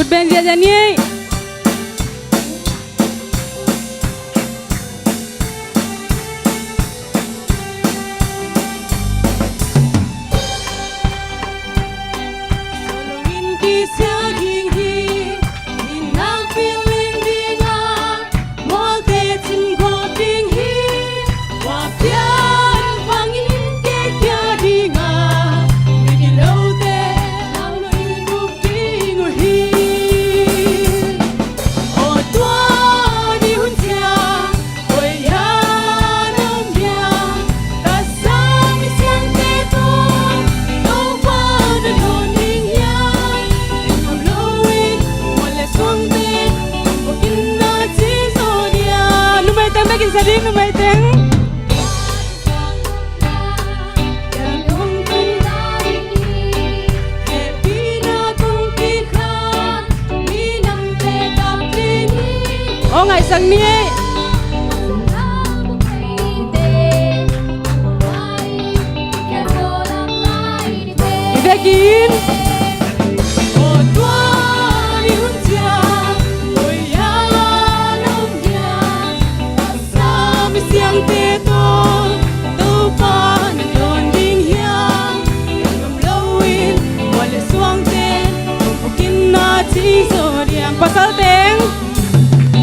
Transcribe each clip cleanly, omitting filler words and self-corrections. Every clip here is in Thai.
ben dia ni. Sading na may teng oh ngày sang ni Ibekin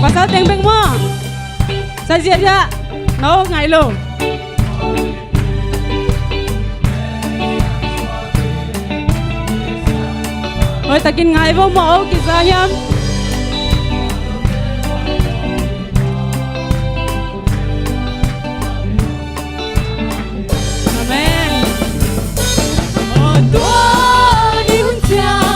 pasal teng beng mo sa dia dia no ngai lo oi takin ngai bo mo ki sa yam amen oh do di hun cha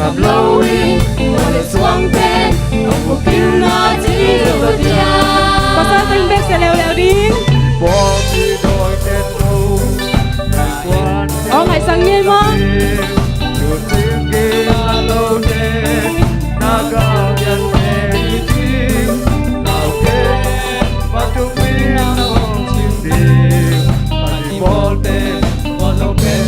ngập lâu in một lệ xuống tên ông một kim na chỉ vượt nhà có sao tinh bếp sẽ leo leo đi bỏ đi đôi tên đâu quan ở ngày sang nghe mà chuột tiếng kia lâu đêm na cao nhân đi chim nào kia và trung biên ông chim đi và đi bỏ tên bỏ lâu bên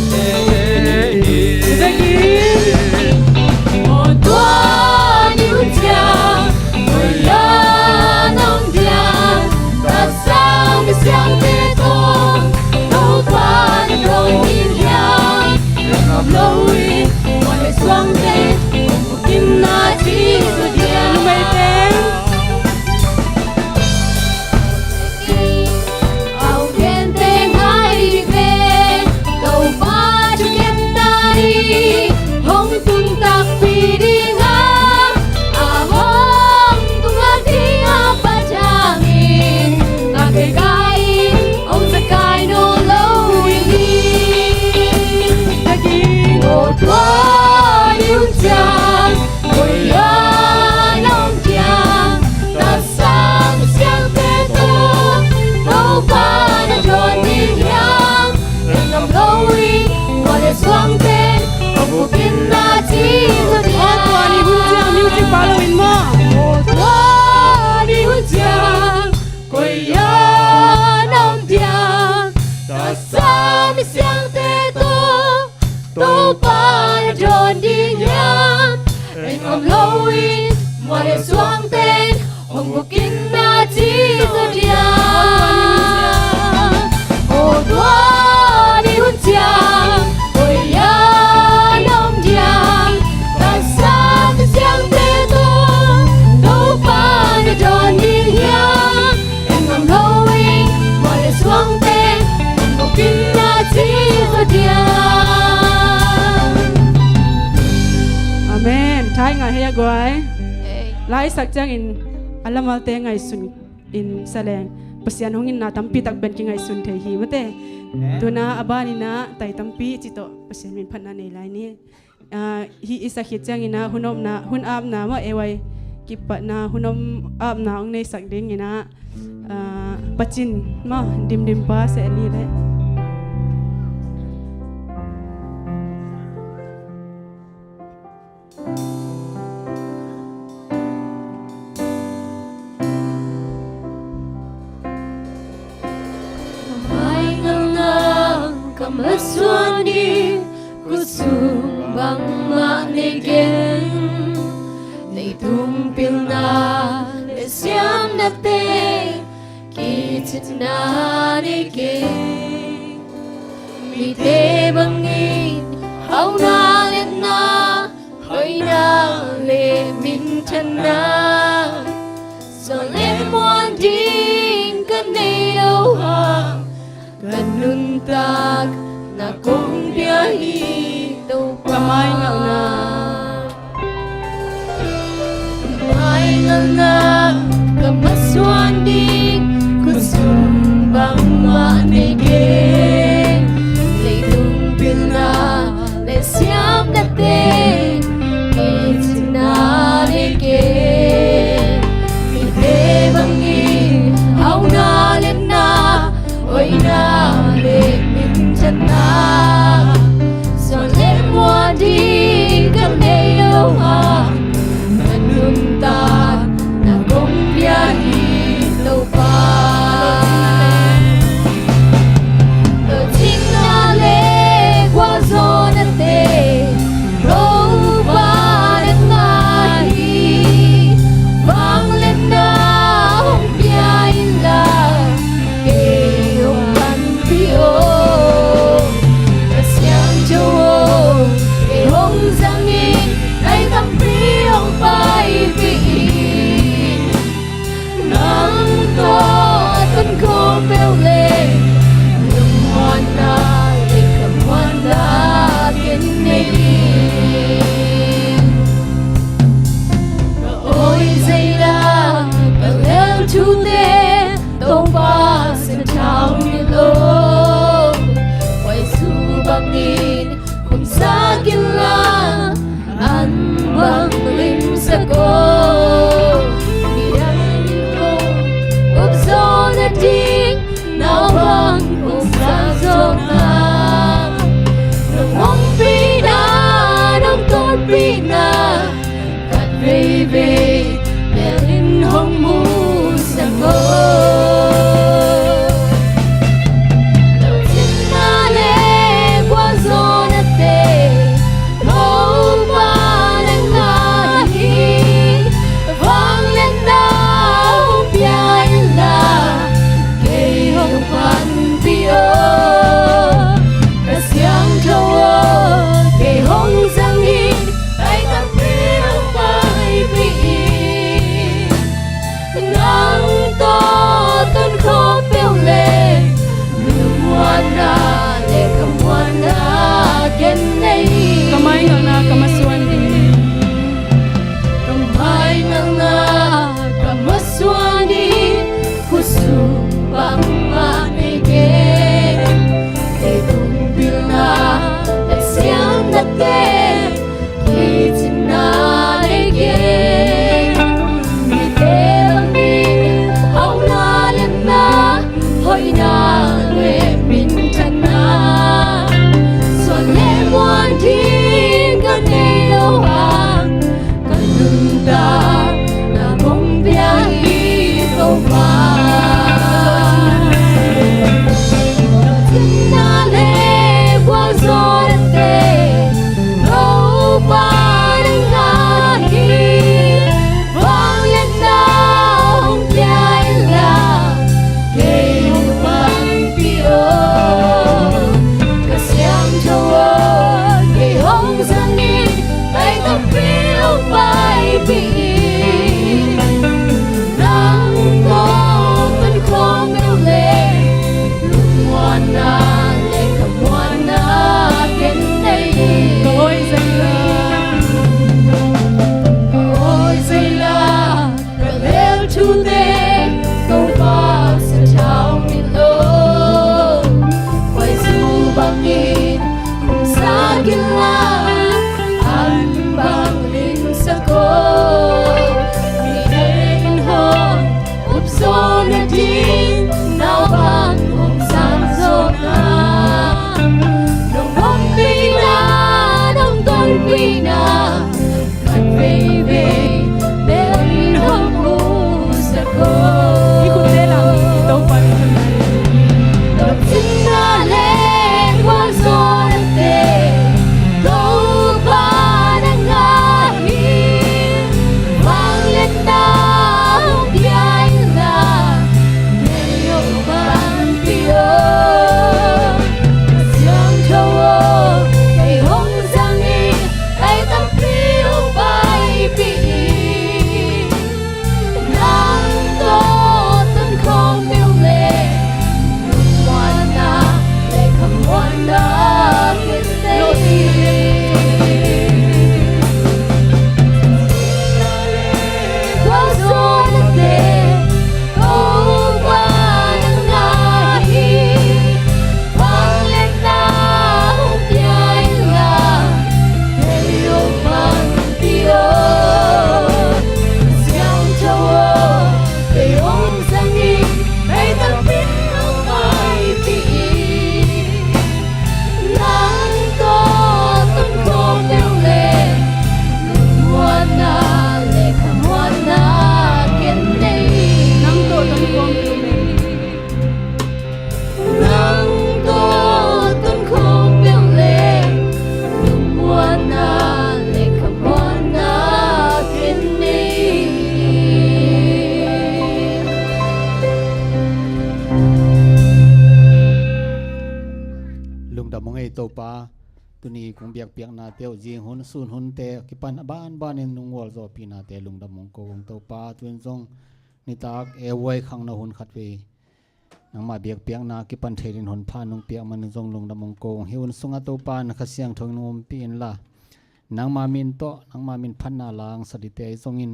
một tua níu chàng người ya nông giang ta sang đi sang tê con đâu qua những đôi nhìn nhang ngập lâu in mọi ngày xoang tên một kim na chỉ rồi dia lúc mấy tên ao đen tên hai đi về đầu ba cho kem ta đi hong tung tak phi đi nga à hong tung la đi nga pa changin ta kay kai ông sa kai no lâu đi một tua yêu chàng người ya nông chàng ta sang sang tê tô đâu qua đã tròn đi nhang em ngầm lâu đi qua để xoang tên ông một kim na chỉ rồi đi tuan ibu jangan music following mo một tua đi hút chàng quay ya nông chàng ta sang đi sang tê tô đâu qua đã tròn đi nhang em ngầm lâu đi qua để xoang tên ông một kim na chỉ rồi đi một tua đi hút chàng quay ya nông chàng ta sang đi sang tê tô đâu qua đã tròn đi nhang em ngầm lâu đi qua để xoang tên ông một kim na chỉ rồi đi amen thái ngày hay gọi lai sắc chang in alamal te ngai sun in saleng pasian hongin na tampi tak ben ki ngai sun the hi mate tuna abani na tai tampi chito pasian min phanna nei lai ni hi isa khit chang ina hunom na hun am na ma ewai ki pa na hunom am na ong nei sak ding ina pachin ma dim dim pa se li le Mai ngang ngang cầm hết xuân đi cứ sung bằng mạng này gen này tung pil na để xem đặt tê kỳ chết na này gen mi tê bằng nghìn hao na lên na hơi na lệ min chân na giờ lên muôn đi cần đi đâu hàng gần nun tak na kung biyahe đâu Kamay nga una. Kamay nga una kamaswan din kusumbang manigin Leitung pilna le siyam natin itinarigin Ite bangin au na len na oi na le min chân na so le mua đi cầm đây đâu à gần luôn ta na công bia hi đâu pa ở chính na le qua gió na te đâu qua đến mai vang lên na hồng bia là kêu ban pio siang châu để hong giang in đây tâm phi hong bay vì nắng to tân cô bêu lên lùng hoa na để cầm hoa na kiến này ôi dây ra cả leo chú tê tông ba sẽ trao như lô quay su băng in cùng xa kia la ăn bang lim sa ko mi dan ko up so na ding now bang kung sa zona nong mong pina nong tot pina kat baby melin hong mu sa ko Kamay nga na kamaswan din. Kamay nga kamaswani kusong bang manigin itong bila at siyang natin kitinanigin mitelangin au nalan na hoy na pintan na so lemon din kanelo ang kanunda na mong biyahito pa Tinale wazorate no parangahi Vanglet na ang biyahila kayo pang piyo Kasyang jawa kay hong sangin ay kapil pa'y piin Nang toton kong galing Lumuan na lekamuan na kindayin Kahoy sa ila. Kahoy sa ila Kalel today Go pa sa taong nilo Kway subangin Kung sa gila Ang banglin sa ko Minayin hong Upso na din Nawang kong samsona Nung pina Nung pina Kat baby Meron hong usa ko Ikot lang. Ito pa rin. Nung sinale wazorate Go pa nangahin Vanglet na ang biyahila Kayo bang piyo Kasyang jawa kay hong sangin Ay tampil pa'y piin Nang toton kong piulit Lumuan na lekamuan na kindayin Wazorate Go pa nangahin Vanglet na ang biyahila Kayo pang piyo Kasyang jawa kay hong sangin Ay tampil pa'y piin Nang toton kong piulit Lumuan na lekamuan na kindayin Nang toton kong piulit. Nang toton kong piulit Lumuan na lekamuan na kindayin lung da mong ito pa tuni kung biak biak na teo jing hun sun hun te kipan ban in nung wal zo pi na te lung da mong ko kung to pa tuin zong ni tak e wai khang na hun khat we nang ma biak biak na kipan therin hun pha nung piak man zong lung da mong ko hi un sunga to pa na khasyang thong num pi in la nang ma min to nang ma min phan na lang sadi te zong in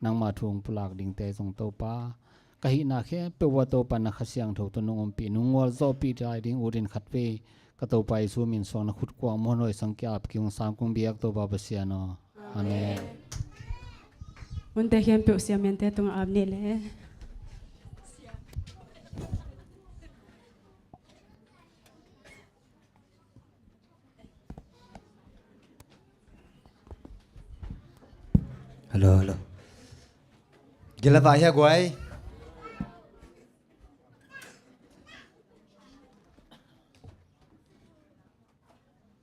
nang ma thung pulak ding te zong to pa kahi na khe pe wa to pa na khasyang tho to nung pi nung wal zo pi dai ding urin khat we ka to pai su min song na khut kwa mo noi sang kya ap kyung sam kung biak to ba basiano อาเมน วันแต่เขียนเปียวเสียเมียนแต่ตรงอาบนี่แหละ ฮัลโหลฮัลโหลกินแล้วป่ะเฮียกวย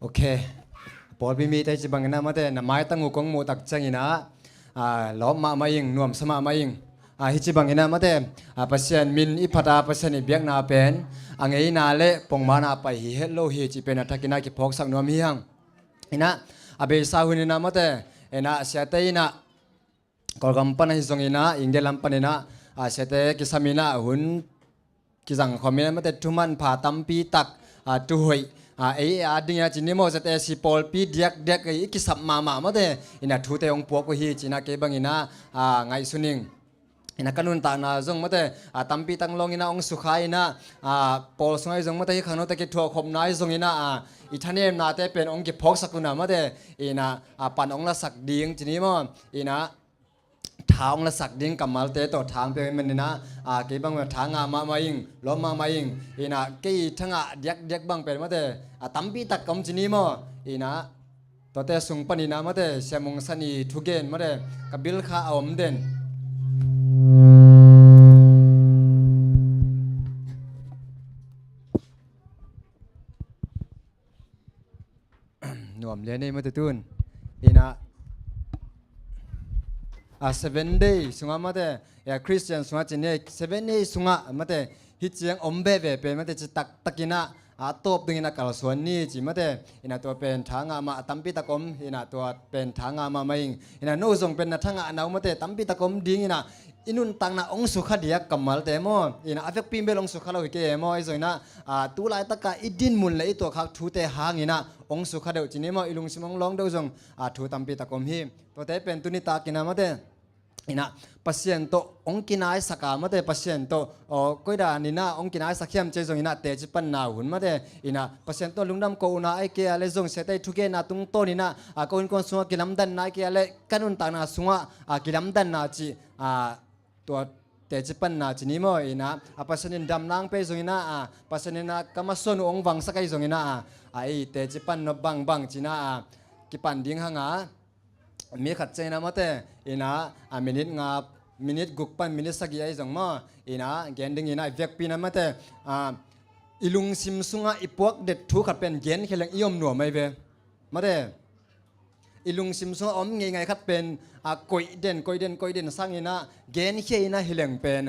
โอเคปอดมีแต่จิบังนะมาแต่นไม้ตั้งหูกงหมูตักจังอีนะล้อมมายิงนวมสมายิงฮิจิบังนะมาแต่ปัสยันมินอิพัดาปัสยันอิเบียกนาเป็นอังเอนาเละปงมานาไปฮิเฮลโลฮิจิเป็นทักกินากิพอกสักนวมเฮียงอินะอาเบสาหุนินะมาแต่เอนะเสียเตอินะกอลกัมปันฮิซงอินะอิงเดลัมปันอินะเสียเตกิสามินะหุนกิจังคอมมินะมาแต่ทุมันผ่าตัมปีตักตุหอยading ya chini mo sate si pol pi diak ki sap mama ma de ina thu te ong po ko hi china ke bang ina ngai suning ina kanun ta na jong ma de tampi tang long ina ong sukhai ina pol sungai jong ma de khano te ki tho khom nai jong ina ithanem na te pen ong ki phok sakuna ma de ina pan ong la sak ding chini mo inaทางละสักดิ้งกับมาเตต่อทางเป็นมันนะเกี่ยบังว่าทางมายิงล้อมมายิงอีน่ะกี่ทั้งเด็กบังเป็นมาเตตั้มปีตักกำจีนี้มั้งอีน่ะตัวเตสุงปนินะมาเตเสมงสันีทุกเกนมาเตกับบิลข้าอมเด่นหน่วมเลี้ยนี่มาเตตุนอีน่ะ7 day สุงามาเตะคริสเตียนสุงาจีเน่7 day สุงามาเตะฮิตเจียงอมเบเวเป็นมาเตะจิตักกินะตบดึงนะกาลส่วนนี้จีมาเตะอินะตัวเป็นทางมาตั้มปีตะกมอินะตัวเป็นทางมาไม่อินะโน้ทรงเป็นนะทางนาวมาเตะตั้มปีตะกมดิ้งอินะอินุนตังนะองสุขเดียกกัมมัลเตมออินะอเฟกพิมเบลองสุขเราหิเกมอไอโซอินะตูไลตะกะอิดินมุนเลยตัวข้าทูเตหางอินะองสุขเดียวจีนี่มออิลุงสิมองลองเดาจงทูตั้มปีตะกมฮีตัวเตเป็นตุนิตากินะมาเตะอินะปัสยันโตองกินายสักามาเตปัสยันโตก็ได้นินะองกินายสักเข้มเจจงอินะเตจิปันนาหุ่นมาเตอินะปัสยันโตลุงดำโกนาไอเกียเลจงเสตทุเกนาตุงโตนินะก็อินคนสุงกิลำดันนาเกียเลกันุนตานาสุงกิลำดันนาจีตัวเตจิปันนาจีนี่มั้งอินะปัสยันดำนางเปจงอินะปัสยันนะกำมาส่วนองวังสักไอจงอินะไอเตจิปันนบังจีนะกิปันดิ้งหางมีขัดใจนะมาเตอินะมินิทกุกปันมินิทสักยี่จังมาอินะเกณฑ์ดึงอินะเวียกปีนะมาเตอิลุงซิมซุงอีพวกเด็ดทุกขัดเป็นเกณฑ์เขลังอิยมหนัวไม่เวมาเตอิลุงซิมซุงอมไงขัดเป็นกอยเด่นสร้างอินะเกณฑ์เขยนะเขลังเป็น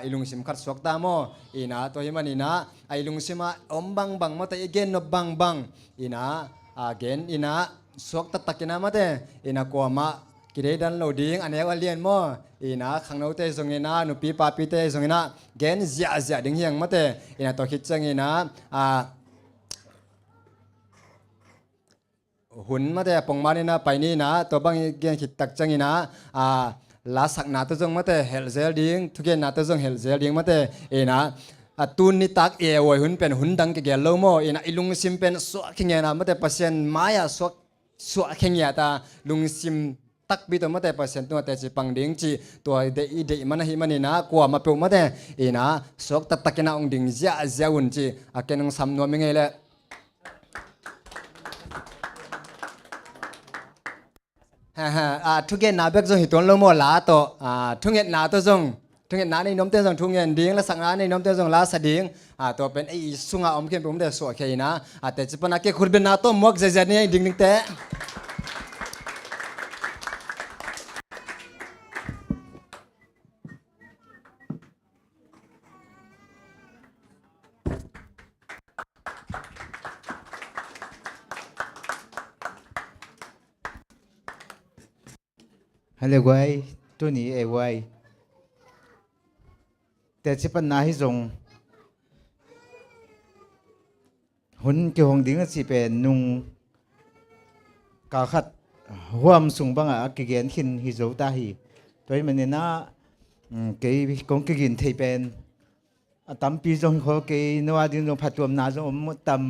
อิลุงซิมขัดสวกตามออินะตัวยี่มันอินะอิลุงซิมอมบังมาเตเกณฑ์นบังอินะเกณฑ์อินะสวกตักกินะมาเตอินะกัวมากิเลดันโลดิ้งอันนี้ว่าเลียนมั้งอินะขังโนเตจงอินะนุปีปาปีเตจงอินะเกณฑ์เสียดึงเฮียงมาเตอินะตัวคิดจังอินะหุ่นมาเตปงมานี่นะไปนี่นะตัวบางเกณฑ์คิดตักจังอินะลาสักนาตัวจงมาเตเฮลเซลดิ้งทุกเกณฑ์นาตัวจงเฮลเซลดิ้งมาเตอินะตูนนิตักวยหุ่นเป็นหุ่นดังเกี่ยวโลโมอินะอิลุงซิมเป็นสวกเขียนะมาเตปัสยันมายาสวกเขียตาลุงซิมตักบิตัวมาแต่เปอร์เซ็นต์ตัวแต่จีปังดิ้งจีตัวเดมันหิมันนี่นะกว่ามาเปิดมาแต่อีนะสกตักกินองดิ้งเสียอุ่นจีอาเกนงซ้ำนัวมิงไงเลยทุกเย็นนาเบกจงหิตวนลงมัวลาโตทุกเย็นนาตัวจงทุกเย็นนาในน้ำเต้จงทุกเย็นดิ้งและสังนาในน้ำเต้จงลาสดิ้งตัวเป็นไอ้สุงอาอมเข็มผมแต่สวยแค่นะแต่จีปนักเกขุดเป็นนาโตมวกเจนี่ดิ้งเตะฮัลโหลไว้ตัวนี้ไว้แต่จะปัญหาที่ส่งหุ่นเกี่ยวกับดิ้งสิเป็นนุ่งกาขัดห่วมสูงบังเกี่ยนขินฮิโซตาฮีตัวนี้มันเนี่ยนะเกี่ยกงเกี่ยนที่เป็นตั้มปีจงเขาเกี่ยนว่าดิ้งจงผัดตัวนาจงตั้ม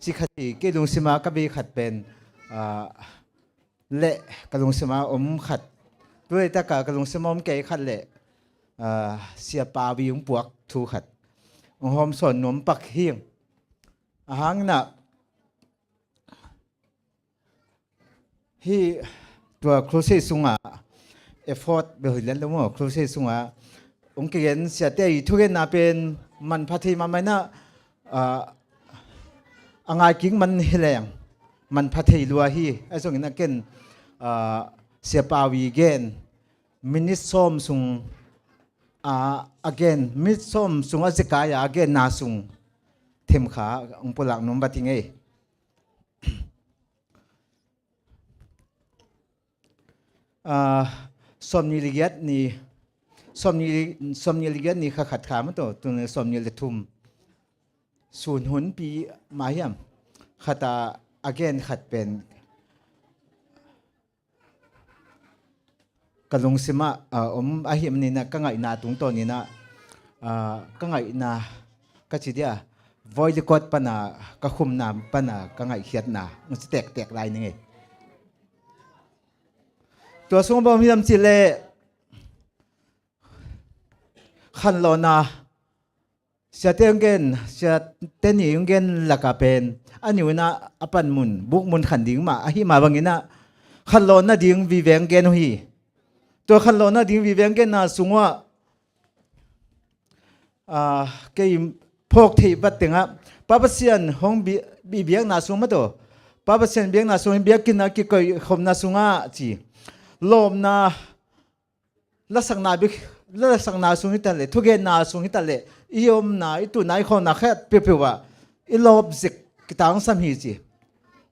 สิขัดเกี่ยลงสิมากับบีขัดเป็น เละกะลงสมาขัดด้วยตะกะลงสมาเกยขัดเละเสียปาวิงปวกทูขัดหอมสอนนมปักเฮียงหางน่ะที่ตัวครูเซซุงเอฟฟอร์ตเบลเลนแล้วมั้งครูเซซุงองค์เกณฑ์เสียเตยทุกเกณฑ์น่ะเป็นมันพัฒนาไม่น่ะอ่างกิ้งมันเฮลงมันพัฒนาลัวฮีไอ้ส่วนนั้นเกณฑ์เสียปาวีเกณฑ์มินิส้มซุงagain มิดส้มซุงอาศัยagain นาซุงเทมขาองปลักนมบัติงสมนิลิเกตนี่สมนิลิเกตนี่ขัดขามันตัวนี้สมนิลิทุมสูญหุนปีมาเฮียมขัดagain ขัดเป็นกะลงสิมาอาหิมนี่นะกังไงนาตุงตัวนี่นะกังไงนากะจิเดีย void code ปนากะคุมนามปนากังไงเขียนนามันจะแตกลายนึงไงตัวสมบูรณ์มีลำจิเลขันโลนาเสียเตียงเงินเสียเต้นยิงเงินหลักเป็นอันนี้นะอปันมุนบุกมุนขันดิ่งมาอาหิมาบางงี้นะขันโลนาดิ่งวิเวงเงินหีตัวขันโลนาดิ่งวิเวงเงินน่ะสูงว่าเกี่ยพกที่บัดถึงป้าเสียนห้องบีเบียงน่ะสูงมาตัวป้าเสียนเบียงน่ะสูงเบียกินน่ะกี่ก็คมน่ะสูงจีลมน่ะลักษณะสูงหิตาเลทุกเกน่ะสูงหิตาเลอีอมน่ะอีตัวนายคนน่ะแค่เปรี้ยวว่าอีลบสิกกิตางสามีจี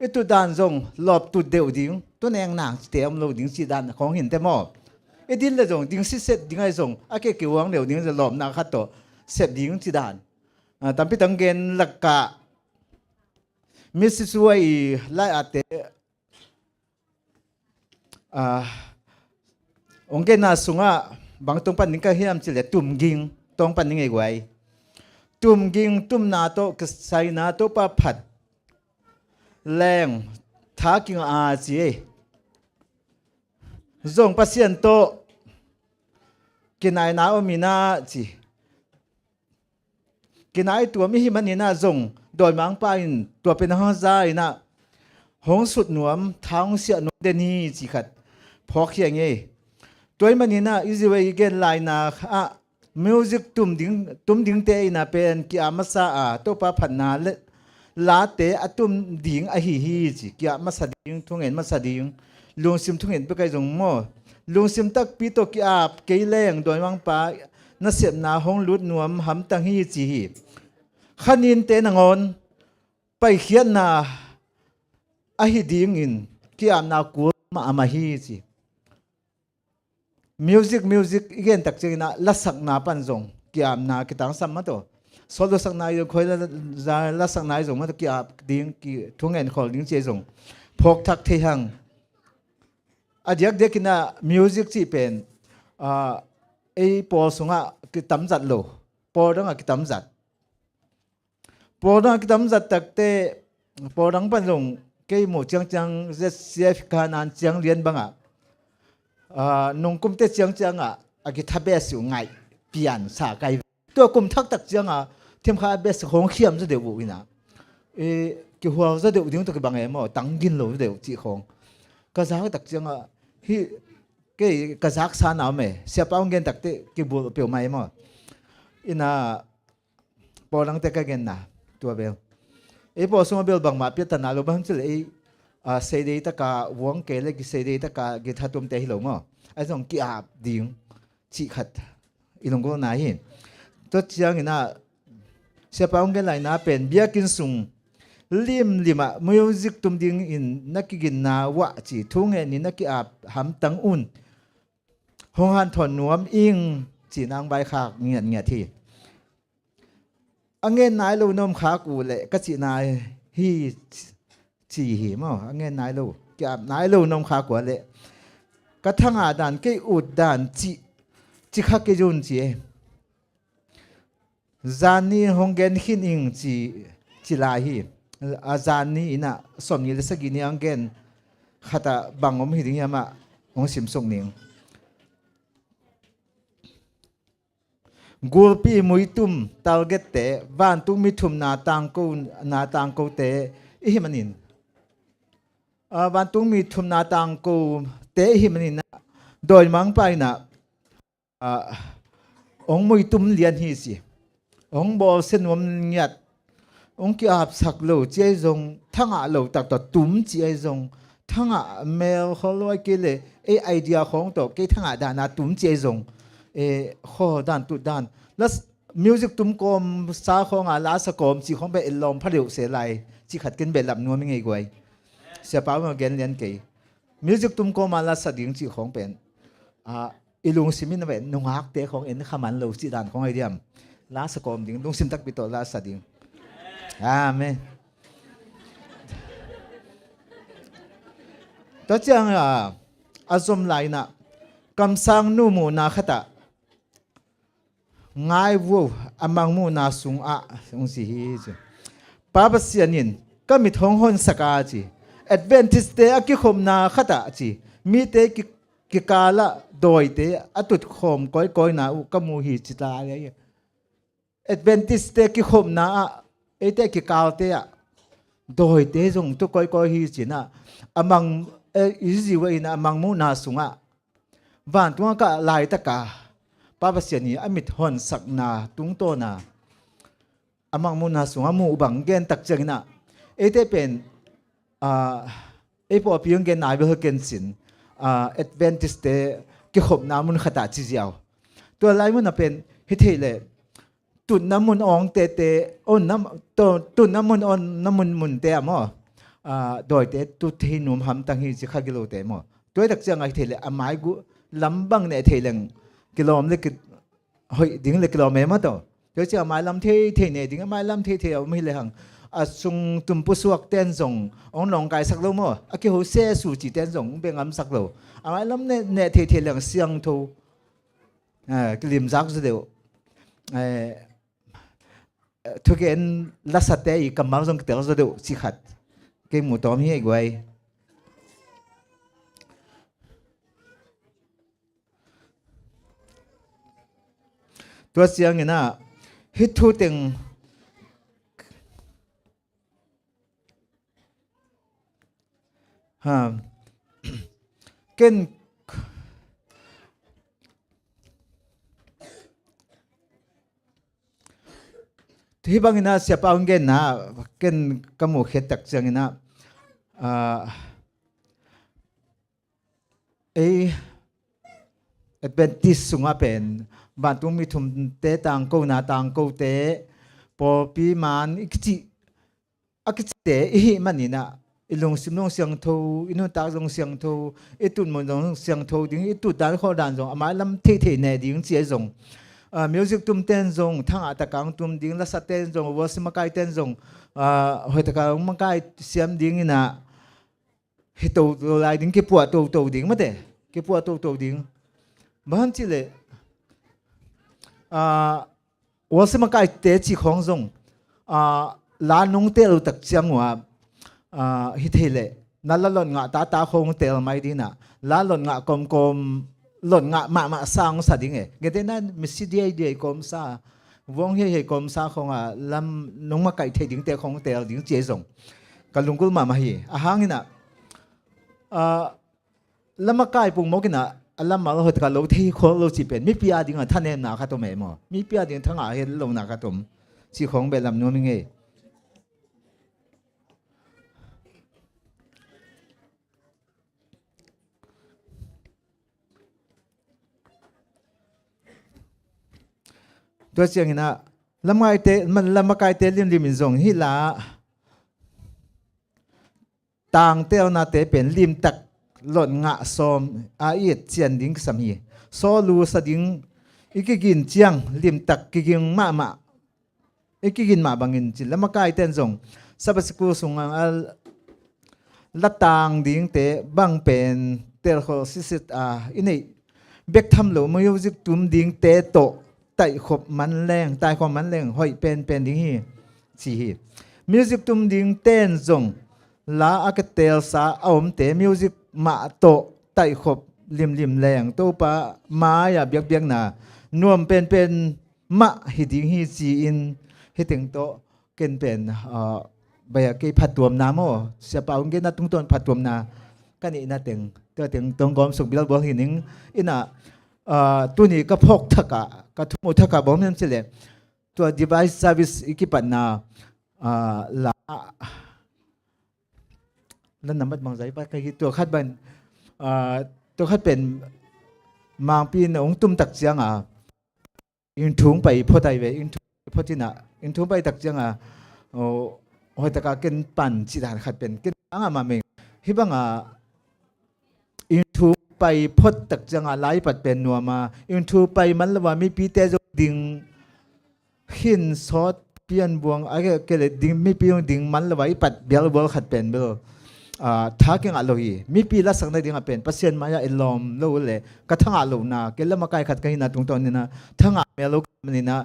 อีตัวด่านจงลบตัวเดียวดิ้งตัวแนงหนังเตียมโลดิ้งสีด่านของหินเต็มหมดอีดิ้นเลยจงดิ้งสิเสร็จดิ้งไอ้จงอาเกกี่วังเดียวดิ้งจะลบน่ะขัดตัวเสร็จดิ้งสีด่านตั้งพิตังเกนหลักกะมิสซุยไล่อาเตองเกน่าสุงบางตรงปันนิงก็เฮียมจิเลตุ่มกิงตรงปันนิงไอ้ไว้ตุ่มกิงตุ่มนาโตกใส่นาโตปะผัดแรงท้ากิงอาจีส่งปัสเซียนโตกินไอนาอมีนาจีกินไอตัวมิหิมันนี่น่าส่งโดยมังปาอินตัวเป็นห้องใจน่ะห้องสุดหนวมท้องเสียนวมเดนี่จีขัดพอเขียงไงตัวมันนี่น่ะอีซีเวย์เกนไลน์น่ะมิวสิกตุ่มดิ้งเตยน่ะเป็นกิอามาซาตัวปะผันนาเลลาเตอตุ่มดิ้งฮีจีกิอามาซาดิ้งทุ่งเงินมาซาดิ้งลุงซิมทุ่งเงินไปไกลจงโม่ลุงซิมตักปีโตกิอาเกยแรงโดยมังปาน่ะเสียบนาห้องลุดหนวมหำตังฮีจีขันินเตนงอนไปเขียนนาฮิดิ้งอินกิอานากูมาอามาฮีจีมิวสิกอีกเห็นตักเจนะลักษณะปันจงกี่อาบนากี่ตังสัมมาตัวสโลสักนายคอยลักษณะจงมาตัวกี่อาบดิ้งกี่ทุ่งเงินขอดิ้งเจจงพกทักเทียงอาเดียกเด็กนะมิวสิกที่เป็นไอปอสงะกี่ตั้มจัดโลปอดังกี่ตั้มจัดปอดังกี่ตั้มจัดตักเตปอดังปันจงกี่หมู่จังเสียฟิกานันจังเรียนบังนงกุมเตจียงอากิทับเบสอยู่ไงเปลี่ยนสาไกตัวกุมทักตักจียงเทียมข้าเบสของเขียมจะเดี๋ยวบุยนะกี่หัวจะเดี๋ยวดิ้งตัวกี่บางเอ็มตั้งกินโหลเดี๋ยวจีของกระซักตักจียงฮีกี่กระซักสานเอาไหมเสียเป้าเงินตักเตกี่บัวเปลี่ยวไหมมั้งอินะพอหลังเตกเงินนะตัวเบลพอสมเบลบางมาเปียตันนาลบางจะเสด็จตะกาวังเกลกิเสด็จตะกากิทัตุมเตหิลงไอ้ส่งกิอาบดิ้งจีขัดอีหลงก็นายเห็นตัวเชียงน่ะเสียเป้าเงินไหลน่ะเป็นเบียกินสุงลิมมิวสิกตุมดิ้งอินนักกินนาวะจีทุ่งเงินนี่นักกิอาบหำตังอุ่นห้องหันถอนนวมอิงจีนางใบขากเงียที่อังเงินนายลูนมขากูเลยก็จีนายฮีจีหิมเงินนายลูกับนายลูนมขากว่าเลยกระทั่งด่านกี่อุดด่านจีขักกี่จุนจีจานนี้ห้องเงินหินอิงจีลาฮีอาจารย์นี่นะสมยิลสกินีอังเกน ขัดบังอมหิดิงยามาองสิมส่งนิ่งกูปีมวยตุ่มตาลเกตเตบ้านตุ้มมีทุ่มนาตังกูเตอิหิมันินบ้านตุ้มมีทุ่มนาตังกูเตอิหิมันินนะโดยมังไปนะองมวยตุ่มเลียนฮีสิองบอลเส้นวมเงียดองกี้อาบสักโลเจจงทั้งโลตักต่อตุ่มเจจงทั้งเมลเขาลอยกิเลไอเดียของตัวกี่ทั้งดานาตุ่มเจจงข้อด้านตุด้านแล้วมิวสิกตุ้มกลมสาของลาสกอมจีของไปลมพระเดียวเสียไรจีขัดกันเบลลับนัวไม่ไงกวยเสียเปล่าเมื่อเกณฑ์เลี้ยนเกยมิวสิกตุ้มกลมลาสดิ่งจีของเป็นอีลุงซิมินเป็นนุ่งฮักเตะของเอ็นขมันโลจีดานของไอเดียมลาสกอมดิ่งลุงซิมตักปิโตลาสดิ่งเมนตัวเจ้าอาสมไลนะกำสังนูมูนาขตะง่ายวัวอามังมูนาสุงองสิฮีจีป้าปัสยานินก็มีท้องหนสกาจีแอดเวนทิสเตอกิคมนาขตะจีมีเตกิกาละโดยเตอตุดคมก้อยนาอุกมูฮีจิตาอะไรแอดเวนทิสเตกิคมนาเตกิกาเตะโดยเตจงตุก้อยฮีจีนะอามังอิจิวะอินะอามังมูนาสุงวันตัวก็ลายตะกาป้าปัสยานีอมิตหอนสักนาตุงโตนาอามังมุนาสุงามูบังเกนตักจังนะเอเตเป็นพอพิงเกนนายเบอร์เกนสินเอดเวนติสเตกิขบนามุนขตาจิเจียวตัวลายมุนเป็นฮิตเลตุนน้ำมุนอองเตอ้นน้ำตุนน้ำมุนออนน้ำมุนมุนเตะมั้งโดยเตตุทีนุ่มหำตั้งฮิจิขากิโลเตะมั้งตัวตักจังไอเทเลอามายกูลำบังเนี่ยเทเลงกิโลเมตรเฮ้ยดิ้งเล็กกิโลเมตรมาต่อเดี๋ยวจะมาลำเทเนี่ยดิ้งมาลำเทเอาไม่เลยหังซุงตุ่มปุสวกเต้นส่งองลองกายสักโลมั้งคิวเซ่สูจิเต้นส่งเป็นงำสักโลมาลำเนี่ยเทเลงเสียงทูกลิ่มซักสุดเดียวทุกคนลักษณะเตยกำมังส่งเต๋อสุดเดียวสิขัดเกี่ยหมูตอมเฮียกวยตัวเสียงเนี่ยนะฮิตทูติงเกินที่บางนะเสียปางเกินนะเกินกำมูเขตตักเสียงนะเป็นที่สูงเป็นบ้านตุ้มมีทุ่มเตะต่างกูนาต่างกูเตะพอปีมันอีกทีเตะอีมันนี่นะอีลงสิมลงเสียงทูอีนุ่นตาลงเสียงทูอีตุนมันลงเสียงทูดิ้งอีตุนด้านข้อด้านจงอามาลำเทเนี่ยดิ้งเจียจงมิวสิกตุ้มเต้นจงทั้งอัตกังตุ้มดิ้งลักษณะเต้นจงวอสมาไกเต้นจงหัวตะการมาไกเสียมดิ้งนี่นะฮิตตัวลายดิ้งเก็บปวดตัวดิ้งมาเตะเก็บปวดตัวดิ้งบ้านที่เลย我是么该得起空中拉农得了特将我迄天嘞，那拉轮牙打空得了买的呐，拉轮牙公輪牙嘛生實啲嘅，佢哋呢咪是啲咁沙，往係咁沙空諗農乜計睇點得空得點接種，個龍骨嘛係行嘅呐，諗乜計半冇嘅呐。alam malu hot kalau thi kholo chi pen mi pia ding thanem na khatom e mo mi pia ding thanga he lo na khatom chi khong be lam no mi nge to chiang ina lamai te man lamakai te lim lim zong hi la tang te na te pen lim takหล่นงะซอมอาเอียดเจียนดิ้งสามีโซลูสดิ้งอีกกินเจียงลิมตักกินมาอีกกินมาบางอินจิแล้วมาใกล้เต้นส่งสับสกุลส่งละตางดิ้งเตะบางเป็นเตลโคสิสิตอินี่เบกทำโลมิวสิกตุ้มดิ้งเตะโตไต่ขบมันแรงไต่ความมันแรงห้อยเป็นดิ้งฮีสี่ฮีมิวสิกตุ้มดิ้งเต้นส่ง ลาอากเตลสาอมเตมิวสิกมาโตไตขบริมแรงโตปะมาอย่าเบียกนานวมเป็นมะฮิดิงฮิจีอินฮิติงโตเกนเป็นใบเกยผัดตัวนาโมเสียเปล่าเกนนัดตุงต้นผัดตัวนากันอีน่าเต็งตัวเต็งตรงกอมสุกบิลบอลหินิงอิน่ะตัวนี้ก็พกทักกะก็ทุกมุทักกะบอมนั่นสิเลยตัว device service อีกปันนาละนั่นนำบัดบางใจไปคือตัวคัดบันตัวคัดเป็นมางปีนองตุ้มตักเสียงอินทุงไปพอไตเวอินทุงพอที่น่ะอินทุงไปตักเสียงโอ้ยตะกาเกินปั่นจิตหันขัดเป็นเกินมาเมงฮิบังอินทูไปพดตักจังไลปัดเป็นนัวมาอินทูไปมันละว่ามีปีเตจดิ่งหินซอดเปียนบวงไอ้เกลดิ่งมีปีดิ่งมันละว่าอีปัดเบียร์บอลขัดเป็นเบลท้าเก่งอร่อยมีปีละสังในดิ่งเป็นปัสเซียนมายาอิลอมโลเลยกระทั่งอารมณ์นะเกลมาไกลขัดกันนะตรงตอนนี้นะทั้งอาเมลมันนี่นะ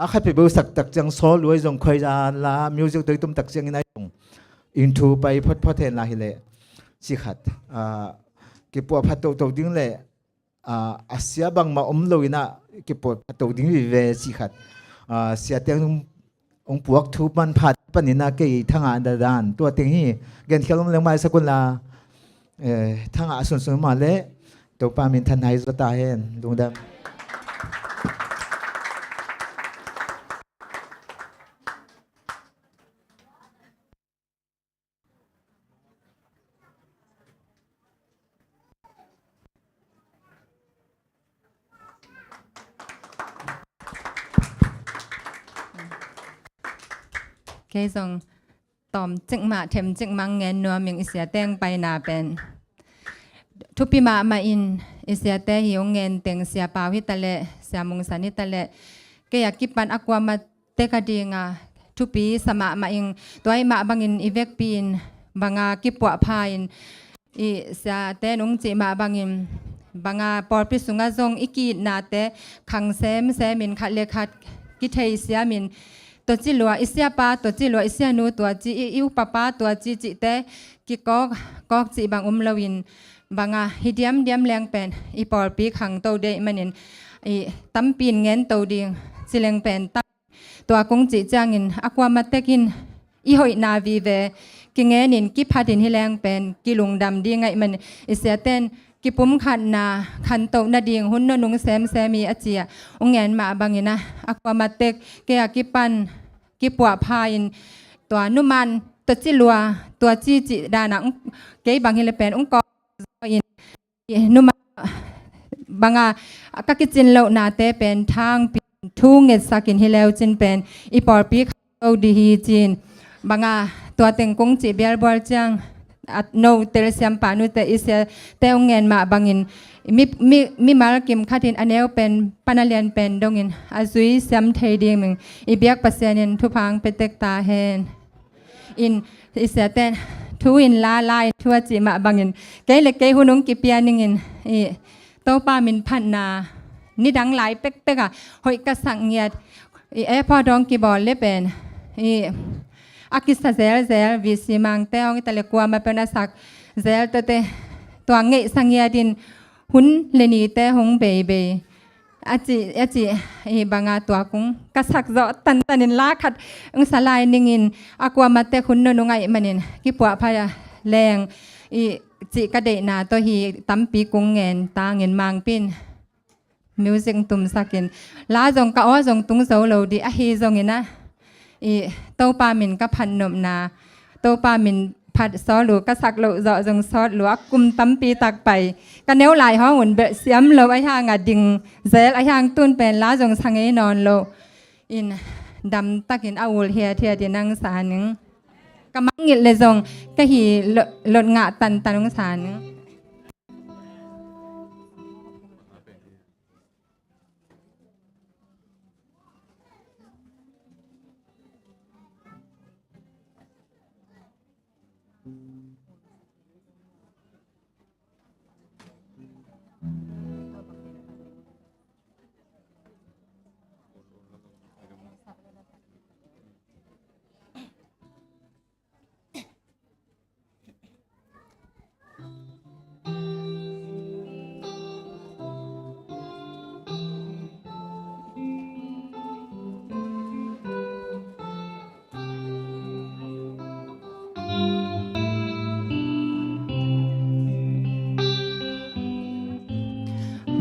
อาใครไปเบลสักตักจังโซลวยจงคอยจาลามิวสิกตัวตุ้มตักจังนี่นะอินทูไปพดเทนลาฮิเลสิขัดเก็บปวดพัดตัวดิ้งเลยอาเซียบังมาลอยนะเก็บปวดพัดตัวดิ้งวิเวสิขัดเสียเตียงองปวกทูมันพัดปนินาเกยทั้งอันดานตัวเตียงนี้เกินเขียวลงเลี้ยงไม้สกุลลาทั้งอาสุนมาเละตัวปามินทันไฮสตาเฮนดวงดำเคยส่งตอมจึงมาเทมจึงมังเงินนัวเมียงอิเสียแตงไปนาเป็นทุปีมาอินอิเสียแตหิวเงินเต็งเสียปาวิตะเลเสียมุงสันิตะเลก็อยากกิปันอากวามาเตกดีงาทุปีสมาอิงตัวไอมาบังอินอีเวกปีนบังอากิปวะพายินอิเสียแตนุงจิมาบังอินบังอาปอปิสุงาจงอิกีนาเตขังเซมินขัดเลขัดกิเทเสียมินตัวจีลัวอิเสียป้าตัวจีลัวอิเสียนูตัวจีอิวป้าตัวจีจิเตกิกอกจีบางลวินบางฮิเดียมแรงเป็นอีปอปีขังตัวเดมันอินอีตั้มปีนเงินตัวดิ่งจีแรงเป็นตั้มตัวกงจีจางอินอากวามาเตกินอีหอยนาวีเวกิเงินินกิพัดินฮิแรงเป็นกิลุงดำดีไงมันอิเสียเต้นกิปุ่มขันนาขันโตนาดิ่งหุ่นนุงแซมีอาเจียองเงินมาบางอินะอากวามาเตกเกียกิปันกิปัวพายินตัวนุมันตัวจิลัวตัวจีจิดานังเกยบางฮิเลเป็นองกออินนุมันบางกักิจินเลวนาเตเป็นทางทุ่งเงสักินฮิเลวจินเป็นอีปอร์ปีเขาดีฮีจินบางตัวเต็งกงจีเบียร์บอลจังโนเตเรเซียมปานุเตอิเซเตองเงินมาบางอินมีมาลกิมคาทินอันเนวเป็นปานาเลียนเป็นดงอินอาซุยเซมเทดีมึงอีเบียกปัสเซนินทุพังเป็นเตกตาเฮนอินอิเซเตนทูอินลาลายทัวจิมาบางอินเกยเล็กเกยหุนุงกิเปียนิงอินอีโตปามินพันนานี่ดังหลายเป๊กอะหอยกระสังเงียดอีเอพอดองกิบอลเลเป็นอีอากิสเซลวิสิมังเตองตะเลกัวมาเป็นอาศักเซลเตตัวเงยสังเงียดินหุ่นเลนีเตหงเบยอาจิอีบางตัวกุงกษักเจาะตันินลาขัดองสลายนิงินอากวามาเตหุ่นนงไงมันนินกิปัวพายแรงอีจิกระเดนาตัวฮีตั้มปีกุงเงินตาเงินมังปินมิวสิกตุมสักินลาจงกะอ้อจงตุงโซโลดีอะฮีจงอินะอีโตปามินกับพันนมนาโตปามินผัดซอหลูกระสักโลเจาะจงซอดหลวกกุมตั้มปีตักไปกันเนวหลายห้องหุ่นเบะเสียมโลไอห่างดิงเซลไอห่างตุนเป็นลาจงสังเอนอนโลอินดำตักินอาวุลเฮียเทียดินังสานึงกำมังงิดเลยจงกะหีหลดงะตันงสานึง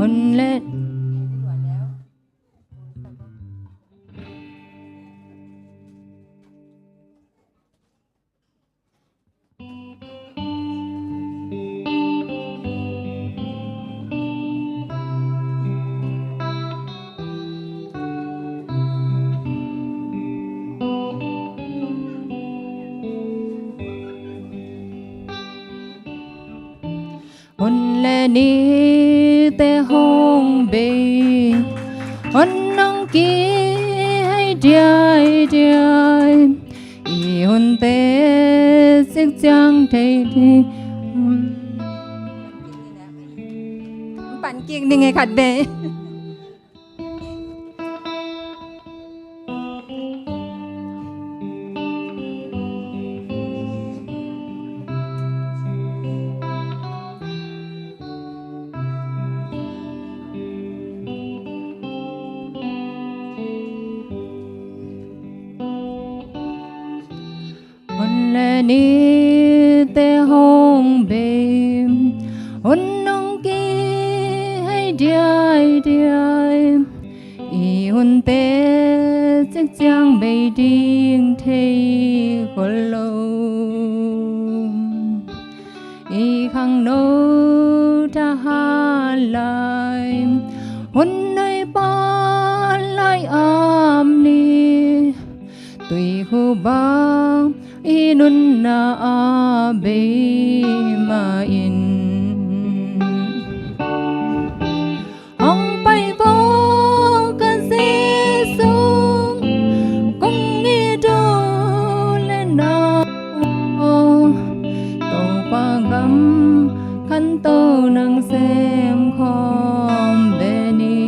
คนเล่นคนเล่นนี่แต่ห้องเบยคนน้องกี้ให้เดียเดียอีคนเตะสิกจังเทที่ปั่นกิ่งนี่ไงขัดเบยคนเล่นนี่แต่ห้องเบยคนน้องกี้ให้เดียเดียอีคนเตะสิกจังเบยดิ้งเทคนโลอีข้างโน้ทหารลายคนในบ้านลายอามนี้ตุยคู่บ้างอีนุนนาอาเบมาอินห้องไปบอกกันเสียสูงคงอีดูเล่นนาโตปากำขันโตนังเซมคอมเบนี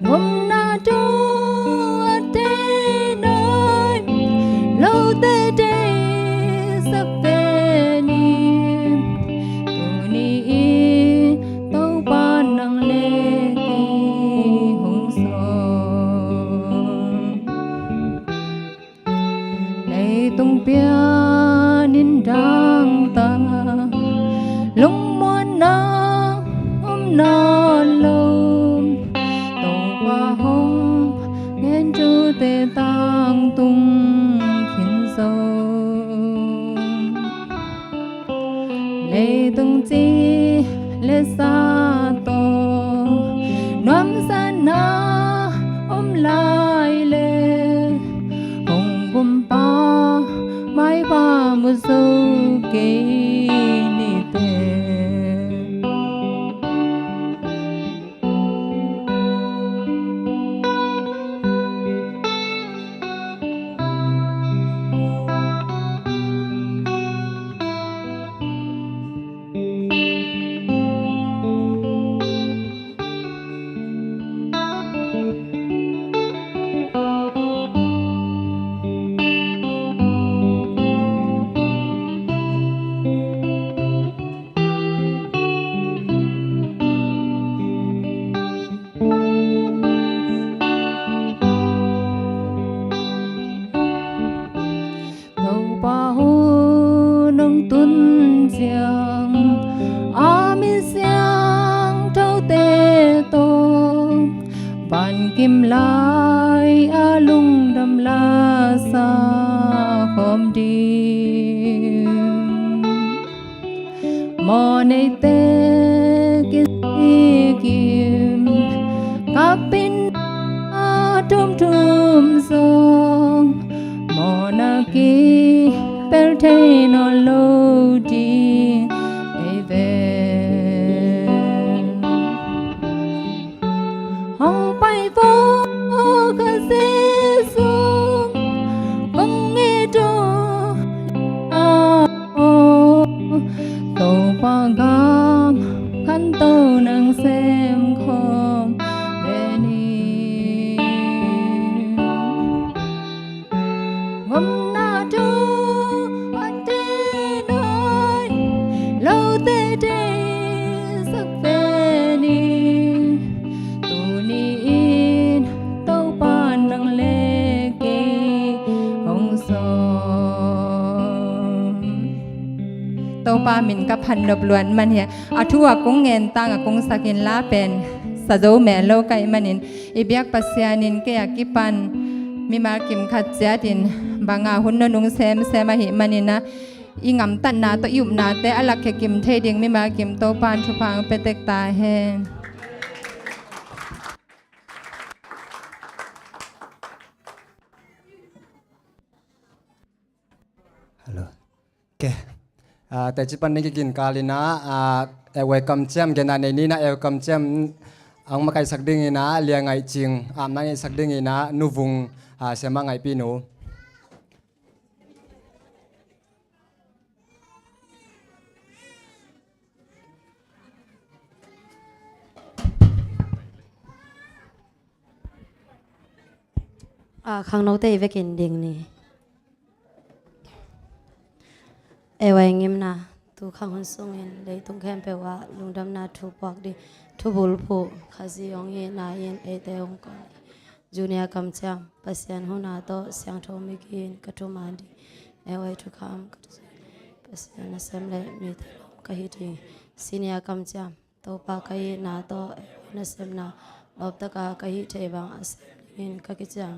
งมนาดูเตนอยโลเตเดสักเบนีตัวนี้โตปานังเลกีหงสในตรงเปียนินดังตาลงมวนนางนอนลมโตว่าหงเงินจูเตตังตุงขินโซเลตุงจีเลสาโตนวมสนาลายเลหงกุมปาไม่ปามุสุเกนิเตกิมลายอาลุงดำลาสาคอมดีมอในเตกิกิมกับปินทุ่มทรงมอนากีเปลเทนอโลดีเอเวห้องไปโฟกัสสูงคงเอโดอาโอโตปากามขันโตนังเซมคอมเบนีงมนาดูอันเดนอยโลเตเดสักเบนีตัวนี้โตปานนังเลกีหงสอ โตปามินกับพันนบลวนมันเฮียอาทัวกงเงินตังกงสักินลาเป็นสะโจแม่โลกไกมันินอีเบียกปัสยานินเกยกิปันมีมากิมขัดเจดินบางอาหุนนุงเซมมาหิมันินะอีงำตันนาตยุบนาแต่อลักกิมเทดิงมีมากิมโตปานทุพังเปเตกตาเฮฮัลโหลโอเคแต่จิปันนี้กินกาลินะเวกัมเจมกันในนี้นะเวกัมเจมอังมาไกสักดิ้งนะเลี้ยงไงจริงนั่งสักดิ้งนะนูวุงเสมาไงปีนูข้างนอกแต่อีเวกินดิ่งนี่ไว้เงิมนะทุกข้างหุ่นส่งเงินเลยต้องแคมเปว่าลุงดำนาทุบปากดิทุบุลผูข้าสิยองเย็นนาเย็นเตองก่อนจูเนียกำจังปัสยันหุนาโตเสียงโทมิกินกระทุมาดีไว้ทุกคำปัสยันเสมเลมีตลมกะฮิติสิเนียกำจังโตปากะยนาโตนเสมนาลบตะกากะฮิเทบังเสมเงินกะกิจัง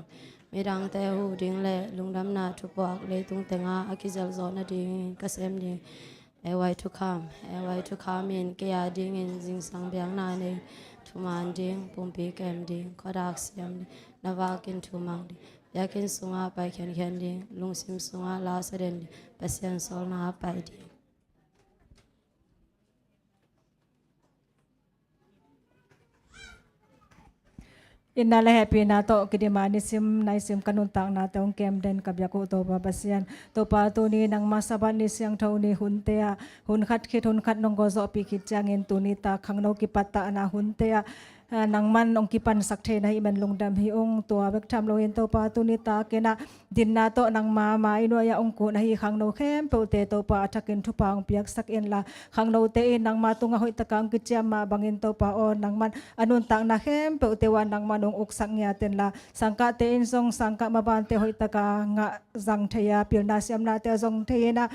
มีดังแต่หูดิ่งเล่ลุงดำนาทุบปากเลยตุงแต่งอากิจัลโซนดิ่งกะเสมดิ่งไว้ทุกคำไว้ทุกคำมีนเกียดิ่งเงินจิงสังเบียงนาเนทุมันดิ่งปุ่มปีแกมดิ่งขอดักเสียมนาวากินทุมังดิ่งอยากกินสุงาไปแขนดิ่งลุงซิมสุงาลาเสด็จดิ่งเปเซียนโซลนาไปดิ่งอินนาเลปีนาโตกิดิมานิซิมนายซิมกันุนตังนาเตองเกมเดนกับยากุโตบาบาเซียนโตปาตูนีนังมาสบันนิเสียงเท่านี้หุนเตียหุนขัดคิดหุนขัดนงโกโซปีคิดจางเงินตูนีตาขังโนกิปัตตานาหุนเตียนังมันองกิปันสักเทนะอิมันลงดำฮิองตัวเบกทำโลเห็นโตปาตูนีตาเกนะดินนาโตนังมาอินวยาองกูนะฮิขังโนเข้มเปเตโตปาทักเกินทุปางเปียกสักเอ็นละขังโนเตอินังมาตุงหอยตะกังกิจยามาบังเงินโตปาออนังมันอนุนตังนาเข้มเปเตวันนังมันองอกสักเงียเต็นละสังกะเตอินทรงสังกะมาบานเตหอยตะกางะจังเทียเปียนาเสียมนาเตจงเทียนะ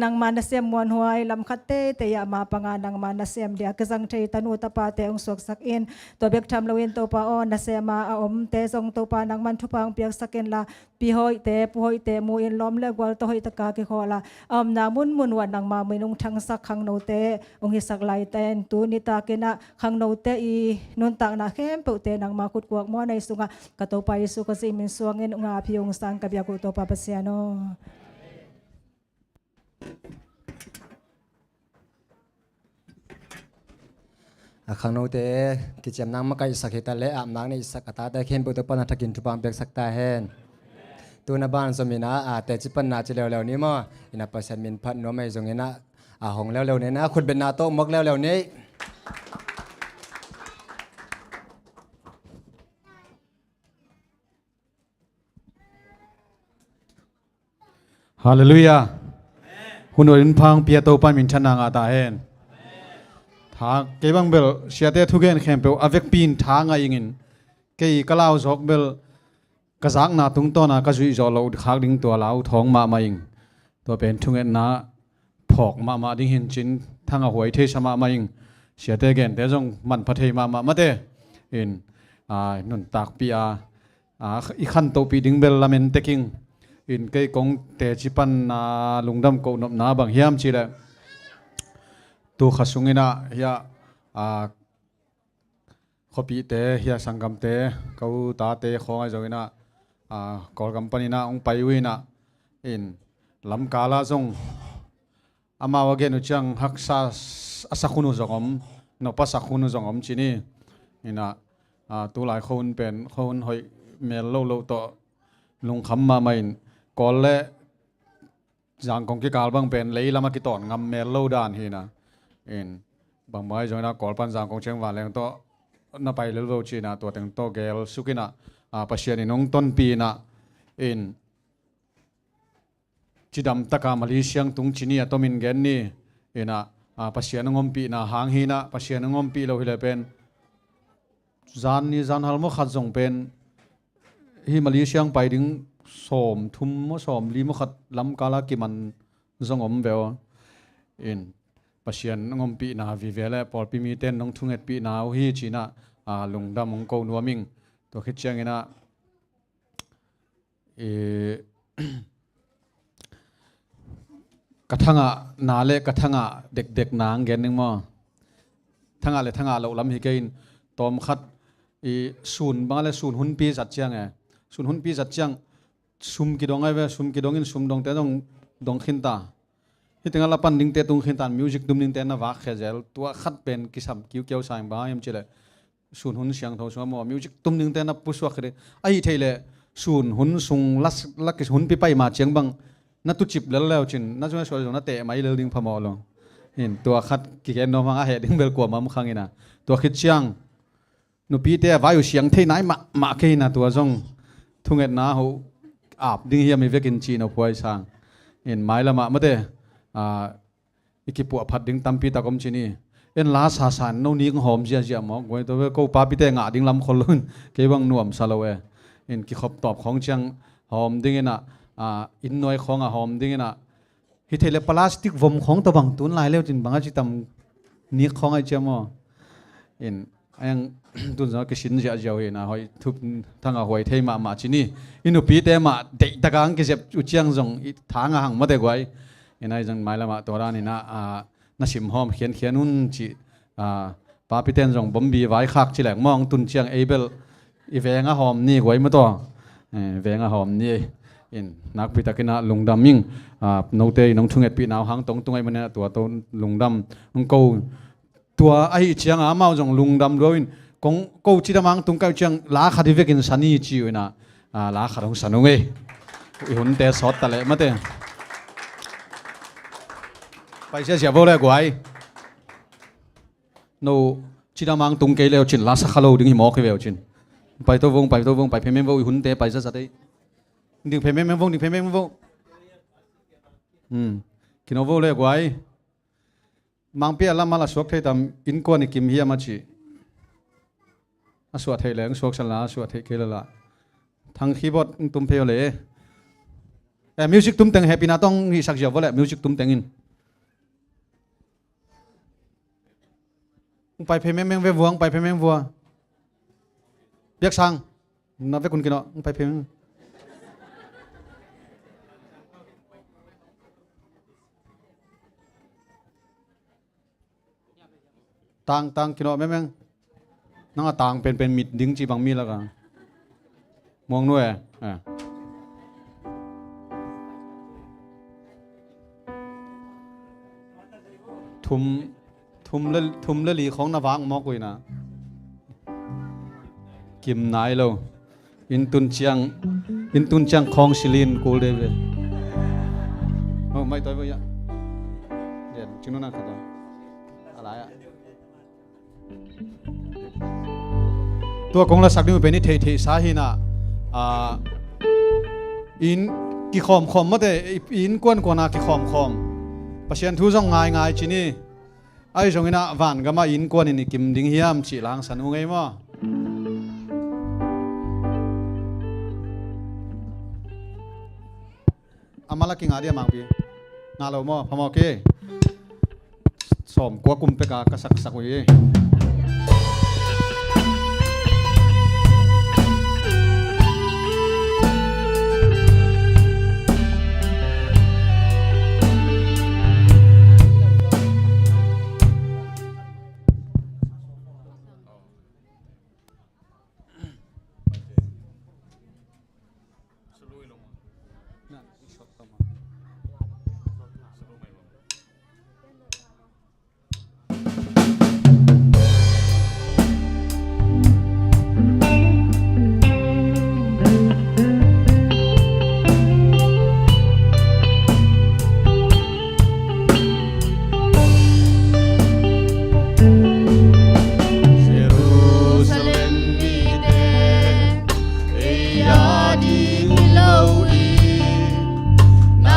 นางมานาเสียมมวนหวยลำคัดเตเตยมาปังนางมานาเสียมเดียกจังเทียตนูตปาเตองสวกสักเอ็นตัวเบกทำโลเวนโตปาออนาเสียมาอมเตจงโตปานางมันทุพังเปียกสักเอ็นละปีหอยเตปุหอยเตมูอินล้อมเล็กวัลตหอยตะกากิขอละนามุนวันนางมาไม่นุ่งทั้งสักขังโนเตองหิสักไหลเตนตูนิตาเกนะขังโนเตอีนุนตักนาเข้มเปเตนางมาขุดกวกมอในสุงะกะโตไปสุกสิมินสวงเงินงาพิองสังกับยากุโตปาปเสียโนข้างโน้นเตะกิจกรรมนั่งมาไกลสักเหตุแต่เละอาบน้ำในสักตาแต่เข้มปุตตะปันทักกินทุบามเปียกสักตาเฮนตัวนับบ้านสมินะแต่จิปันนาจะเร็วๆนี้มั้งอินาปัสยันมินพัดนัวไม่จงเงินะหงเร็วๆนี้นะคุณเป็นนาโต้มกเร็วๆนี้ฮาเลลูยาคุณอินพังเปียโตปันมินชนะงาตาเฮนทางเก็บังเบลเสียเตทุกเงินเข้มเปอเวกปีนทางไงยิงเกี่ยกล่าวจอกเบลกระซักนาตุงต้นนะกระจุยจอเราขักดิ้งตัวเราท้องมายิงตัวเป็นทุกเงินนะผอกมาดิ้งหินจินทางหวยเทชมายิงเสียเตเงินแต่จงมันพัทเทมาเตอินนุนตักปีอีขันโตปีดิ้งเบลลาเมนเตกิงอินเกี่ยกงเตจิปันลุงดำโกนบนาบางเฮียมชีเลตัวขสุงินะเฮียขบีเตเฮียสังกัมเตเขาตาเตของไอ้จงนะกอลกัมปานีนะองไปวินะอินลำกาลาจงอามาวเกนุจังฮักษาสักขุนุจงอมนปัสสักขุนุจงอมชีนี่นี่นะตัวหลายคนเป็นคนหอยเมลโลโตลุงคำมาไม่กอลเล่จังกงกิกาลบังเป็นเลยลามากิตอนงำเมลโลดานฮีนะอินบางไม้จงนะกอลปันจังกงเชียงหวานแรงโตน่าไปเร็วๆชีนะตัวแต่งโตเกลสุกินะปัชญานินงต้นปีนะอินจิดำตะกามาลีเชียงตุงชินีตัวมินเกนนี่อินะปัชญานงอมปีนะหางฮีนะปัชญานงอมปีเราฮิเลเป็นจานนี่จานฮัลโมขัดจงเป็นฮิมาลีเชียงไปถึงสมทุ่มมสมลีมขัดลำกาลากิมันจงอมเบล in pasien ngom pi na vi vele por pi mi ten nong thunget pi na hi china lungdam ong ko nuaming to khit chiang ina kathanga nale kathanga dek nang gen ning mo thanga le thanga lo lam hi kein tom khat sun bangale sun hun pi zat chiang sun hun pi zat chiang sum ki dong ai ve sum ki dong in sum dong te dong khin ta hi tenga la pan ding te tung khin tan music dum ding te na wa khezel tua khat pen ki sam kiu keu sang ba em chile sun hun siang tho so mo music tum ding te na puswa khre ai theile sun hun sung las ki hun pi pai ma chiang bang na tu chip lel leo chin na chuma so na te mai lel ding phamo lo in tua khat ki gen no ma he ding bel ko ma khangina tua khit chiang nu pi te vai u siang thei nai ma ke na tua jong thunget na ho ap ding hiam i vekin chi no poi sang in mai lama mate ikipu aphat ding tampi takom chini en la sa san no ning hom jia mo goi to ko pa pi te nga ding lam kholun ke bang nuam salowe in ki khop top khong chang hom ding ina in noi khong hom ding ina hi thele plastic vom khong to bang tun lai leo chin banga chi tam ni khong ai chamo in ang tun za ke sin ja jaw ina hoi thup thanga hoi thei ma chini inu pi te ma de takang ke jep u chiang jong i thanga hang ma de gwai enai jang mai lama toran ina na sim hom khian un chi pa pi ten jong bombi vai khak chi lek mong tun chiang able i venga hom ni gwai ma to venga hom ni in nak pi takina lungdam ming no te nong thunget pi naw hang tong tungai mane tua to lungdam ong ko tua ai chiang a mau jong lungdam roin kong ko chi damang tung ka chiang la khadi vekin sani chi ina la kharong sanunge i hun te sot ta le mate pai sia vo le gwai no chi damang tung ke leo chin la sa khalo ding hi mo ke veo chin pai to vong pai phemen vo i hun te pai sa dei ding phemen vong kino vo le gwai mang pia la mala suak thei tam in ko ni kim hi ama chi aswa thei leng suak sala aswa thei ke la thang keyboard tum pheo le music tum teng happy na tong hi sak jaw le music tum teng in pai phemen ve vuang pai phemen vua biak sang na ve kun kino pai phemen tang kino memang nang tang pen mit ding chi bang mi la ka mong nuwe thum le li khong na wang mo koi na kim nai lo in tun chiang khong silin kul de ve mai toi ve ya yen chinu na kha ala ya tua kong la sak ni pe ni thei sa hi na in ki khom ma de in kwan kona ki khom pasien thu jong ngai chini ai jong ina van ga ma in kwan ni kim ding hiam chi lang sanu ngai mo amala ki ngadia mang pi ngalo mo phamo ke som kwa kum pe ka sak wi na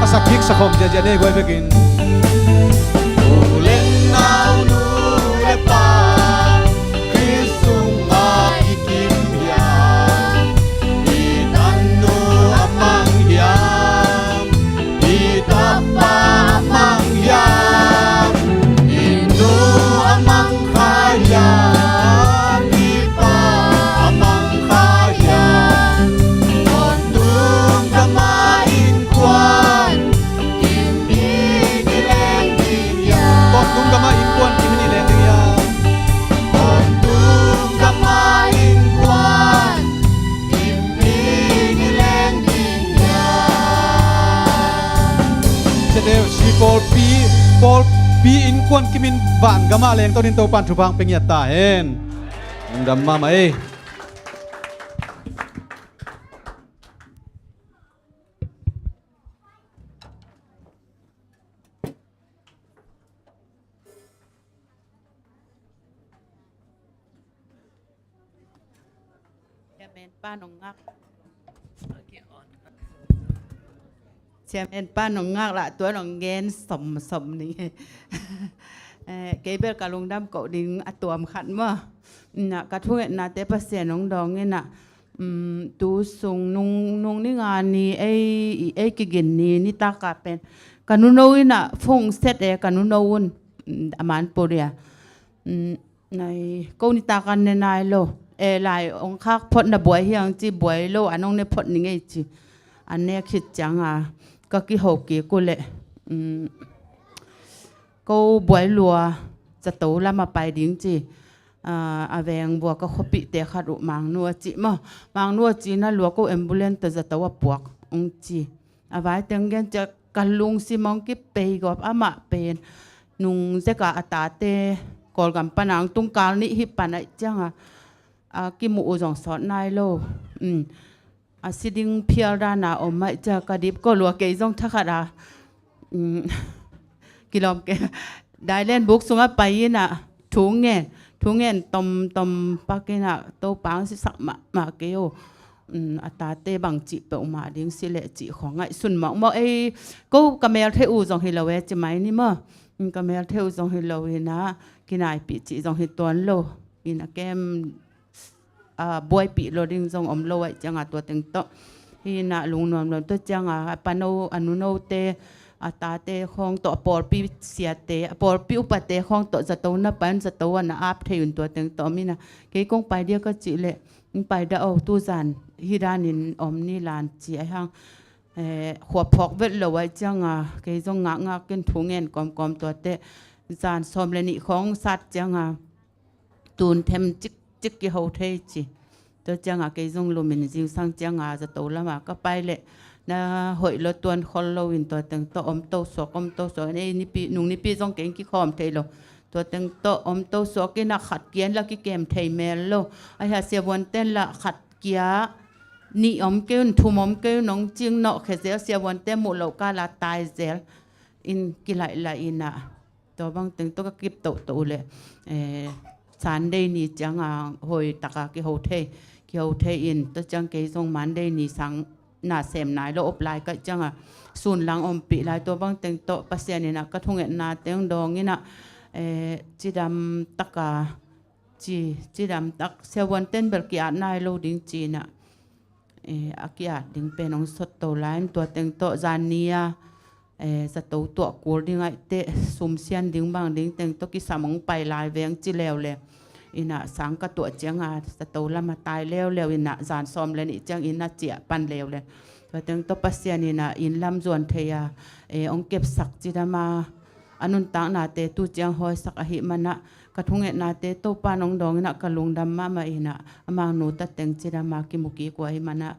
asakik sakom jaja ne goi begin ulen nau nu le pa krisung ma ikim ya itan nu amang ya itapa amang ya indu amang kaya ipa amang kaya Ondung kamain kuan kimi nileng dia Ondung kamain kuan kimi nileng dia Ondung kamain kuan kimi nileng dia Sedeu si Paul P in kuan kimin van gama leng to din to pan thupang pengyat ta hen Ngam ma maiป้าหนองงักเชียเป็นป้าหนองงักละตัวหนองเงินสมนี่เกเบลกะลงดำเกาดิ่งอัตัวมขัดมั้น่ะกระทุ่งน่ะเตปเสียน้องดองเนี่ยน่ะตูส่งนุ่งนี่งานนี่ไอ้กิกินนี่ตากาเป็นกันุโนยน่ะฟงเซตกันุโนนอามันโปเรียในกูนิตากันในนายโลหลายองค์คักพดนะบวยเฮียงจีบวยโลอันน้องในพดนี่ไงจีอันเนี้ยคิดจังก็กี่หกกี่กูเลยก็บวยลัวจะโตแล้วมาไปดิ้งจีอาแวงบัวก็ขบิเตะขัดอุมังนัวจีมังนัวจีน่ะลัวก็แอมบูเลนต์จะโตว่าปวกองจีอาไว้เตียงกันจะกันลุงซิมองกิเปย์กับอามาเป็นนุงเจกาอัตาเตกอลกันปนังตุงกาลนี่ฮิปปันไอจังกิมูอุจงสอนนายโลสิดิงเพียรานาอมไม่จะกระดิบก็ลัวเกยจงทักดากิโลเกได้เล่นบุกสุงไปน่ะถุงเงินตมปากน่ะโตปังสิสักมาเกโออัตาเตบังจิเปอมาดิ้งสิเลจิของไงสุนมองไอ้ก็กำเมลเทอูจงฮิลเวจะไหมนี่มั้งกำเมลเทอูจงฮิลเวนะกินไอปีจิจงฮิตวนโลกินแกมบวยปีโลดิ้งจงอมโลไว้จังตัวเต็งโตที่น่ะลุงนวลตัวจังปานโนอนุโนเตอัตาเตของตัวปอลปีเสียเตปอลปีอุปเตของตัวจะโตน่ะปันจะโตน่ะอัพเทยุนตัวเต็งโตมีน่ะเกยกงไปเดียวก็จิเละไปเดาตู้จันฮิรานินอมนี่ลานจีไอฮังขวบพอกเวทเลยไว้จังเกยจงงักกันถุงเงินกอมตัวเตจานสมเลนิของสัตว์จังตูนเทมจิกกี่เขาเทจิตัวจังเกยจงลมินจิงสังจังจะโตแล้วมาก็ไปเลยนะหอยรถตัวคนเราวินตัวเต็งโตอมโตสอกนี่ปีนุ่งนี่ปีจงเก่งกี่คอมเทโลตัวเต็งโตอมโตสอกกินขัดเกียนแล้วกี่เกมเทเมลโลไอ้ฮาเสียวันเต้นละขัดเกียนี่อมเกลทุ่มอมเกลน้องจิงเนาะแค่เสียวันเต้นหมดเราก็ละตายเซลอินกิไลละอินะตัวบางเต็งโตก็กิบโตเลยฉันได้นี่จังหอยตะกากี่เขาเทอินตัวจังเกยจงมันได้นี่สังน่าเสมนายแล้วอบลายก็จังส่วนหลังอมปีลายตัวบางเต็งโตปัสเซียนี่นะก็ทุ่งเงินนาเต็งดองนี่นะจีดำตะกาจีดำตักเสวันเต้นเบลกี้นายโลดิ้งจีน่ะอากิอาดิ้งเป็นองสดโตไลน์ตัวเต็งโตจานนี้จะโตตัวกูดิ้งไอเตะซุ่มเซียนดิ้งบางดิ้งเต็งโตกิสามงไปลายเวียงจีเลวเลยอินะสังกตัวเจียงจะโตแล้วมาตายแล้วอินะจานซ้อมเลยนี่จังอินะเจียปันเลวเลยตัวเต็งโตปัสเซียนี่นะอินลำจวนเทียองเก็บสักจีดามาอนุนตังนาเตตุเจียงหอยสักอหิมันนะกระทุงเงนาเตโตปานองดองนะกะลุงดำมาอินะมังนูตัดเต็งจีดามากิมุกีกว่าหิมันนะ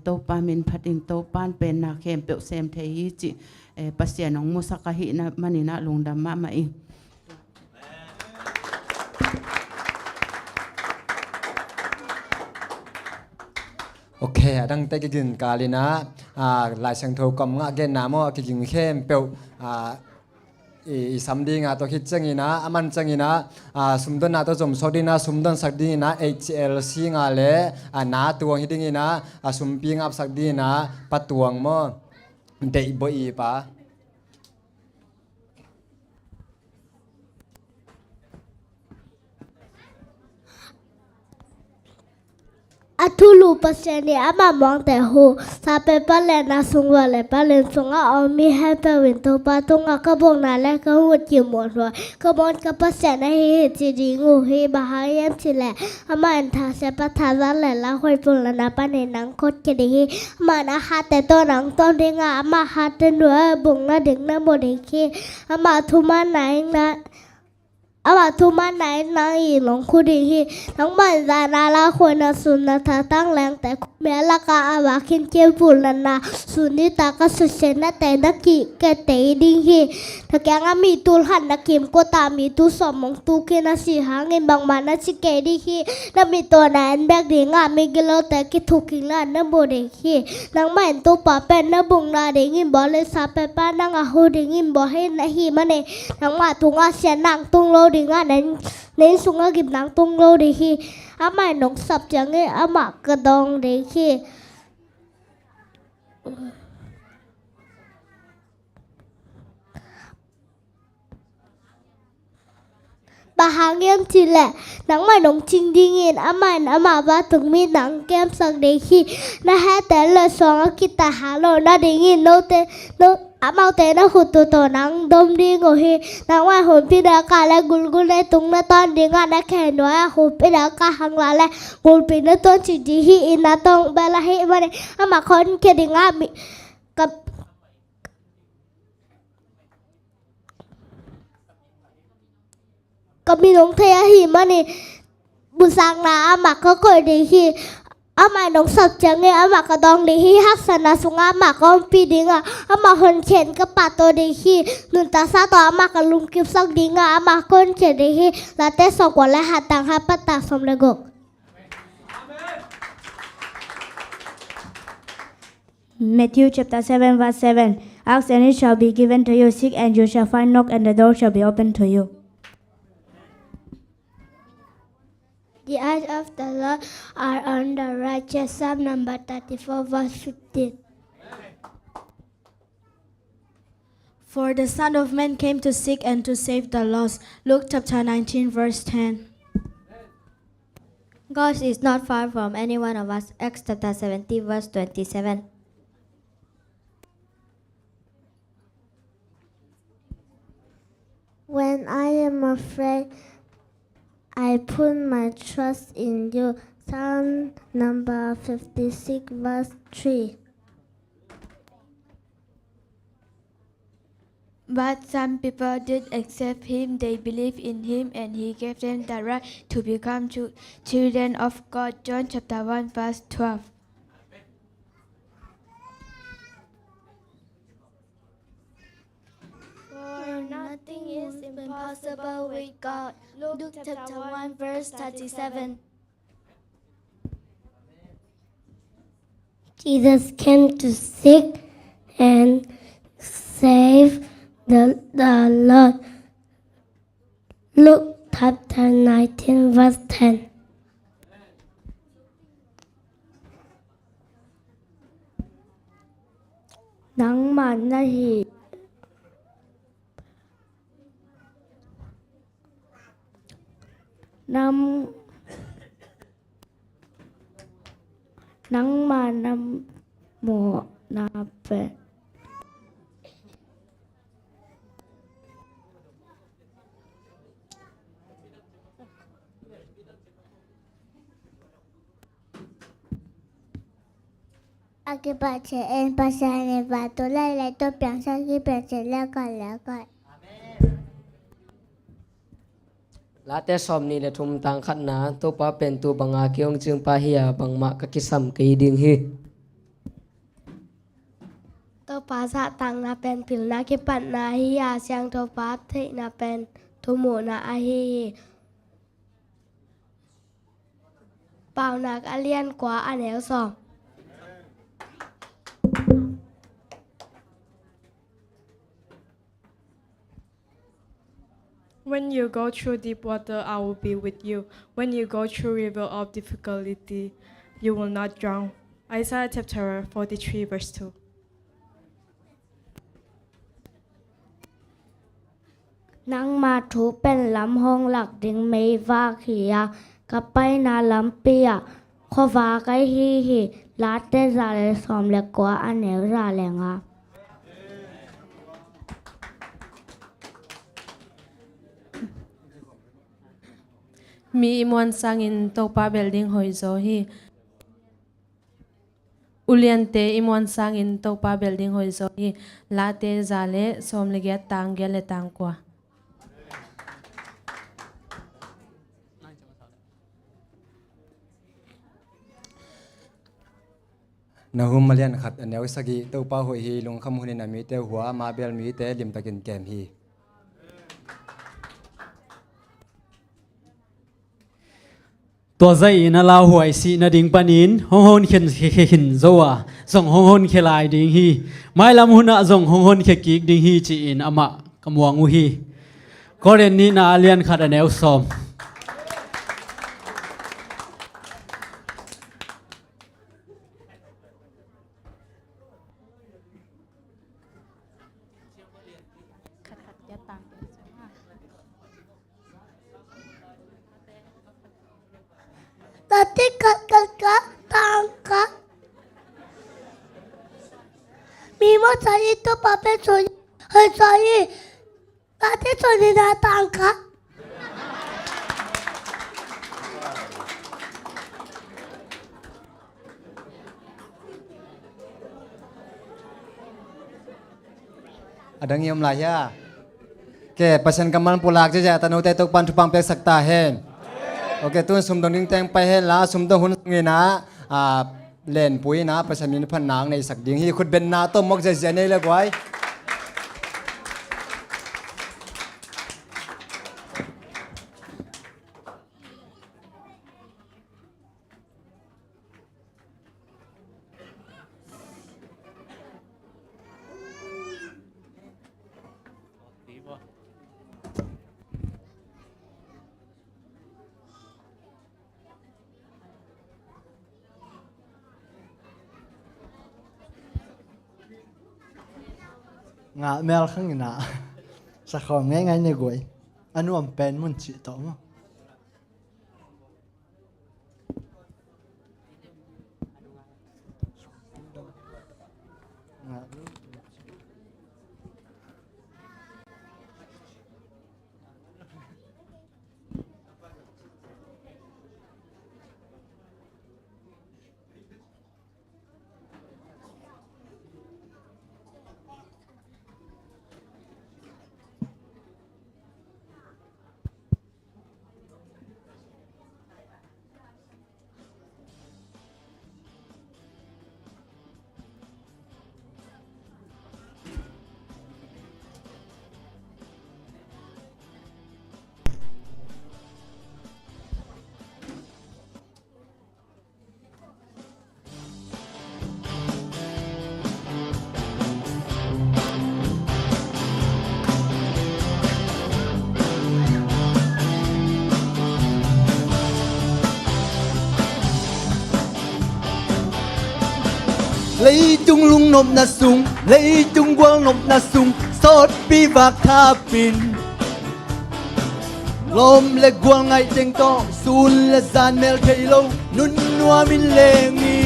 โตปามินพัดิงโตปานเป็นนะเข้มเปียวเซมเทียจิปัสเซียนองมุสักอหินะมันนี่นะลุงดำมาอิโอเคดังแต่กินกาลินะหลายเสียงโทรกำงะเกนนามอกินเข้มเปียวอีสัมดีงาตัวคิดจังอีนะมันจังอีนะสมดุลนาตัวจมสอดีนะสมดุลสักดีนะ HLC งาเลนาตัวฮิดิงอีนะสมปีงับสักดีนะปัดตวงมอ เดบอีปะ a thulu paseni ama mong te ho sa pe pale na sungwa le pale sunga o mi happy win to pa tunga ka bong na le ka hu chi mo ro ka bon ka pasen na hi chi di ngu hi ba ha yam chi le ama an tha se pa tha za le la hoi pung la na pa ne nang khot ke di hi ma na ha te to nang to de nga ama ha te nu bung na ding na mo de ki ama thu ma nai na ama thu ma nai na yi long khu di hiทั้งบ้านจานาลาควรนะสุนนะทาตั้งแรงแต่แม้ละกาอาวาคินเจียวปุ่นละนะสุนิตาก็สุดเชนนะแต่นักกิแกเตยดิงฮีถ้าแกงมีตูลหันนักกิมก็ตามมีตูสมองตูเกนะสิหาเงินบางมานะสิเกดิฮีนับมีตัวนั้นแบกดีงามีกิโลแต่กิทุกิลานะโบเดฮีนังไม่เห็นตัวป่าเป็นนะบุงนาเดงินบ่เลยซาเปป้านังอาหูเดงินบ่ให้นะฮีมันเนนังมาตุงอาเสียนังตุงโลดิงานั้นnên xuống ở kịp nắng tung lô đi khi mà nóng sập chẳng ấy mà cơ đông đi khi bà hàng em chỉ lệ nắng mà nóng chinh đi nghìn mà ba từng mi nắng kem sang đi khi na hai té là xuống ở kịp ta hà lô na đi nghìn nô tê nô mau té nó hụt tổ nắng đông đi ngồi hi nắng ngoài hồn pi đã cả lại gul lại tung nó ton đi ngang đã khe nói hồn pi đã cả hàng lại gul pi nó ton chỉ đi hi in nó tông bê là hi mà này mà con kia đi ngang bị cặp cặp mi nóng thế hi mà này buổi sáng là mà có coi đi hi mà nóng sập chẳng nghe mà cái đong đi hi hắc sana sung mà con pi đi nga mà hồn chen cái bà tôi đi hi nun ta sa to mà cái lung kịp sắc đi nga mà con chen đi hi là tết sau quả lại hạt tàng hạt bắt tàng xong lại gục. Matthew chapter 7 verse 7. Ask and it shall be given to you. Seek and you shall find. Knock and the door shall be opened to you. The eyes of the Lord are on the righteous. Psalm number 34 verse 15. For the Son of Man came to seek and to save the lost. Luke chapter 19 verse 10. God is not far from any one of us. Acts chapter 17 verse 27. When I am afraid, I put my trust in you. Psalm number 56 verse 3. But some people did accept him. They believed in him and he gave them the right to become children of God. John chapter 1 verse 12. For nothing is impossible with God. Luke chapter 1 verse 37. Jesus came to seek and save the Lord. Luke chapter 19 verse 10. Nắng màn na hi. Nắng mà năm mùa na về. Ake ba trẻ em ba sa này và tôi lại tôi biểu sao khi biểu trẻ leo gọi. ลาเตสอมนี่เลทุมตังขันนาตัวป้าเป็นตัวบังอาเกียงจึงปาเฮียบังมะกะกิสัมกีดิงฮี Tôi phá dạ tăng na pen pil na ki pan na hi ya siang tôi phá thị na pen thu mù na a hi bao na a liên quá anh éo sòm. When you go through deep water, I will be with you. When you go through river of difficulty, you will not drown. Isaiah chapter 43 verse 2. นังมาถูเป็นลำห้องหลักดิงไม่ว่าเขียกับไปนาลำเปียขอฟ้าไกฮีลาเตซาเลสอมเล็กกว่าอันเนวราแรงอ่ะ มีมวนสังอินโตปาเบลดิงหอยโซฮีอุเลียนเตอิมวนสังอินโตปาเบลดิงหอยโซฮีลาเตซาเลสอมเลเกตตังเกเลตังกว่านาหุมมาเลียนขัดอันเดียวสกีเต้าป้าหอยฮีลงคำหุนินามีเต้าหัวมาเบลมีเต้ลิมตะกินแกมฮีตัวใจน่าลาหวยสีนาดิงปานินฮงฮนเข็นเข็นโซวาส่งฮงฮนเขลายดิงฮีไม่ลำหุนะส่งฮงฮนเขกิกดิงฮีจีอินอามะกำวังอุฮีก็เรนนี้นาเลียนขัดอันเดียวซอมTati kakak tangkap. Mimo saya itu papa soy, saya. Tati soy dah tangkap. อดังยมลายาแกประชันกำมันปุลากจะตะโนเตตกปันทุปังเปกสักตาเฮนโอเคตัวสมดงนิ่งแตงไปเฮนละสมดงหุ่นเงินนะเล่นปุ๋ยนะประชันมีพันนางในสักดิ่งที่คุณเป็นนาต้มมกเจในเล็กไว้ งาเมลข้างหน้าสักของง่ายๆในกวยอันนู้นเป็นมันจิตต่อมั้งlấy chung lung nộp na sung lấy chung quang nộp na sung sót bi bạc tha pin lom le quang ngay trên to sun le gian mel thấy lâu nun nua min le mi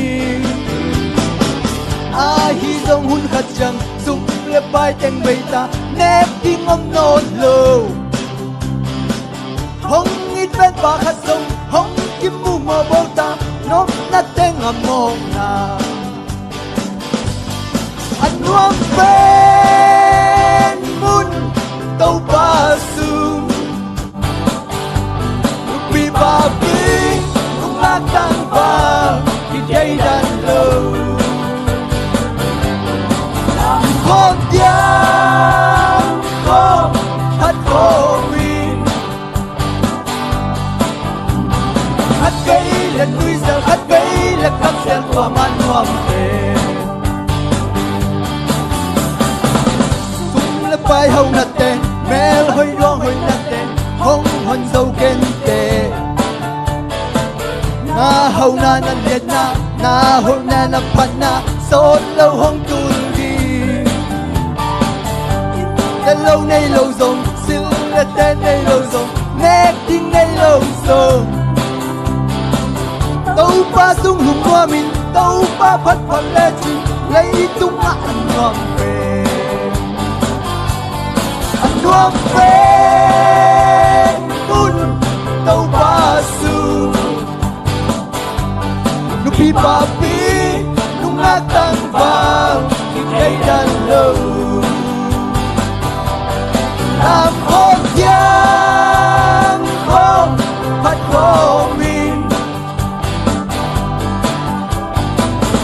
a hi dong hun khát chẳng sung le bai teng bay ta nếp kinh om non lâu hong ít bên ba khát sông hong kim mu mơ bông ta nốt nát teng am mong na anh nuông bên mun tàu ba sung bị ba pin cũng lạc tăng vàng khi dây đàn lâu con tiếng con hát cô win hát cây là núi giờ hát cây là các sen của man hoàng về pai hau na te mel hoi doang hoi na te hong hon dâu ken te na hau na na liet na hoi na pan na sốt lâu hong tun đi ta lâu nay lâu rồng sil là tên này lâu rồi nét tiếng này lâu rồi tàu ba sung hùng hoa mình tàu ba phát phát lê chim lấy tung ăn ngon về ăn ngon về bún tàu ba su nụ pi ba pi nụ ngã tăng vàng cây đàn lâu làm hôn giang không phát khổ mình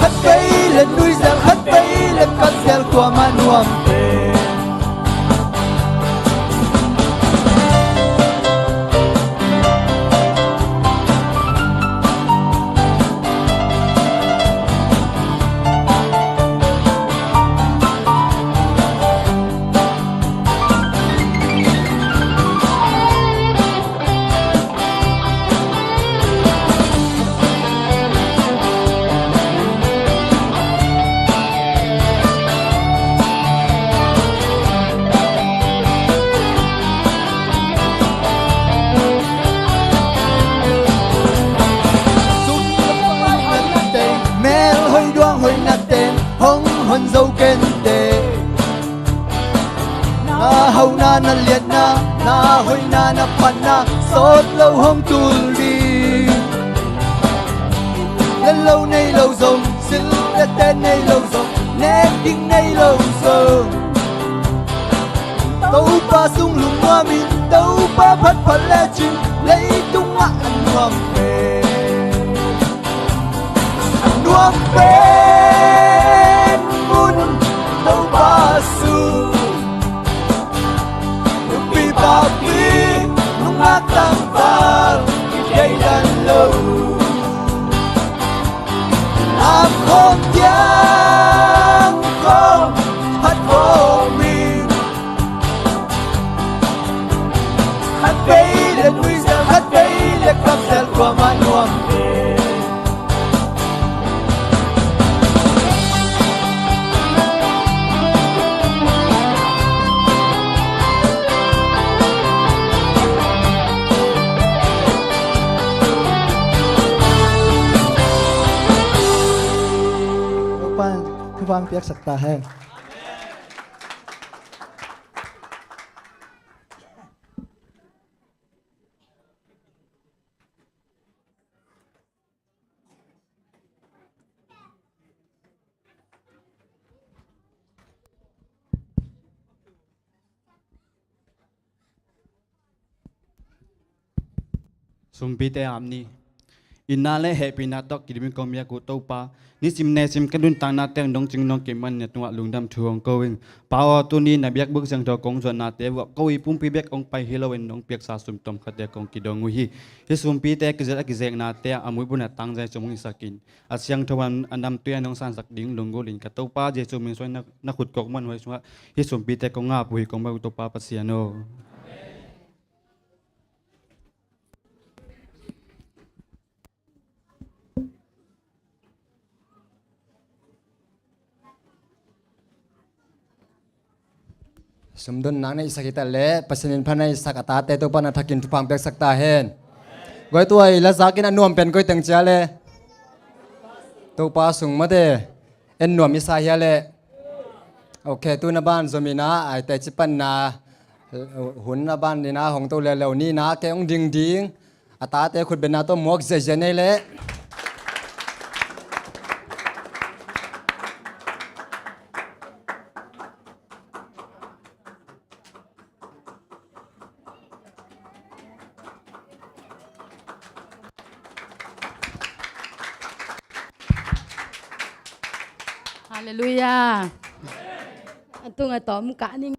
hát cây lên núi giang hát cây lên cát giang của man hoàng về hôn dâu kên tê na hầu na na liệt na hoi na pan na sốt lâu hôm tu đi lên lâu nay lâu rồi xin lên tên nay lâu rồi nét tiếng nay lâu rồi tàu ba sung lùng hoa mình tàu ba phát phát lê chim lấy tung ăn hoàng về nuông về tàu ba su nụ pi ba pi nụ ngã tăng vàng cây đàn lâu làm hôn giang không hát vô mình hát bay lên núi giang hát bay lên cát giang của man hoàng về Vang piak sakta hai sumpite amni inale happy na tok kidim komya ku topa ni sim ne sim kadun tang na teng dong ching nong keman ne tuwa lungdam thuong going pawa tu ni na biak buk jang tho kong zon na te wa koi pum pi bek ong pai hilowen dong piak sa sum tom khate kong ki dong hi hi sum pi te kizela kizek na te amui bu na tang jai chomung sakin asyang thowan andam tuya nong san sak ding lungo lin ka topa je chuming soi na khut kok man hoi sunga hi sum pi te kong nga pu hi kong ba topa pasiano sumdun nang nei sakita le pasinin phanai sakata te to pana thakin thupang pek sakta hen goi tuai la zakin anuam pen goi teng cha le to pa sung ma de en nuam mi sa ya le okay tu na ban zomina ai te chipan na hun na ban ni na hong to le le ni na ke ong ding ding ata te khut ben na to mok je je nei le Hallelujah. Tung ở tóm cả đi.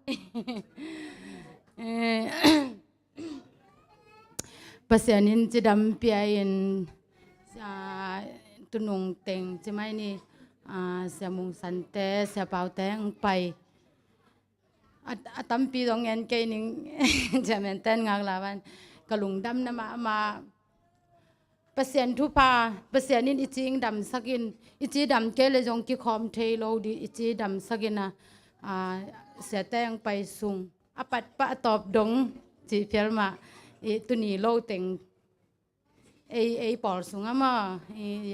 Pasianin ci dam piain tunung teng ci mai ni sia mung sante sia pau teng pai atam pi dong en ke ning jamen ten ngak lawan kalung dam na ma pasien thu pa pasianin iching dam sakin ichi dam ke le jong ki khom thei lo di ichi dam sakina sia teng pai sung apat pa top dong จีเพียมาตุนีโลเต็งปอลสุงอะมา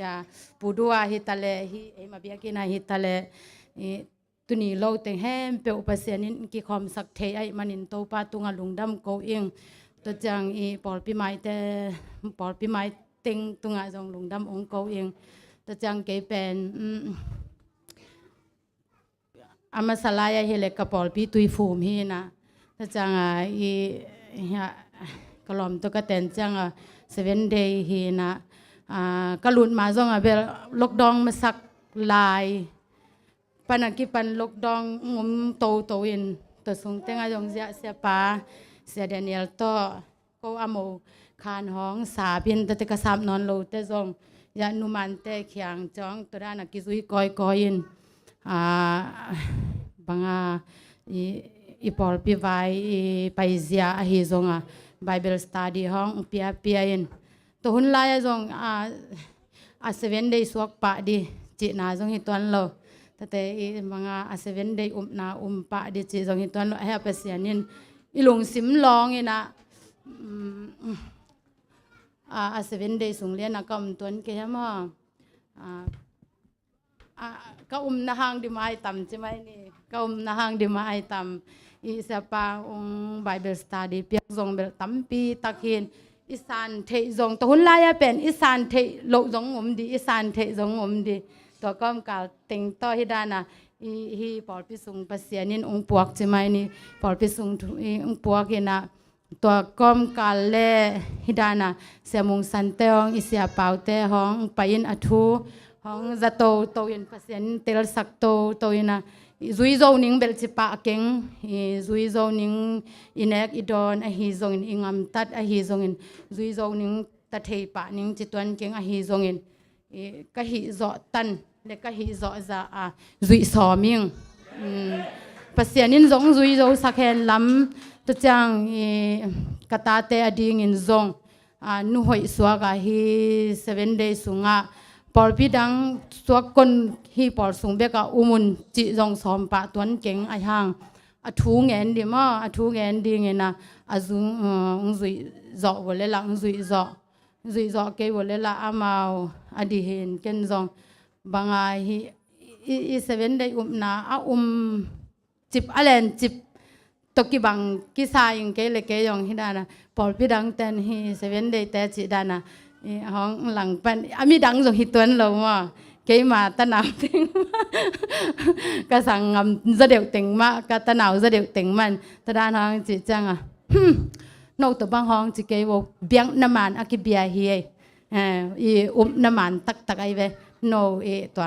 ยาปูดัวฮิตาเลมาเบียกินาฮิตาเลตุนีโลเต็งแฮมเปอุปเสียนินกิคอมสักเทไอมันอินโตปาตุงาลุงดำโกเองตัวจังปอลปีไม้แต่ปอลปีไม้เต็งตุงาจงลุงดำองโกเองตัวจังเกเป็นอามาสลายเฮเลกปอลปีตุยฟูมฮีนะตัวจังกลอมตัวกระเตนจัง7 day ฮีนะกลุนมาจงเบลลกดองมาสักลายปันกิปันลกดองงมโตอินตัวสงเตงจงเสียปาเสียเดนิเอลโตก็อโมคานห้องสาบินตะกะสามนอนโลเตจงยานุมันเตเขียงจองตัวด้านกิซุยกอยอินบางอีปอลปีไวไปเสียฮิจงBible study ห้องเปียอินตัวหุ่นลายจง7 day สวกปะดีจีน่าจงฮิตวันโลแต่บาง7 day นาปะดีจีจงฮิตวันโลให้เปเสียนินอีหลงสิมลองอินะ7 day สุงเลียนก็ตัวนี้แค่มาก็นาหางดีมาไอต่ำใช่ไหมนี่ก็นาหางดีมาไอต่ำอีสปาBible study เปียกจงเบลตั้มปีตะเคียนอีสานเทจงตัวหุ่นลายเป็นอีสานเทโลจงงมดีอีสานเทจงงมดีตัวก็มกาติงต่อฮิดานะฮีปอลพิสุงปัสเซียนินองปวกใช่ไหมนี่ปอลพิสุงองปวกเนะตัวก็มกาเล่ฮิดานะเสียมุงสันเตองอีเสียเปาเตห้องไปยินอทูห้องจะโตยินปัสเซียนเตลสักโตยินะซุยโซนิงเบลจิปะเก่งซุยโซนิงอินเอกอีดอนฮีซงอิงอัมตัดฮีซงอินซุยโซนิงตัดเทปะนิงจิตวันเก่งฮีซงอินก็ฮีโซตันเล็กก็ฮีโซจะซุยสอมิงปัสเซียนินซงซุยโซสักแห่งลำตัวจังกตาเตอดีงินซงนุหอยสวกฮี7 day สุงะปอลพี่ดังสวกคนฮีปอลสูงเบกมุนจิจงสอมปะตัวนเก่งไอห่างทูเงินดีมั้งทูเงินดีเงินนะจุงจุยจอวเลยละจุยจอเกวเลยละอามาอดีเห็นเก่งจงบางฮี7 day นะจิบอะไรจิบตกิบังกิสายังเกลเกยองฮิดานะปอลพี่ดังเต้นฮี7 day แต่จิดานะห้องหลังเป็นมีดังจงฮิตวนเราว่าเกี่ยมาตะหนาวเต็งก็สั่งงำจะเดียวเต็งมาก็ตะหนาวจะเดียวเต็งมันตะด้านห้องจีจังนกตัวบางห้องจีเกี่ยวเบียงน้ำมันอากิเบียเฮียน้ำมันตักไอเวโนตัว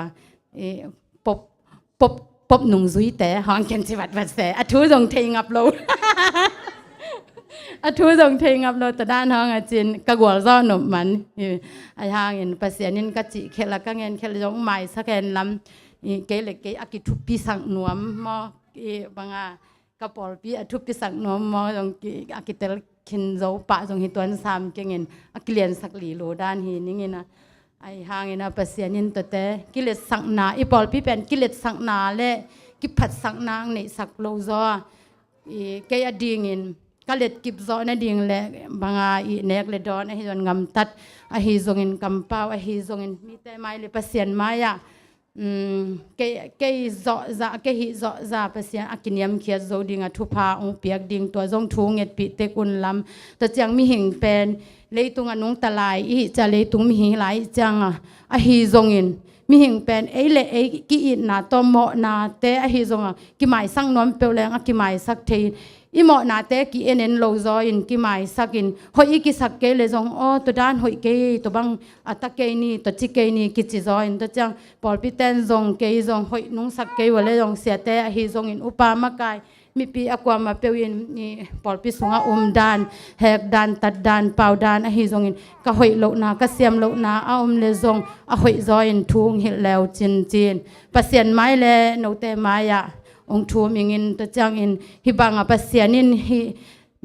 ปบหนุ่งซุยแต่ห้องเขียนชีวัดวัดเสอทูจงเทงับโลทูจงเทงับโลตะด้านห้องจีนกระกวลซ้อนหนุ่มมันไอห่างเห็นปัสเซียนินกะจิเคละก็เงินเคละจงใหม่สักแค่ลำเกลเกอากิทุปีสังนวมมอบางกระปอลปีทุปีสังนวมมอจงอากิเตลขินโจปะจงหิตวันสามเก่งเงินอากิเลียนสักหลีโลด้านหินนี่เงินนะไอห่างเงินปัสเซียนินตัวแต่กิเลสสังนาอีปอลปีเป็นกิเลสสังนาเล่กิผัดสังนางในสักโลจอเกยดีเงินก็เล็ดกิบโซนดิ่งเละบางอีเนกเลดอนไอฮิจงงำตัดไอฮิจงอินกำเป้าไอฮิจงอินมีแต่ไม่เลยปัสเซียนมาอะเกยโซจะเกยฮิโซจะปัสเซียนอากินยมเขียดโซดิ่งทุพาองเปียกดิ่งตัวจงทูงเงปิเตกุนลำแต่จังมีหิงเป็นเลยตุงอนุงตะลายอีจะเลยตุงมีหิงหลายจังไอฮิจงอินมีหิงเป็นเละกีอินนาตโมนาเตไอฮิจงกิหมายสังนวมเปลวแรงกิหมายสักทีอีหมอนาเตกีเอ็นโลซออินกิหมายสักินหอยกิสักเกเลจงอ๋อตัวด้านหอยเกยตัวบังอัตเกยนี่ตัวจิเกยนี่กิจิซออินตัวจังปอลพิเตนจงเกยจงหอยนุ่งสักเกยวเลยจงเสียเตฮิจงอินอุปามากายมีปีอความมาเปวินนี่ปอลพิสุงดานแหกดานตัดดานเป่าดานฮิจงอินก็หอยโลนาก็เสียมโลนาเลจงหอยซออินทุ่งหิแล้วจินปัสเซียนไม้เลโนเตมายะองทูมิงินตัวจังอินฮิบังปัสเซียนินฮิ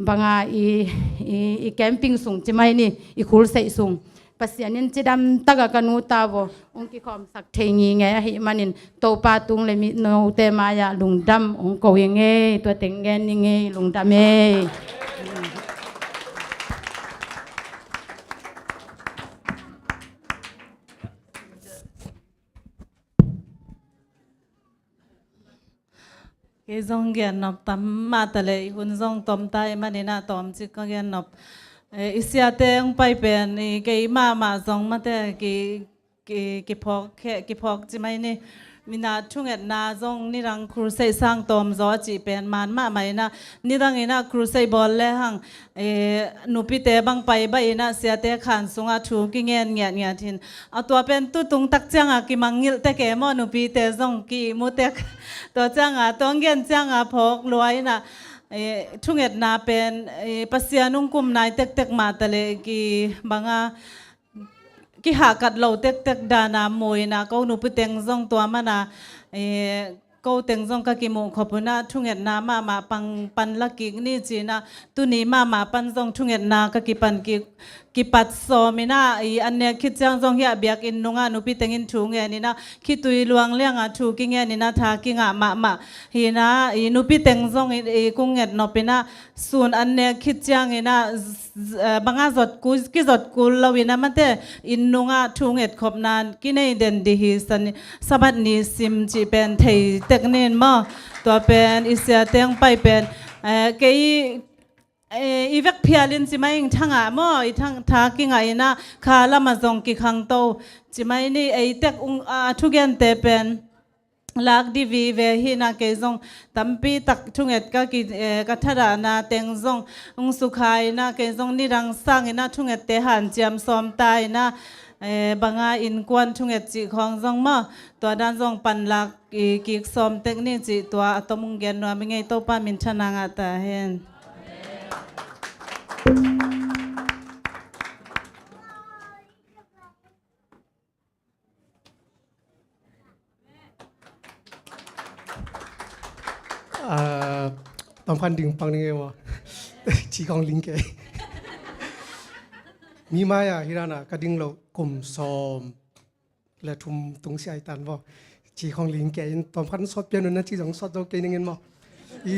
บังอีแคมปิ้งสูงใช่ไหมนี่อีคูลใส่สูงปัสเซียนินจิดำตักกันนูตาโวองกิคอมสักเทงีไงฮิมันอินโตปาตุงเลยมิโนเตมายะลุงดำองโกยังไงตัวเต็งเงินยังไงลุงดำเอ cái dòng gen nộp tắm mà ta lệ hun dòng tóm tay mà nên là tóm chỉ có gen nộp isia te ông pai pen cái mà dòng mà te cái phok chỉ mấy nè mina chunget na zong ni rang crusade sang tom zo chi pen man ma mai na ni rang ina crusade bol le hang nupi te bang pai ba ina sia te khan sunga thu ki ngen ngia thin atwa pen tu tung tak changa ki mangil te ke mo nupi te zong ki mu te to changa tong gen changa phok loi na chunget na pen pasianung kum nai tek ma tale ki banga ki hakat lo tek dana moina ko nu puteng zong to mana ko teng zong ka ki mo khopuna thunget na ma pan laki ni china tuni ma pan zong thunget na ka ki pan ki pat so mina I anne khit chang zong ya biak in nunga nu pi tengin thu nge ni na khitui luang leng a thu ki nge ni na tha ki nga ma hi na I nu pi teng zong I kunget no pina sun anne khit chang ina banga zot ku ki zot kul lawina mate in nunga thu nget khop nan ki nei den di hi san sabat ni sim chi pen thei tek nen mo to pen isya teng pai pen keอีเวกเพียลินจิไม่ยังทั้งmoอีทั้งทากิงไงนะคาลามาจงกิขังโตจิไม่นี่ไอเต็กทุกยันเตเป็นลักดีวีเวหินาเกจงตัมปีตักทุกเอ็ดก็กิกัทรานาเตงจงสุขายนะเกจงนี่รังสร้างนะทุกเอ็ดเตหันเจียมซอมตายนะบางอินกวนทุกเอ็ดจีของจงมาตัวด้านจงปันลักกิกซอมเทคนิคจีตัวตมุงเกนนัวมิไงโตปามินชนางาตาเห็นตอนพันดึงปังยังไงวะชีกองลิงเกมีมาอ่ะฮิรานะกระดิ่งเรากลมซอมและทุ่มตรงเสียตันวะชีกองลิงเกตอนพันสดเปียโนนั้นชีสองสดเราเกยังไงมั้งอี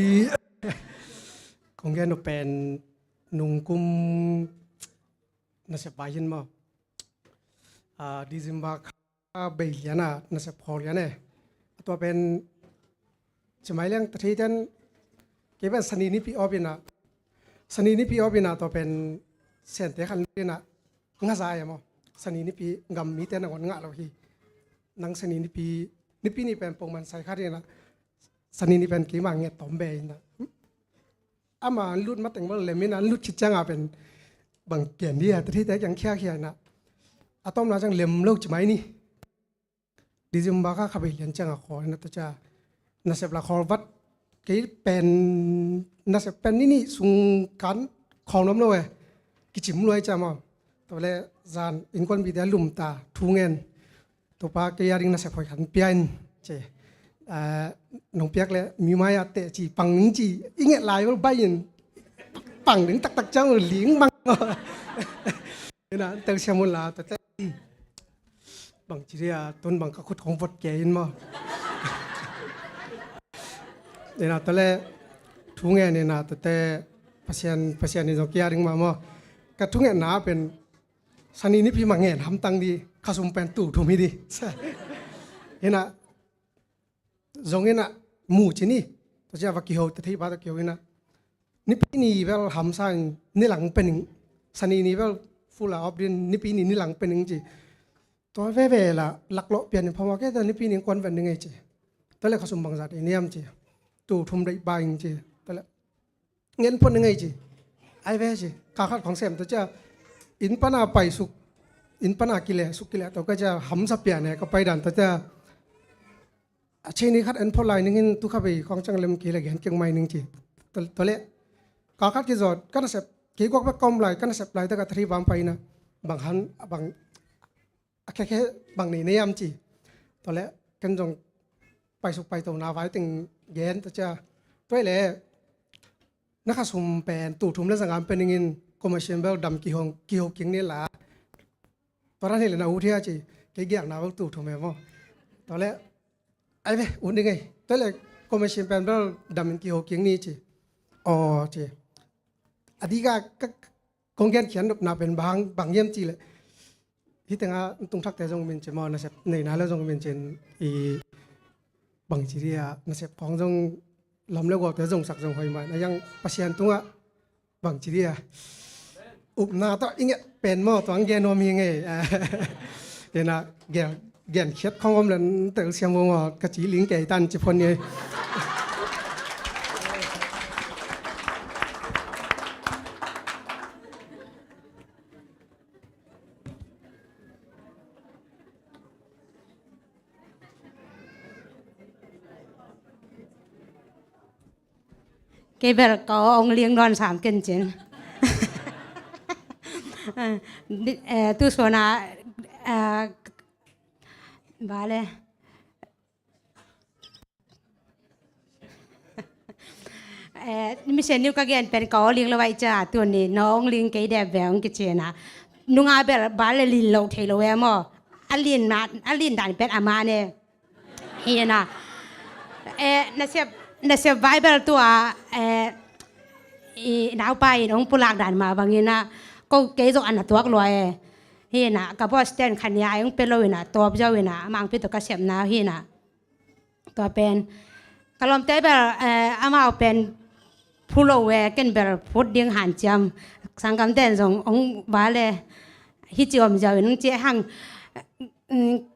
ของแกเราเป็นนุ่งกุมน่าจะไปยินมั้งดิจิมบาเบียนะน่าจะพอแล้วเนี่ยตัวเป็นสมัยเรื่องที่ท่านเก็บสนีนิพิออบินะสนีนิพิออบินะตัวเป็นเส้นเตะขันเลยนะง่ายใจมั้งสนีนิพิกำมีแต่นักง่ายเราฮีนังสนีนิพินี่เป็นปงมันใส่ขาดเลยนะสนีนี่เป็นกี่มังเงี้ยต่อมเบยนะอามาลุดมาแต่งว่าเลยไม่นั้นลุดชิดจังอาเป็นบางเกียนดีอะแต่ที่แต่ยังแค่นะอาต้อมเราจังเล็มโลกจะไหมนี่ดิจิมบ้าก็ขับไปเรียนจังอาคอนะตัวจ้าน่าจะละครวัดกี่เป็นน่าจะเป็นนี่สุงกันของน้ำเลยกิจิมรวยจ้ามั้งตัวเล่จานอินควันบิดาลุ่มตาทุ่งเงินตัวปากเกียร์ดิงน่าจะพอขันเปียนเจน้องเปียกเลยมีไม้อาเตะจีปังหนึ่งจีอีเงี้ยลายว่าใบยินปังหนึ่งตักจังหลิงบังนี่นะเตะเชียมุลาแต่บางทีอะต้นบางก็คุดของวัดแกยินมั้งเนี่ยนะตอนแรกทุ่งเงินเนี่ยนะแต่ภาษาในโลกยาดิงมามั้งก็ทุ่งเงินน้าเป็นสนีนี่พี่มังเงินทำตังดีข้าสมเป็นตู่ทุ่มให้ดีเนี่ยนะzongena mu chini to ja vaki ho te thei ba ta kyo ina ni pi ni vel ham sang ni lang pening sani ni vel fula of din ni pi ni lang pening ji to ve la lak lo pian phama ke ta ni pi ni kon ven ngai ji to le khasum bang zat niam ji tu thum dai ba ing ji to le ngen pon ngai ji ai ve ji ka khat khong sem to ja in pana pai suk in pana kile suk kile to ka ja ham sa pia ne ka pai dan to jaเช่นนี้คัดอันพอลายนึงตุขับไปของจังเลมกี่ละเห็นเก่งไม่นึงจีตัวเละก็คัดกี่จอดก็น่าจะกี่ก็ไปกลมลายก็น่าจะลายแต่ก็ทรีบางไปนะบางหันบางแค่บางนี่ในยามจีตัวเละกันจงไปสุกไปตัวนาไว้ตึงเย็นตัวจะตัวเละนักสุ่มเป็นตู่ทุ่มและสังหารเป็นยินคอมเมอร์เชียลเบลดำกี่หงเก่งนี่แหละตอนนั้นเห็นเลยนะอุทิศจีกี่เกี่ยงนาว่าตู่ทุ่มแม่พ่อตัวเละไอ้เว้ยอุ่นยังไงตัวเล็กคอมเมอร์เชียลเป็นแบบดำกี่หกเก่งนี่จีอ๋อจีอดีก็คงแค่เขียนนับเป็นบางเยี่ยมจีเลยที่แต่งตรงทักแต่จงเป็นเจมอนะเสพในนั้นแล้วจงเป็นเจนอีบางจีเรียนะเสพของจง ลำเลี้ยวก็แต่จงสักจงหอยมานะยังปัศยันตัวบางจีเดียอุบนาต่ออีเงี้ยเป็นหม้อตัวเงี้ยนวมีไงเดี๋ยวนะแกเขียดของผมเลยแต่เสียงวงกระจีลิงแก่ตันจิพนเนี่ยcái bờ có ông liêng đoan sám kinh chiến tu số na vale mi sen niu ka gen pen ko liêng lo vai cha tu ni nong liêng cái đẹp vẻ ông cái chuyện na nung a bờ vale lin lo thei lo em mo alin dan pen ama ne hiền na na se Bible tu náo bay ông pu lạc đàn mà bằng như na câu kế dục ăn tuộc loài hi na cả boss ten khăn nhà ông pelo na top jau na mang pi to ka sem na hi na to pen kalom te ber amao pen pulo we ken ber phut ding han cham sangam ten jong ông ba le hi chiom jau nung che hang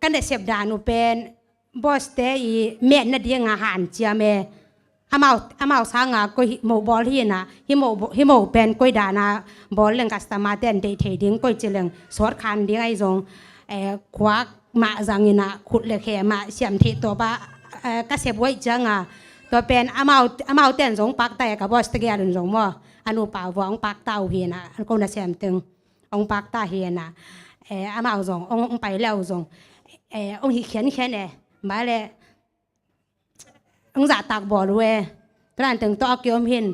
kan de sep dan u pen boss te i me na ding han cham e amao sanga ko mo bol hi na hi mo pen ko dana bol leng customer ten de theding ko chileng sort khan ding ai jong kwak ma zangina khut le khe ma siam thi to ba ka sep wai changa to pen amao ten jong pak tai ka boss te ga dun jong mo anu pa wong pak tau hi na ko na siam teng ong pak ta hi na amao jong ong pai leo jong ong hi khen e ma le ông giả tạc bỏ rồi,ตอนถึงตัวเกี่ยวมิน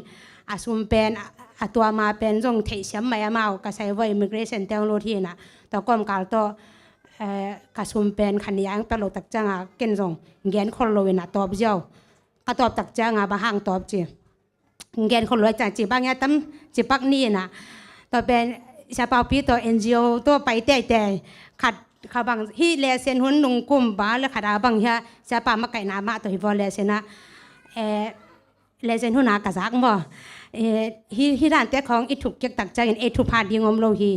อาสุมเป็นตัวมาเป็นจงเทียมไม่มาก็ใช้ไว้ immigration เตียงโลที่น่ะตัวก้มกาลตัวกสุมเป็นขันยางตลอดตักจังเกินจงเงี้ยคนรวยน่ะตอบเจ้าก็ตอบตักจังบางห้างตอบจีเงี้ยคนรวยจังจีบางอย่างตั้มจีปักนี่น่ะตัวเป็นชาวปีตัว NGO ตัวไปแต่ขัดข้าบางที่เลเซนหุ่นนุ่งกุมบ้าแล้วขาดาบางเฮียจะป่ามาไก่น้ำมาตัวฮิวเลเซนะเลเซนหุ่นหากระซักบ่ที่ร้านแต่ของอีถูกเก็บตักใจเอทุพาดีงมโลหี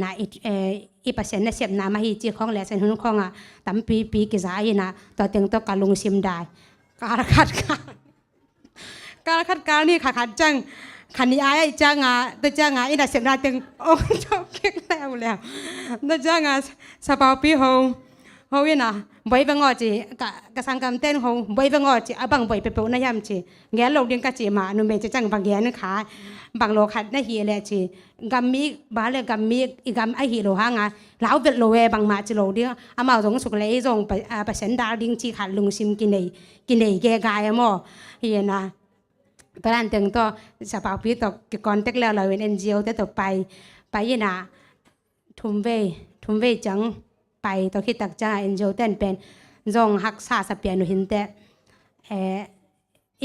นะอีเปอร์เซ็นต์ในเสียบน้ำมาฮีจีของเลเซนหุ่นของตั้มปีกิจายนะต่อเตียงต่อการลงซิมได้การขัดการนี่ขาดจังขันนี้ไอ้จ้างตัวจ้างอีน่ะเสียบได้ตึงโอ้ชอบเก่งแล้วตัวจ้างสปาปีเขาวินะใบบังอจีกสังกำเต้นเขาใบบังอจีบังใบไปปูนายามจีแง่โลกเดียงกจีมาหนุ่มเมจะจ้างบางแง่นึกขาบางโลขัดน่าเฮียเลยจีกัมมีบ้าเลยกัมมีอีกัมไอฮีโลหางแล้วเวทโลเวบางมาจีโลเดียอามาสงสุกเลยส่งไปเส้นดาวดิ้งจีขาดลุงซิมกินเลยแก่กายมั่วเฮียนะตอนนั้นถึงตัวสปาปีตกก่อนเต็กแล้วเราเป็น NGO แต่ต่อไปยี่น่ะทุ่มเวจังไปตัวคิดตักจ้า NGO เต้นเป็นจงหักษาสเปียนหินแต่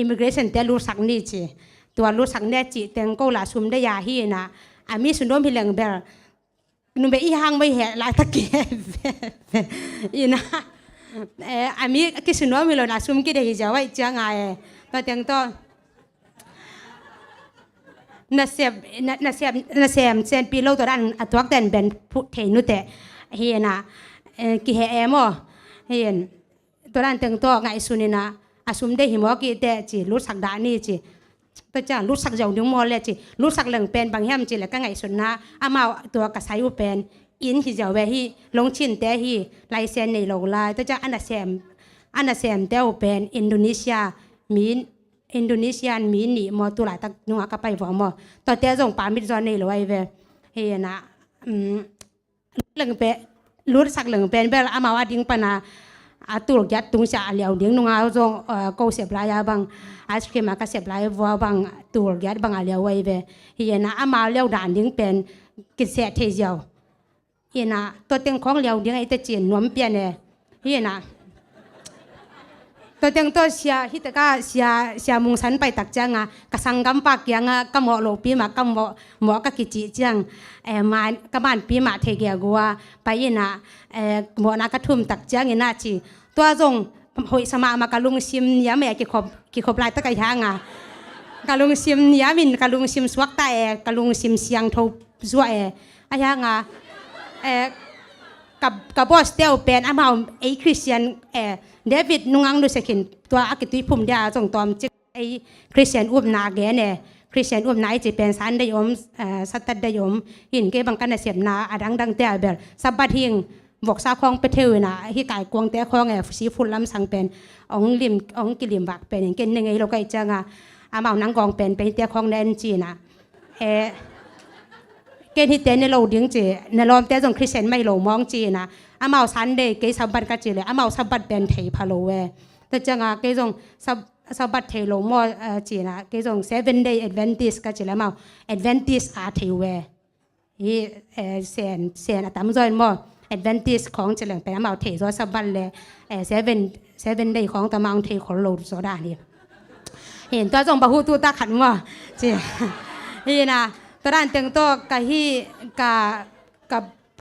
immigration แต่รู้สักนี่จีตัวรู้สักเนี่ยจีแต่งก็ละซุ่มได้ยาฮีน่ะมีสุนทรพิเรงเบลนุ่มเบอีหางไม่เห็นลายตะเกียบอีน่ะมีกิสุนทรพิเรงละซุ่มกี่เดียวจะไว้จังไงตัวแต่งตัวนาเสียมเซนปีโลตัวนั้นตัวกันเป็นผู้เทนุเตเฮียนะกี่เฮมอเฮียนตัวนั้นตึงตัวไงสุนินะอาสุมได้หิมอกี่เตจีรู้สักดานี่จีตัวจ้ารู้สักเจ้าดึงมอเลยจีรู้สักเหลืองเป็นบางแห่งจีแล้วก็ไงสุนนะอามาตัวกระไซอุเป็นอินที่เจ้าเวฮีลงชินเตฮีไลเซนในโลกลายตัวจ้าอันนาเสียมเตอุเป็นอินโดนีเซียอินโดนีเซียมีนี่มอตุลาตักนัวกับไปหัวมอตอนเตะส่งปามิดจอนนี่เลยเว้ยเฮียนะเหลืองเปรู้สักเหลืองเป็นเบลอามาว่าดิ้งปนาตุลยัดตุงชาเหลียวดิ้งนุ่งเอาส่งกูเสียบลายบังอาสเคมาก็เสียบลายวัวบังตุลยัดบังเหลียวเว้ยเฮียนะอามาเหลียวด่านดิ้งเป็นกิเสียเทียวเฮียนะตัวเต็งของเหลียวดิ้งไอ้ตะจีนนวมเปียนเนี่ยเฮียนะตัวเต็งตัวเสียฮิตกาเสียมุงสันไปตักจังกสังกัมปากยังกำหมอโลปีมากำหมอกกิจิจังมากำมันปีมาเทเกียกัวไปยินะหมอนักทุ่มตักจังยินาจีตัวจง หอยสมามากะลุงซิมยาแม่กี่ขบลายตะไกหางอ่ะกะลุงซิมยามินกะลุงซิมสวักตาเอกะลุงซิมเสียงทบซัวอะหางอ่ะกับบอสเตลเป็นอามาไอคริสเตียนเดวิดนุงังดูสกินตัวอากิตุยพุ่มยาจงตอมจิไอคริสเตียนอุ้มนาเกเนี่ยคริสเตียนอุ้มนาจะเป็นสันได้ยมสัตย์ได้ยมหินเก็บังกันเสียมนาดังเตะเบลสับบัดหิงบอกซาคองไปเที่ยวนะที่กายกวงเตะคองสีฝุ่นล้ำสังเป็นองกิลิมบักเป็นอย่างเก่งยังไงเราก็จะงอามานังกองเป็นเตะคองแดนจีนะเกณฑ์ที่เต้นในโลกดิ้งจีในรอบเต้นจงคริสเตียนไม่โลมองจีนะอามาสันเดย์เกย์สับบัดกัจจีเลยอามาสับบัดเป็นเทพาโลเวแต่จังเกย์จงสับบัดเทโลมอจีนะเกย์จง 7 day Adventist กัจจีเลยมา Adventist อาเทเวฮีเซนตามจอยมอ Adventist ของจีเลยเป็นอามาเทโซสับบัดเลย7 day ของตามองเทของโลโซดานี่เห็นตัวจงบะฮูตัวตาขันมอจีนี่นะตอนนั้นเต็งตัวกับฮี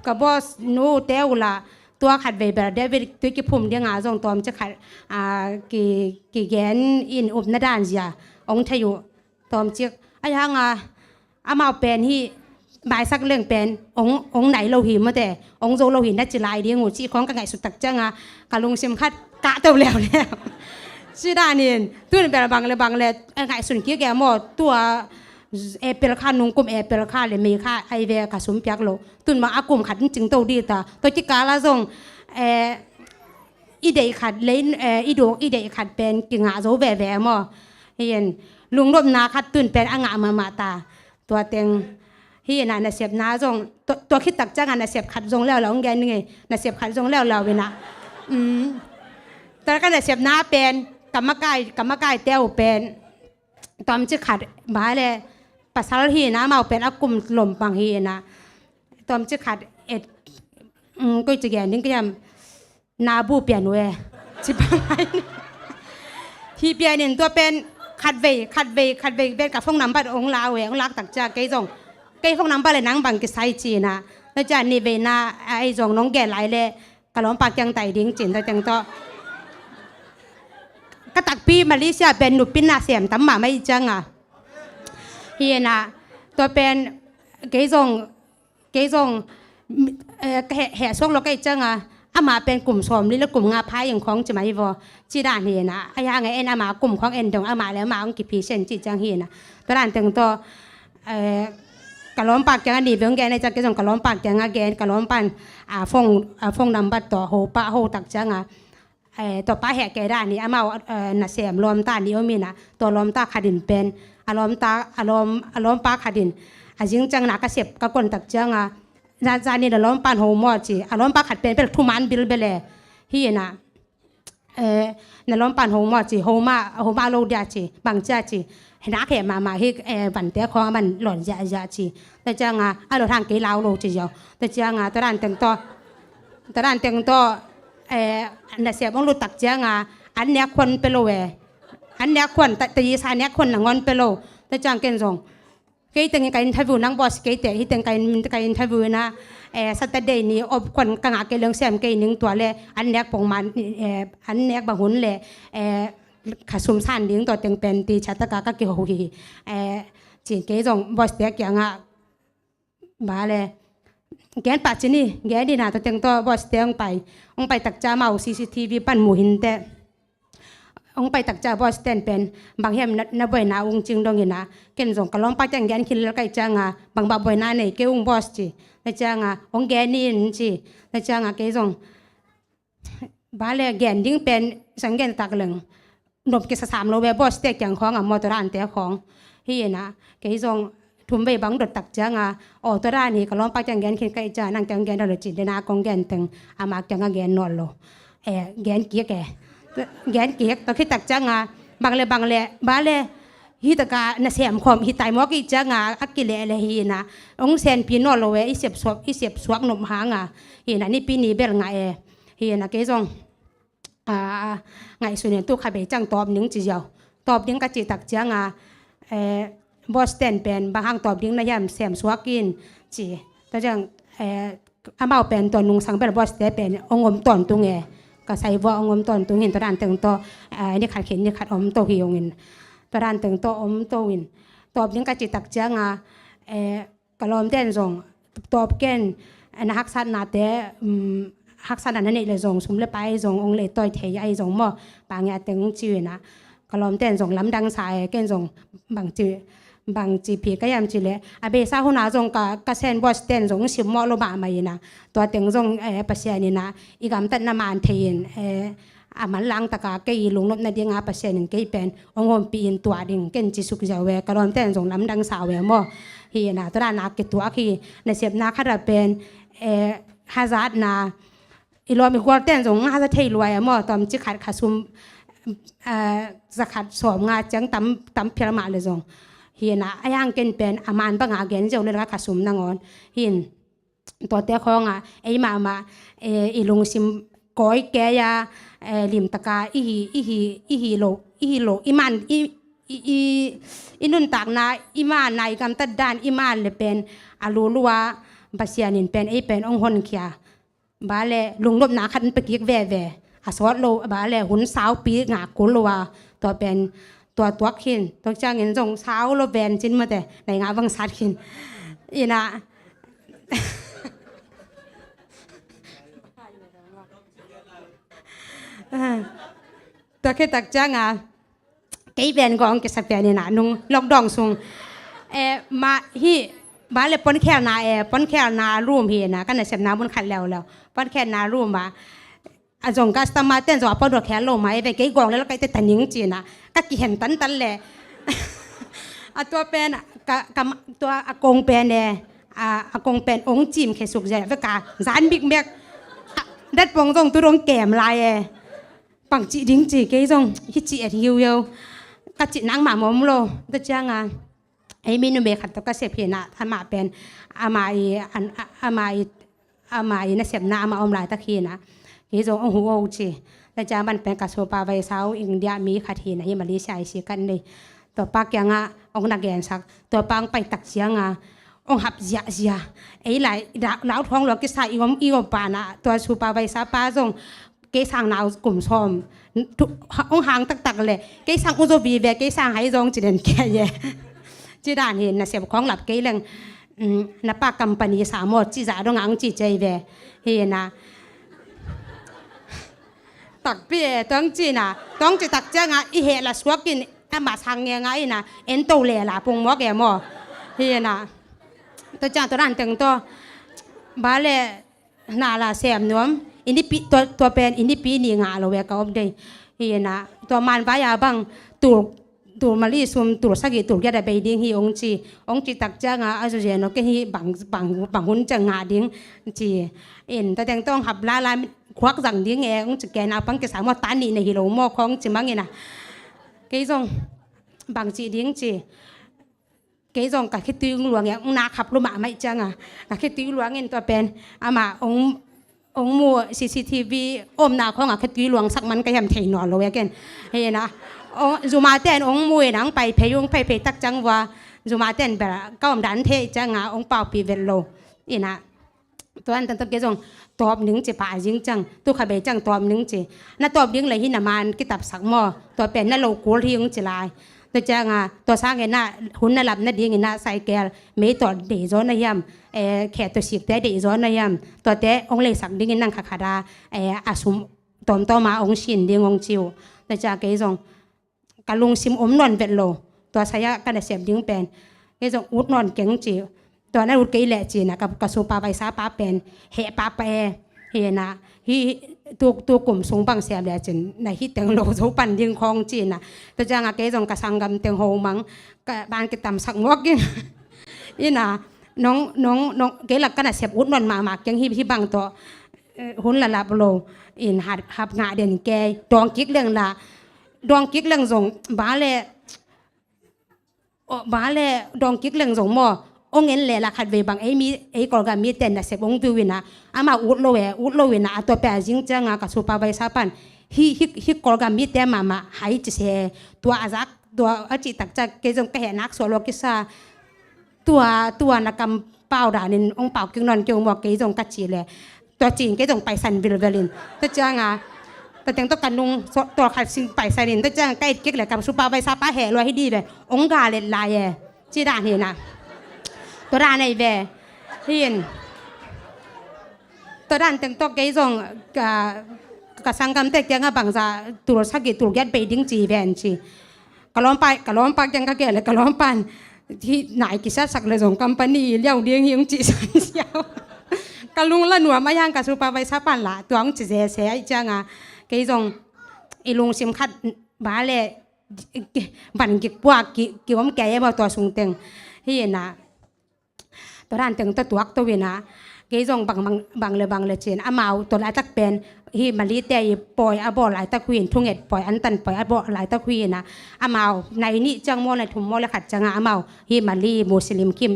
กับบอสนูเตวละตัวขัดเวเบอร์เดวิดตัวกิพุ่มเดียงอาจงตอมจะขัดกี่แกนอินอุบนาดานเสียองทยุตอมจิกไอ้ยังอามาเป็นที่บายสักเรื่องเป็นองไหนเราหิมมาแต่องโจเราหินได้จีลายเดียงูจีของกันไงสุดตักจังกะลุงซิมคัดกะเต่าแล้วชื่อด้านนี้ตัวนี้เป็นบางเลยไงสุนกี้แกหมดตัวเปลค่านุ่งกุมเปลค่าเลยมีค่าไอเวกสุมเปียกโลตุนมาอากุมขัดจึงโตดีตาตัวจิกาละส่งอีเดย์ขัดเล่นอีดวกอีเดย์ขัดเป็นกิ่งหาโซแหวมอเห็นลุงรบนาขัดตุนเป็นอ่างมาตาตัวเต็งเฮียน่ะน่ะเสียบนาส่งตัวคิดตักจ้างน่ะเสียบขัดส่งแล้วเราแกนี่ไงน่ะเสียบขัดส่งแล้วเราเวนะตอนกันน่ะเสียบนาเป็นกรรมกายเต้าเป็นตอมจะขัดมาเลยปัสสาวะฮีนะมาเป็นอากุมหล่มบางฮีนะตอมจะขัดก็จะแก่นึงก็ยังนาบูเปลี่ยนเวจิบอะไรฮีเปลี่ยนตัวเป็นขัดเวเป็นกับฟงน้ำบัดองลาเวองลักตักจากไก่จงไก่ฟงน้ำบัดเลยนังบังกิไซจีนะแล้วจะนี่เวน่าไอ้จงน้องแก่ไหลเลยกระล้อมปากยังไต่ดิ้งจินแต่จังต่อกระตักปีมาเลเซียเป็นหนุปินนาเสียมตั้มมาไม่จังเฮียนะตัวเป็นเกยจงแห่ช่วงเราใกล้จังอามาเป็นกลุ่มสมนี่แล้วกลุ่มงาพายอย่างของจะมาอีวอจีด่านเฮียนะไอ้ยังไงเอ็นอามากลุ่มของเอ็นดงอามาแล้วมาองกิพีเซนจีจังเฮียนะตัวด่านตึงตัวกะล้อมปากจังอดีตเบื้องแกในจังเกยจงกะล้อมปากจังแกนกะล้อมปันฟงนำบัดต่อโหปะโหตักจังตัวป้าแหกแกด้านนี้อามาหน้าเสียมลมตานี้มีนะตัวลมตาขาดินเป็นอารมณ์ป้าขาดินจิงจังนักเสียบกะกนตักจังจานี่เดลมปันโฮมอจีอารมณ์ป้าขัดเป็นทุมันบิลเบลฮีนะในลมปันโฮมอจีโฮมาโลเดียจีบางจ้าจีนักแห่มาฮีบันเตะของมันหล่นยาจีแต่จังเราทางเกลาวโลจีเดียวแต่จังตะด้านเต็งตัวน่ะเสียบองรู้ตักเจ้างอันเนี้ยคนเปโลเวอันเนี้ยคนแต่ยีสานเนี้ยคนหนังงอนเปโลแต่จางเก่งส่งเกยตึงการอินเทอร์วิวนังบอสเกยเตะที่ตึงการอินเทอร์วิวนะสัตย์เดย์นี้อบคนกังอาเกลืองเสียมเกยหนึ่งตัวเลยอันเนี้ยปงมันอันเนี้ยบางหุ่นเลยขาสุ่มซ่านดิ้งตัวตึงเป็นตีชัตตะกากะเกี่ยวหีจีเกยส่งบอสเตะอย่างบ้าเลยแกนปัจจุบันแกนดีนะตัวเต็งตัวบอสเตียงไปตักจ้าเมา CCTV ปั้นหมูหินแต่ไปตักจ้าบอสเตียนเป็นบางแห่งนับใบหน้าองจริงดงเห็นนะเกณฑ์ส่งกระล้อมปัจจังแกนคิดแล้วก็จังบางใบหน้าเนี่ยเกี่ยวบอสจีแล้วจังองแกนนี่จีแล้วจังเกย์ส่งบ้านเลยแกนดิ้งเป็นสังเกตตักเหลืองนบเกษ3โลเวบอสเตียอย่างของมอเตอร์อันเตียของที่นะเกย์ส่งทุ่มไปบังดดตักจังตัวด้านนี้ก็ล้อมปักจังแกนคิดใกล้จะนั่งจังแกนเราจิตเดนากองแกนตึงอามาจังแกนนอนโลแกนเกียตัวคิดตักจังบางเลยบ้านเลยฮิตกาเสียมคอมฮิตไตมอกอีจังอักกิเลเลยฮีนะองเซนปีนอโลเวอีเสียบสวกนมหางฮีนะนี่ปีนี้เบลไงฮีนะเกจงไงส่วนเนี่ยตู้ขายไปจังตอบหนึ่งจีเดียวตอบหนึ่งกะจิตักจังบอสเตนเป็นบางครั้งตอบดิ้งนะยามเสียมสวกินจีแต่จังอามาเป็นตัวนุ่งสังเป็นบอสเตนเป็นองค์ตอนตุง ก็ใส่บ่องมตอนตุงหินตัวด้านตึงโตนี่ขัดเข็นนี่ขัดอมโตหิยงินตัวด้านตึงโตอมโตวินตอบยังกะจิตักเจ้างากะลอมเต้นส่งตอบเก่นนะฮักสันนาเตฮักสันนั้นนี่เลยส่งสมเลยไปส่งองเลยต่อยเทยไอส่งหม้อบางอย่างตึงจีนะกะลอมเต้นส่งลำดังสายเก่นส่งบางจีพีก็ยามจีเลยอาเบซ่าหัวหน้าส่งกะเซนบอสเต้นส่งสิมหม้อโลบามาอีนะตัวตึงส่งปัสยานี่นะอีกำตัดน้ำมันเทียนมันล้างตะกาเกยลุงนบนาดีงาปัสยานี่เกยเป็นองค์ปีนตัวดิ่งเก่นจีสุกเจ้าเวกะลอมเต้นส่งลำดังสาวเวหม้อเฮียนะตัวด้านนักกิตัวขี้ในเสียบนาคาราเป็นฮาซัดนาอีลอมีควอเต้นส่งฮาซัดเทยรวยหม้อตอมจิขัดขาซุมจะขัดสอบงาจังตั้มพิรมาเลยส่งเฮียนะไอ้ยังเกินเป็นอามันบังอาเกนเจ้าเลยรักขาซุมนางอนเฮียนตัวเตะของไอ้มาอีลุงซิมก้อยแกยาลิมตะกาอีโลอีมันอีนุนตากนาอีมานายกำตัดด้านอีมานเลยเป็นอาลูลัวบาเซียนินเป็นไอเป็นองหนเขียบาเลลุงลบนาคันไปกิกแว่อาสวดโลบาเลหุ่นสาวปีงากุลลัวตัวเป็นตัวขินตัวจ้างเงินส่งสาวโลแวนจินมาแต่ในงาบังสัตขินอีน่ะตัวแค่ตักจ้างไอ้แวนกองเกษตรนี่นะนุ่งลอกดองซุงมาฮีบาเลปนแค่นาปนแค่นาร่วมเฮียนะกันในเสพน้ำบนขัดแล้วปนแค่นาร่วมมาอาจงกัสตมาเต้นสวาปนดอกแค่ลงมาไปไอ้กองแล้วก็ไอ้ตันยิงจีนะก็กี่เห็นตันแหละตัวเป็นกับตัวอากงเป็นเนี่ยอากงเป็นองค์จิมแค่สุกใจเวกาจานบิ๊กแบกดัดปองตรงตัวรงแก้มลายปังจีดิ้งจีเกยจงฮิจิเฮียวกะจินังหมามอมโลตะจ้างไอ้มินุเบขัดตะกะเสพเพียนะท่านมาเป็นอามาอีนะเสพนามาอมลายตะคีนะเกยจงองหูโอจีตะจ้ามันเป็นกะโซปาไวเซาอินเดียมีขัดทีนะฮิมาเลเซียสิกันเลยตัวปากยังองนักแกนสักตัวปังไปตักเสียงองหับเสียไอ้หลายล้าวท้องหลอกกิสาอีวมปานะตัวซูปาไวซาปาจงเกยสั่งนาวกลุ่มชมองหางตักเลยเกยสั่งอุโจบีเวเกยสั่งให้จงจีเด่นแก่เย่จีด่านเห็นนะเสียบของหลับเกยเรื่องนับปากกัมปนีสามหมดจีจ่าดงอังจีใจเวเห็นนะตักเปียต้องจีน่ะต้องจีตักเจ้าอีเหละสวกินมาทางเงี้ยไงนะเอ็นโตเล่ละปงมอแกมอเห็นนะตัวจ้าตัวนั้นตึงตัวบาเล่นาลาเสียมน้อมอินดิปีตัวเป็นอินดิปีนี่งาเราเวกอบได้เฮียนะตัวมันวายาบังตัวมาลีซุมตัวสักกี่ตัวแกได้ไปดิ้งฮีองจีตักจ้างอาจจะเจนก็ฮีบังหุ่นจะงาดิ้งจีเอ็นแต่ต้องหับลาควักจังดิ้งองจะแกนาปังจะสามารถตันนี่ในฮิโร่หม้อของจิมังเงินะเกยจงบังจีดิ้งจีเกยจงกับคิดตื้อหลวงนาขับรถมาไม่จังกับคิดตื้อหลวงเงินตัวเป็นอามาองมัว CCTV อมนาของคิดตื้อหลวงสักมันก็ยังเทนอนเราเองเฮ้ยนะจูมาเต้นองมวยนังไปพยุงไปตักจังว่าจูมาเต้นแบบก็อมดันเทจังองเป่าปีเวลโลอีนะตัวนั้นตัวเกยจงตอบหนึ่งจีป่ายิงจังตัวขบจังตอบหนึ่งจีน่าตอบยิงเลยหินามันกิตับสักหม้อตัวเป็นน่าโลกูที่ยิงจีลายตัวจ้างตัวสร้างเงินน่ะหุ่นน่าหลับน่าดีเงินน่ะใส่แก้วไม่ตัวเดย์ย้อนนายแขกตัวสิกแต่เดย์ย้อนนายตัวแต่องเลยสักดิ้งนั่งขาดาอาสุมตอมต่อมาองชินดิ้งองจิวตัวจ้าเกยจงกะลุงซิมอมนอนเวลโลตัวสายกันเสียบดิ้งเป็นเกยจงอุดนอนเก่งจิวตัวนั้นอุดเกยแหละจีนะกับกระสุปาใบซาปาเป็นเหปาเปเฮนะฮีตัวกลุ่มสูงบางเสียบแหละจีในฮิตเต็งโลสูปันยิงคองจีนะตัวจ้างเกยจงกระสังกำเต็งโฮมังกะบานกิตำสักงวกยิ่งอีน่ะน้องเกยหลักกันเสียบอุดนอนมาเก่งฮีบางตัวหุ่นละลับโลอินหับงาเด่นแกดองกิ๊กเรื่องละดองกิ๊กเรื่องส่งบาเล่ดองกิ๊กเรื่องส่งหม้อองเงินเลยละขัดเวบังไอ้กอลกามีเต็นนะเสพองวิวินะอามาอุดโลวินะตัวแปรจิงจังกับสุปาใบซาปันฮิกอลกามีเต็มมาหายจะเสตัวอาจักตัวอจิตักจักเกจงกระแหนักสวโลกิซาตัวนักกำเป้าด่านินองเป้ากิงนอนเกี่ยวหมอกเกจงกัดจีเลยตัวจีนเกจงไปสันวิลเวลินตัวจ้าง แต่แต่งต้องกันนุงตัวขัดสิ่งไปใส่ดินต้องจ้างใกล้เก๊กเลยกับสุปาใบซาป้าแห่รวยให้ดีเลยองกาเลลายเย่จีด่านเห็นนะตัวด่านในเวเห็นตัวด่านแต่งตัวเกยจงกับสังกัมเต็กยังบางจะตัวสักกี่ตัวยัดไปดิ้งจีแวนจีกะล้อมไปยังก็เกเลยกะล้อมปันที่ไหนกิจสักเลยจงกัมปานีเลี้ยวเลี้ยงหิงจีสันเสียวกะลุงละหนัวมายังกับสุปาใบซาปันละตัวองจีเสียจังเกยจงอีลุงซิมคัดบาเล่บันกิกปัวกิวมแก่มาตัวสุงเต็งเฮียนะตัวด้านเต็งตัวตัวเวนะเกยจงบางเลยเจนอามาตัวหลายตักเป็นฮีมาลีเตยปล่อยอาบอหลายตะควีนทุ่งเห็ดปล่อยอันตันปล่อยอาบอหลายตะควีนะอามาในนี้จังโมในทุ่มโมเลยขัดจังอามาฮีมาลีมุสลิมคิม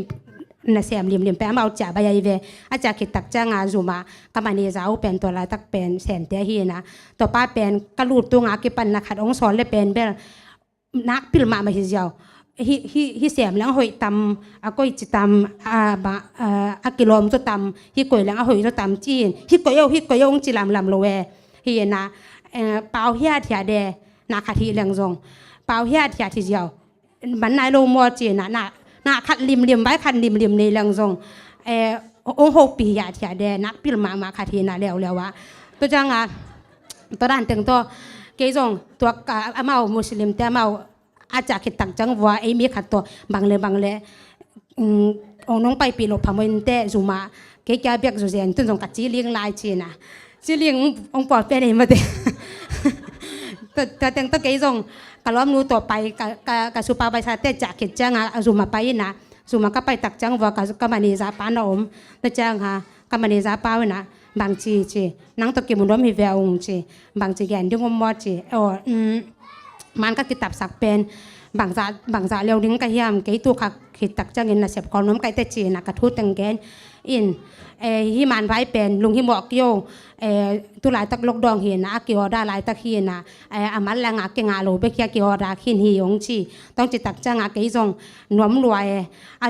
นาเสียมลิมไปอามาจ่าใบใหญ่อาจารย์คิดตักจังอาจุมากำมันนี่จะเอาเป็นตัวหลายตักเป็นแสนเตียฮีนะตัวป้าเป็นกระลูดตัวงากิปันนักขัดองศรเลยเป็นแบบนักพิลมาไม่เจ้าฮิเสียมแล้วหอยตำก็จิตำกิโลมจะตำฮิกอยแล้วหอยจะตำจีนฮิกอยองจิลำโลเวฮีนะเปล่าเฮียเถียเดนาคาทีเลียงจงเปล่าเฮียเถียทีเดียวมันนายโลมัวจีนนาขัดริมใบขัดริมในเลียงจงองหกปีเถียเดนักพิลมาคาทีน่ะแล้ววะตัวจังตัวด้านตึงตัวเกยจงตัวอามามุสลิมแต่อามาอาจารย์คิดตักจังว่าไอ้มีขัดตัวบางเลยองน้องไปปีหลบพามวันเตะจุมาเกี่ยวเบียกจุเซนตุนจงกัดจีเลี้ยงลายจีน่ะจีเลี้ยงองปอดเป็นเองมาเตะแต่ตั้งเกยจงกะล้อมนู้ต่อไปกะสุปาใบซาเตะจากคิดจังจุมาไปนะจุมาก็ไปตักจังว่ากะมันนี่จะปานอมแต่จังฮะกะมันนี่จะปาวนะบางจีนังตะกี้มันร้อนมีแววองจีบางจีแกนที่งมอจีมันก็กิตับสักเป็นบางจ่าเลี้ยวดิ้งกระเทียมกี่ตัวขัดขีดตักจังเงินนะเสียบคอน้ำไก่เตจีนักกระทุ้ตังแกนอินฮิมันไว้เป็นลุงฮิบอกโยตัวหลายตักลกดองเห็นนะเกี่ยวได้หลายตักเห็นนะอามันแรงเก่งอาโลไปเกี่ยวได้ขินหิยงจีต้องจิตตักจังกี่จงหนวมรวย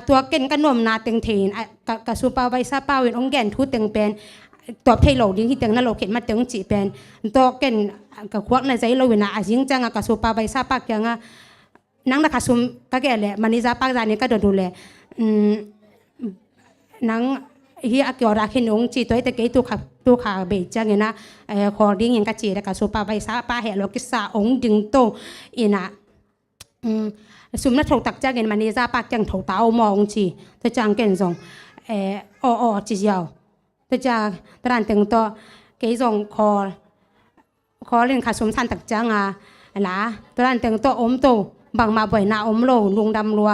ตัวเก่งก็หนวมนาเต็งเทนกระสุปาใบซาเป้าเห็นองแกนทุ้ตังเป็นตัวเทโลดิ้งที่ตังนั่นโลเข็นมาตังจีเป็นตัวเก่งกับควักในใจเราเวนะอาจิงจังกับสุปาใบซาปักยังนังนักสุมก็แก่เลยมันนิซาปักจานี่ก็ดูแลนังเฮียเกี่ยวรักหินองจีตัวแต่เกี่ยตัวขาเบจังนะคอดิ้งยังกะจีกับสุปาใบซาปาเหลกิสาองดึงโตอีน่ะสุมนักถกตักจังเงินมันนิซาปักจังถกเต้ามองจีตัวจังเก่งจงจีเจียวตัวจังตรันตึงตัวเกี่ยจงขอเล่นขาสมทันตักจังละตัวนั้นแต่งตัวอมโตบางมาบ่อยนาอมโลลุงดำรัว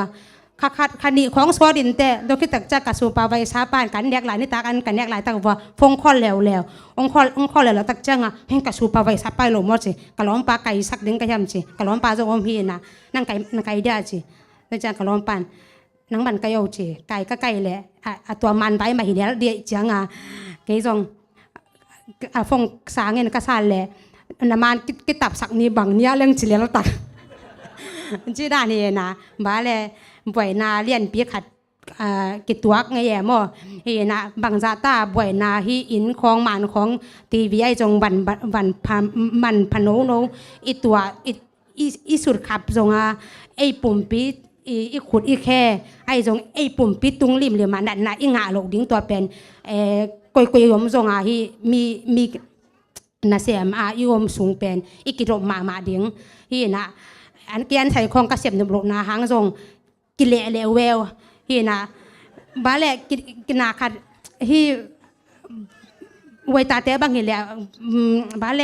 คันนี้ของสวดินแต่โดยคิดตักจักกับสุปาใบซาปานกันแยกหลายนี่ตากันแยกหลายตักว่าฟงข้อแล้วองข้อแล้วตักจังเห็นกับสุปาใบซาปานหลงหมดสิกะล้อมปลาไก่สักดึงกระยำสิกะล้อมปลาจะอมพีนะนั่งไก่เดียสิแล้วจังกะล้อมปันนั่งบันไก่เอาสิไก่ก็ไก่แหละตัวมันไปมาเห็นแล้วเดียจังเกี่ยจงฟงสางเงินกระซานแหละน้ำมันกิตับสักนี้บางเนี้ยเรื่องจิเลแล้วตักจีด้านนี้นะบ้าเลยบ่อยนาเลียนปีขัดกิตัวไงแย่หม้อเฮนะบางจาตาบ่อยนาฮีอินของมันของทีวีไอจงวันมันพนโนอีตัวอีสุดขับจงไอปุ่มปีอีขุดอีแค่ไอจงไอปุ่มปีตุงริมเหลี่ยมมันน่ะอีงาหลกดิ้งตัวเป็นกยยมจงฮีมีนาเสียมยมสูงเป็นอีกิโลมาดิ้งฮีนะอันเกียนใส่ของกระเสียมนบลนาหางทรงกิเลเลเวลฮีนะบาเลกินาคัดฮีไวตาเตบังฮีเลบาเล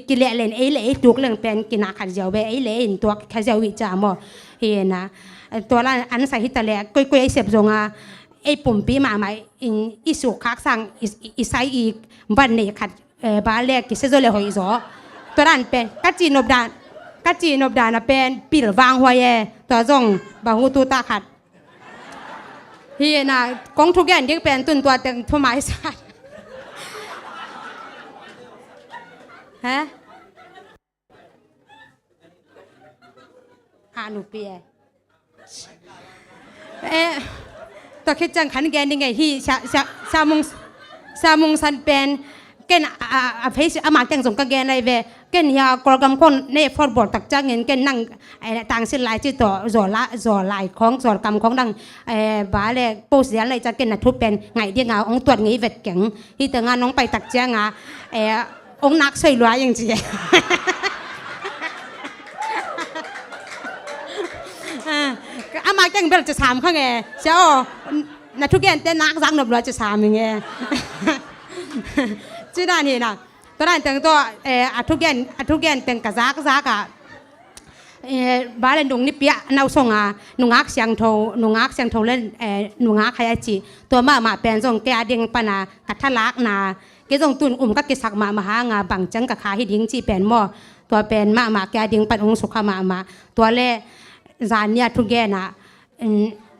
กิเลเลนเลตุกเรื่องเป็นกินาคัดเจวเวเลนตัวคัดเจวิจามอฮีนะตัวละอันใส่ฮิตาเลกยเสียบทรงไอปุ่มปีมาใหม่อีสุคักสั่งอีไซอีกบันเนคัดบาเลกิเซโซเลหอยซอตัวนั้นเป็นกัจจีนบดานเป็นปิลวางหัวเย่ตัวจงบางหูตัวตาขัดเฮียนะกองทุกอย่างที่เป็นตุนตัวเต็งทุ่มไม้สัตว์ฮะหนูเปียตัวคิดจังขันแกนี่ไงที่ชามุงสันเป็น ken a face ama teng jong ka gen lai ve ken ya program kon ne for bor tak cha ngin ken nang tang sin lai chi to zo lai khong zo kam khong dang ba le post ya lai cha ken na thu pen ngai dia nga ong tuat ngai vet keng hi ta nga nong pai tak cha nga ong nak soi lua yang chi ama teng bel cha sam kha nge xiao na thu gen te nak jang nop lua cha sam nge chứ đàn thì nào tôi đang từng tôi à thu gen từng cả giá cả ba lên đồng nếp bia nấu xong nung ác sang thầu lên nung ác hay chỉ tôi mà bèn xong cái điên pan cắt thắt lát cái dòng tuần các cái sạc mà hàng bằng chân cả khai điên chỉ bèn mò tôi bèn mà cái điên pan ông sukha mà tôi le giàn nia thu gen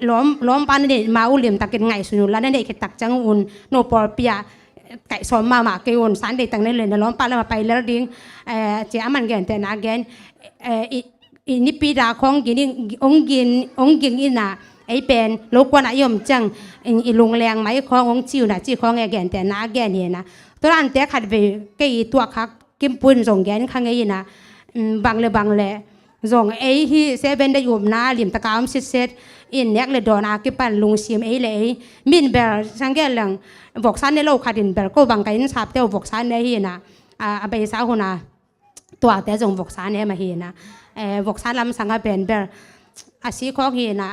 ล้อมpanนี่มาอุลิมตักกินไงสุนุแล้วนั่นเด็กตักจังอุ่นโนปอเปียไก่ซ้อมมาเกยอนสันเด็กตั้งนั่นเลยนะล้อมปลาแล้วมาไปแล้วดิ้งเจ้ามันแกนแต่นาแกนอินิปีดาของกินองกินอิน่ะไอเป็นโลกวนายมจังอิลงแรงไหมขององจิวน่ะจีของแกนแต่นาแกนเนี่ยนะตัวนั้นแต่ขัดไปเกยตัวคักกิมปุ่นส่งแกนข้างไงนะบางเลยส่งไอที่เซเว่นได้อยู่นะลิมตะกามซิเซตอินเน็กเลยโดนอากิปันลุงซิมไอเลยมินเบลสังเกตหลังบอกสันในโลกขัดินเบลก็บางกันสับเต้าบอกสันในเฮียนะไปสาวคนน่ะตัวแต่ส่งบอกสันเนี่ยมาเฮียนะบอกสันลำสังกัดเป็นเบลอาศัยของเฮียนะ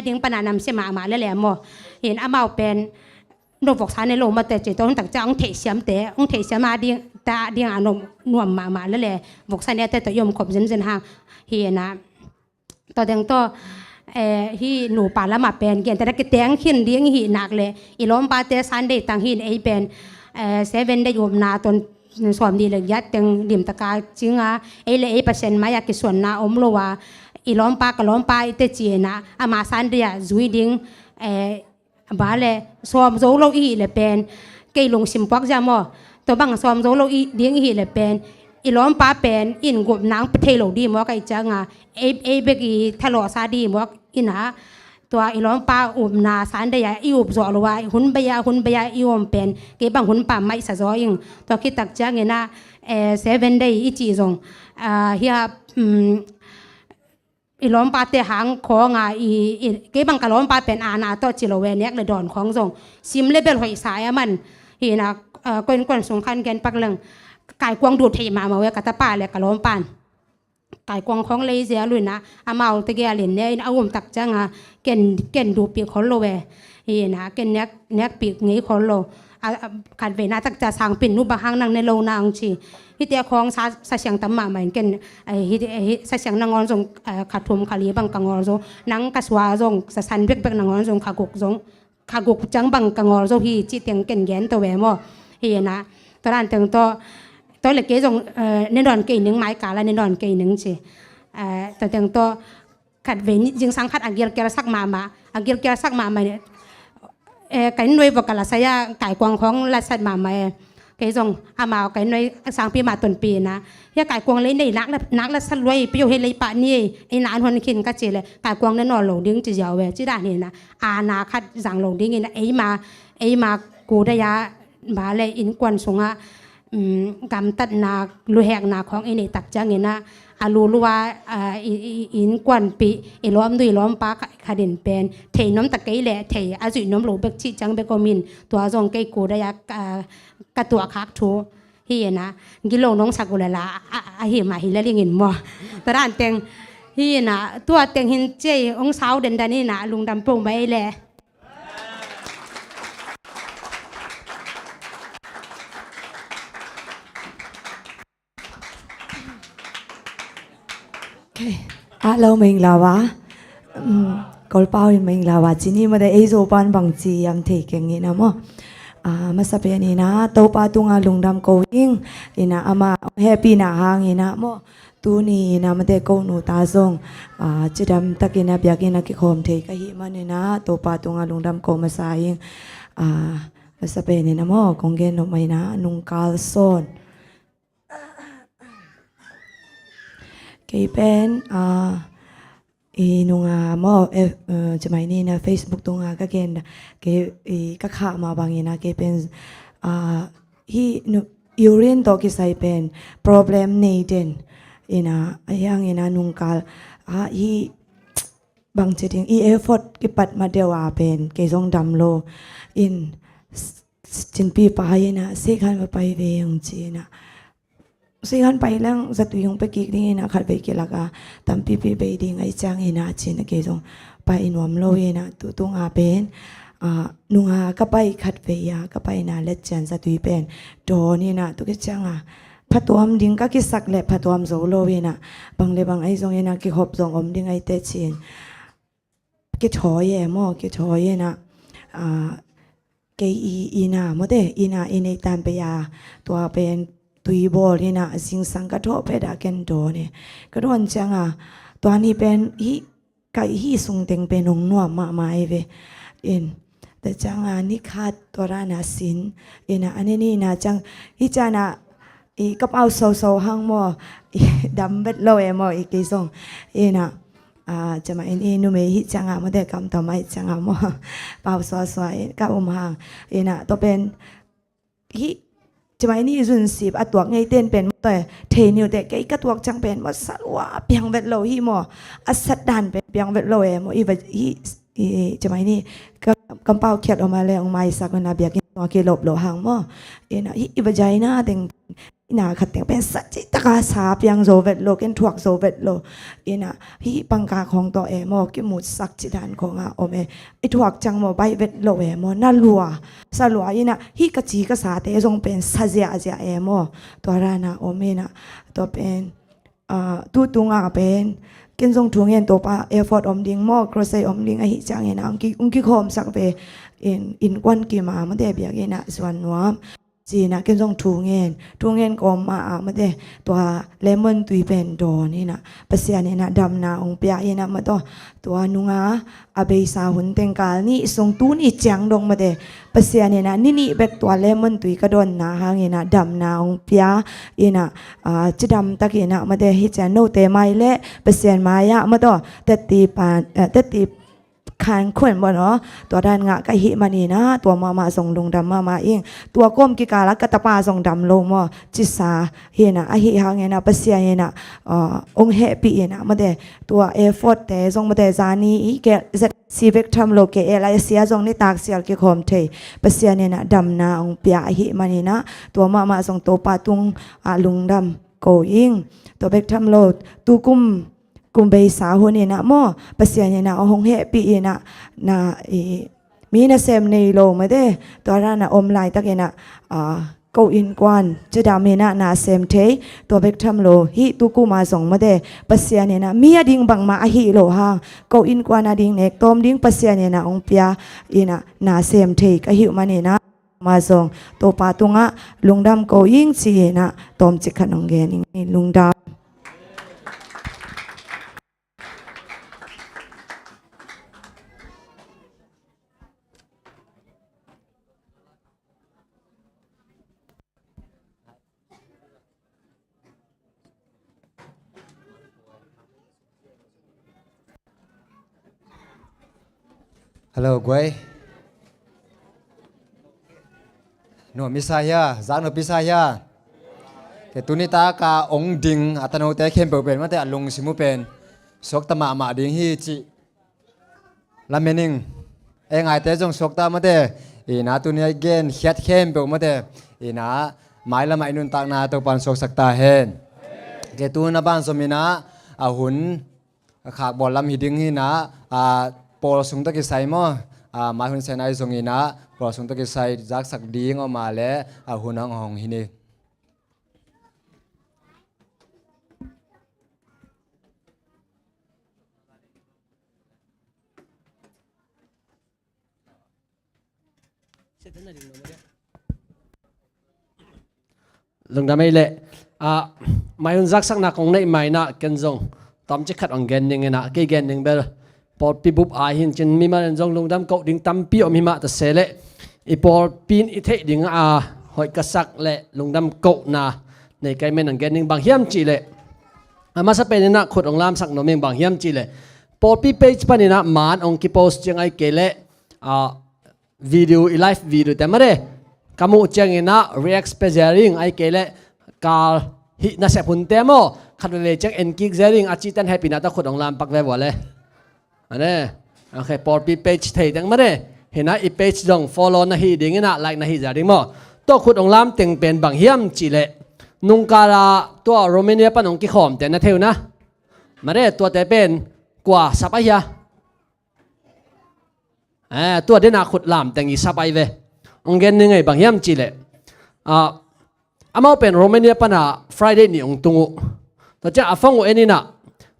ดิ้งปนานำเสมาแล้วแหละมั้งเห็นอามาเป็นโดนบอกสันในโลกมาแต่จิตต้องตักจ้าองเทเสียมแต่องเทเสียมาดิ้งตาดิ้งอารมณ์นวมมาแล้วแหละบอกสันเนี่ยแต่ตัวยมขบเส้นห่างเฮียนะต่อเดียงต่อที่หนูป่าละมาเป็นเกี่ยนแต่ละกิเตียงขึ้นเลี้ยงหีหนักเลยอีล้อมปาเตสันได้ต่างหินไอเป็นเซเว่นได้อยู่นาตนสวมดีเลยยัดตึงดิ่มตะกาจริงอ่ะไอเลย%มาอยากกิส่วนนาอมโลวาอีล้อมปากับล้อมปาเตจีนะอามาสันเดียจุยดิ้งบาเลยสวมโซโลอีเลยเป็นเกยลงสิมปักจามอตัวบังสวมโซโลอีเลี้ยงหีเลยเป็นอีล้อมปาเป็นอินกบนางประเทศโลดีมั้งไอจังอ่ะเบกีทะเลาะซาดีมั้งอินะตัวอีล้อมปานาสันเดียอีอุบจอลวายหุ่นเบียอีอมเป็นเก็บบังหุ่นป่าไม่สะจอยงตัวคิดตักจังเงินะเซเว่นได้อีจีจงเฮียอีล้อมปาเตหางของอีเก็บบังกะล้อมปาเป็นอาณาตัวจิโลเวเนกเลยดอนของจงซิมเลเบลหอยสายมันเฮียนะกวนสงคันแกนปักเลิงไก่กวางดูดเทมาเวกตาป่าเลยกะล้อมปานไก่กวางของเลยเสียลุยนะอามาเอาตะเกียเล่นเนี่ยเอาอมตักจังเก่นดูปีกคนโลเวเฮนะเก่นเน็กปีกงี้คนโลขัดเวนะตักจะสางปิ่นนูบางหางนางในโลนางชีฮิตเตียของซาเสียงตั้มมาเหมือนกันซาเสียงนางอนจงขัดทุมขาลีบังกังอจงนางกระสวาจงสันเบกนางอนจงขากกจังบังกังอจงฮีจีเตียงเก่นแยนตัวเวมอเฮนะตอนนั้นถึงตัวเล็กจงในดอนเกยหนึ่งไม้กาละในดอนเกยหนึ่งสิแต่ถึงตัวขัดเวนิจึงสังขัดอักเกียร์แกสักมาอักเกียร์แกสักมาเนี่ยกันหน่วยบอกกันละสายไก่กวางของละสัตมาเกยจงอามากันหน่วยสังปีมาต้นปีนะยาไก่กวางเลยในนักละสัตรวยประโยชน์เลยปะนี่ไอ้นานคนขินก็เจเลยไก่กวางนั่นนอนหลงดิ้งจะยาวเวจีด่านนี่นะอาณาคัดสังหลงดิ้งนี่นะไอ้มากูได้ยาบาเลยอินกวนสงะกำตัดนาลูแหกนาของไอ้นี่ตักจังเงินนะอาลูลัวอินกวนปีอีล้อมด้วยล้อมปาขาดินเป็นเทน้ำตะไคร้แหละเทอาจุน้ำหลูเบกชิจังเบกมินตัวจงไก่กูได้ยักกระตัวคักทูเฮียนะกิโลน้องสักุละอาเฮียมาฮิเลลิงินมัวตระอันเต็งเฮียนะตัวเต็งหินเจองสาวเด่นดานี่นะลุงดำโป่งไปแหละHello မင်္ဂလာပါကောပေါင်းမင်္ဂလာပါဒီနေ့မတဲ့အေးဆိုပန်းဘန်စီယမ်ထေကငင်းနမောမစပေနေနာတောပါတုငါလုံဒမ်ကိုင်းအနာအမဟက်ပီနာဟာငင်းနာမောတူနီနာမတဲ့ကုန်းနူတာဆုံจิดำตะกินะเปียกินะกิคอมเทกะหิมันนะတောပါတုငါလုံဒမ်ကိုမဆိုင်မစပေနေနမောကွန်ဂေနိုမိုင်နာနုံကာလ်ဆွန်kay pen nung mo jamay ni na Facebook to nga kagen kay kakha ma bangin na kay pen hi urine to ki sai pen problem nei den ina ayang ina nungkal hi bang cheding effort ki pat ma dewa pen ke jong dam lo in chin pi pa ina se khan pa pai ve yung chi na si han pai lang za tu yung pe ki ni na khat be ki laka tam pi pi be ding ai chang ina chin ke jong pa inwam lo ina tu tung a pen nunga ka pai khat ve ya ka pai na let chan za tu pen do ni na tu ke chang a phatwam ding ka ki sak le phatwam zo lo we na bang le bang ai jong ina ki hop jong om ding ai te chin ki tho ye mo ki tho ye na ke ina mo de ina ine tan pe ya to pen tui bol ni na sing sang ka tho pe da ken do ne ka don chang a to ni pen hi kai hi sung teng pe nong no ma mai ve in te chang a ni khat to ra na sin ina ane ni na chang hi chana i kap au so hang mo dam bet lo e mo i ke song ina chama in nu me hi chang a mo de kam to mai chang a mo pau so ka hang ina to pen hi chama ni run sip atwak ngai ten pen to the niu te ke ka twak chang pen mo salwa piang vet lo hi mo asat dan pen piang vet lo e mo i chama ni kam pau khet o ma le ong mai sa ko na bia ki no ke lop lo hang mo ina i vagina teng ina khat teng pen sa chi taka sa piang zo vet lo ken thuak zo vet lo ina hi pangka khong to e mo ki mut sak chi dan khong a o me i thuak chang mo bai vet lo e mo na lua sa lua ina hi ka chi ka sa te jong pen sa ja e mo to ra na o me na to pen tu tunga pen ken jong thungen to pa effort om ding mo crochet om ding a hi chang ina ong ki khom sak ve in kwan ki ma ma de bia ina swan nuamจีนะเกินจงทูเงินก็มาเดตัวเลมอนตุยเป็นโดนี่นะภาษาเนี่ยนะดำนาองเปียนะมาตัวนุงอาเบสาหุนเต็งกาลนี่ทรงตูนี่จังดงมาเดภาษาเนี่ยนะนี่เบ็ดตัวเลมอนตุยกระโดนนะฮะเนี่ยนะดำนาองเปียนะจะดำตะกี้นะมาเดฮิจาโนเตไม่เละภาษาไม้ยะมาแต่ตีปานแต่ตีคันขวนบ่เนาะตัวด้านงะกะหิมานี่นะตัวมาส่งลงดำมาเองตัวก้มกิกาละกะตะปาส่งดำลงมอจิสาเฮนะอะหิหางเฮนะปะเสียเฮนะองเฮปีเฮนะมาเดตัวเอฟอร์ตแต่ส่งมาเดจานีอีเกซีเวกทำโลเกเอลไอเสียส่งนี่ตากเสียลกิคอมเทปะเสียเนี่ยนะดำนาองเปียอะหิมานี่นะตัวมาส่งตัวปาตุงลุงดำโกยิงตัวเบกทำโลตูกุมกุมเบสาหัวเนี่ยนะโมภาษาเนี่ยนะหงเฮปีนะมีนะเซมในโลมาเด้ตัวร้านนะอมลายตะเกนะกูอินกวนจะดามีนะเซมเทตัวเบกทำโลฮิตุกูมาส่งมาเด้ภาษาเนี่ยนะมีอดิ่งบังมาอหิโลหางกูอินกวนอดิ่งเนกตอมดิ่งภาษาเนี่ยนะองเปียนะเซมเทกอหิมาเนี่ยนะมาส่งตัวปาตุงะลุงดำกูยิงสีนะตอมจิกขนงเกนี่ลุงดำฮัลโหลกวยหนูมิสายาจานหนูพิสายาแต่ตุนิตากาองดิงอัตโนเตเข้มเปิดเป็นมาแต่ลุงสิมุเป็นสกตมาดิงฮีจิลาเมนิงเองไอเตจงสกตามาแต่นาตุนิเกนเขียดเข้มเปิดมาแต่นาหมายละไม่นุนตากนาตัวปันสกสักตาเฮนเกตุนบ้านสมินะหุ่นขากบอลลำหิดิงฮีนะปอลสุงตะกิไซมอมาหุ่นเซนไอซงอีนะปอลสุงตะกิไซจักสักดีงออกมาแล้วหุ่นหองหินีลงดำไม่เละไม่หุ่นจักสักนักของในไม่นะกันจงตอมจะขัดองเกนยังไงนะกี่เกนยังเบลพอปีบุบหินจนมีมันจงลงดำเกาดิ่งตั้มปีอมีมาแต่เสละอีพอปีนอีเทดิ่งหอยกระสักเละลงดำเกานาในไกลเมนังเกนยังบางเฮียมจีเละมาสเปนนะขุดองลามสักหน่อยบางเฮียมจีเละพอปีเปจปนินะมานองกิโพสยังไงเกละวิดีโอไลฟ์วิดีโอแต่มาเร่ kamu changina react specialing ai kele kal hi na se phun te mo khat ve chang en kik zering achi tan happy na ta khut ong lam pak ve wale ane okay por pi page thei dang mare hena i page dong follow na hi ding na like na hi za ding mo to khut ong lam teng pen bang hiam chi le nung kala to Romania panong ki khom te na theu na mare to te pen kwa sapayaตัวเดน่าขุดลามแต่งอีสับไปเวองเกนยังไงบางยามจีเลอามาเป็นโรมาเนียปนะ Friday นี่องตุงตัวจะอาฟังว่าเอ็นี่นะ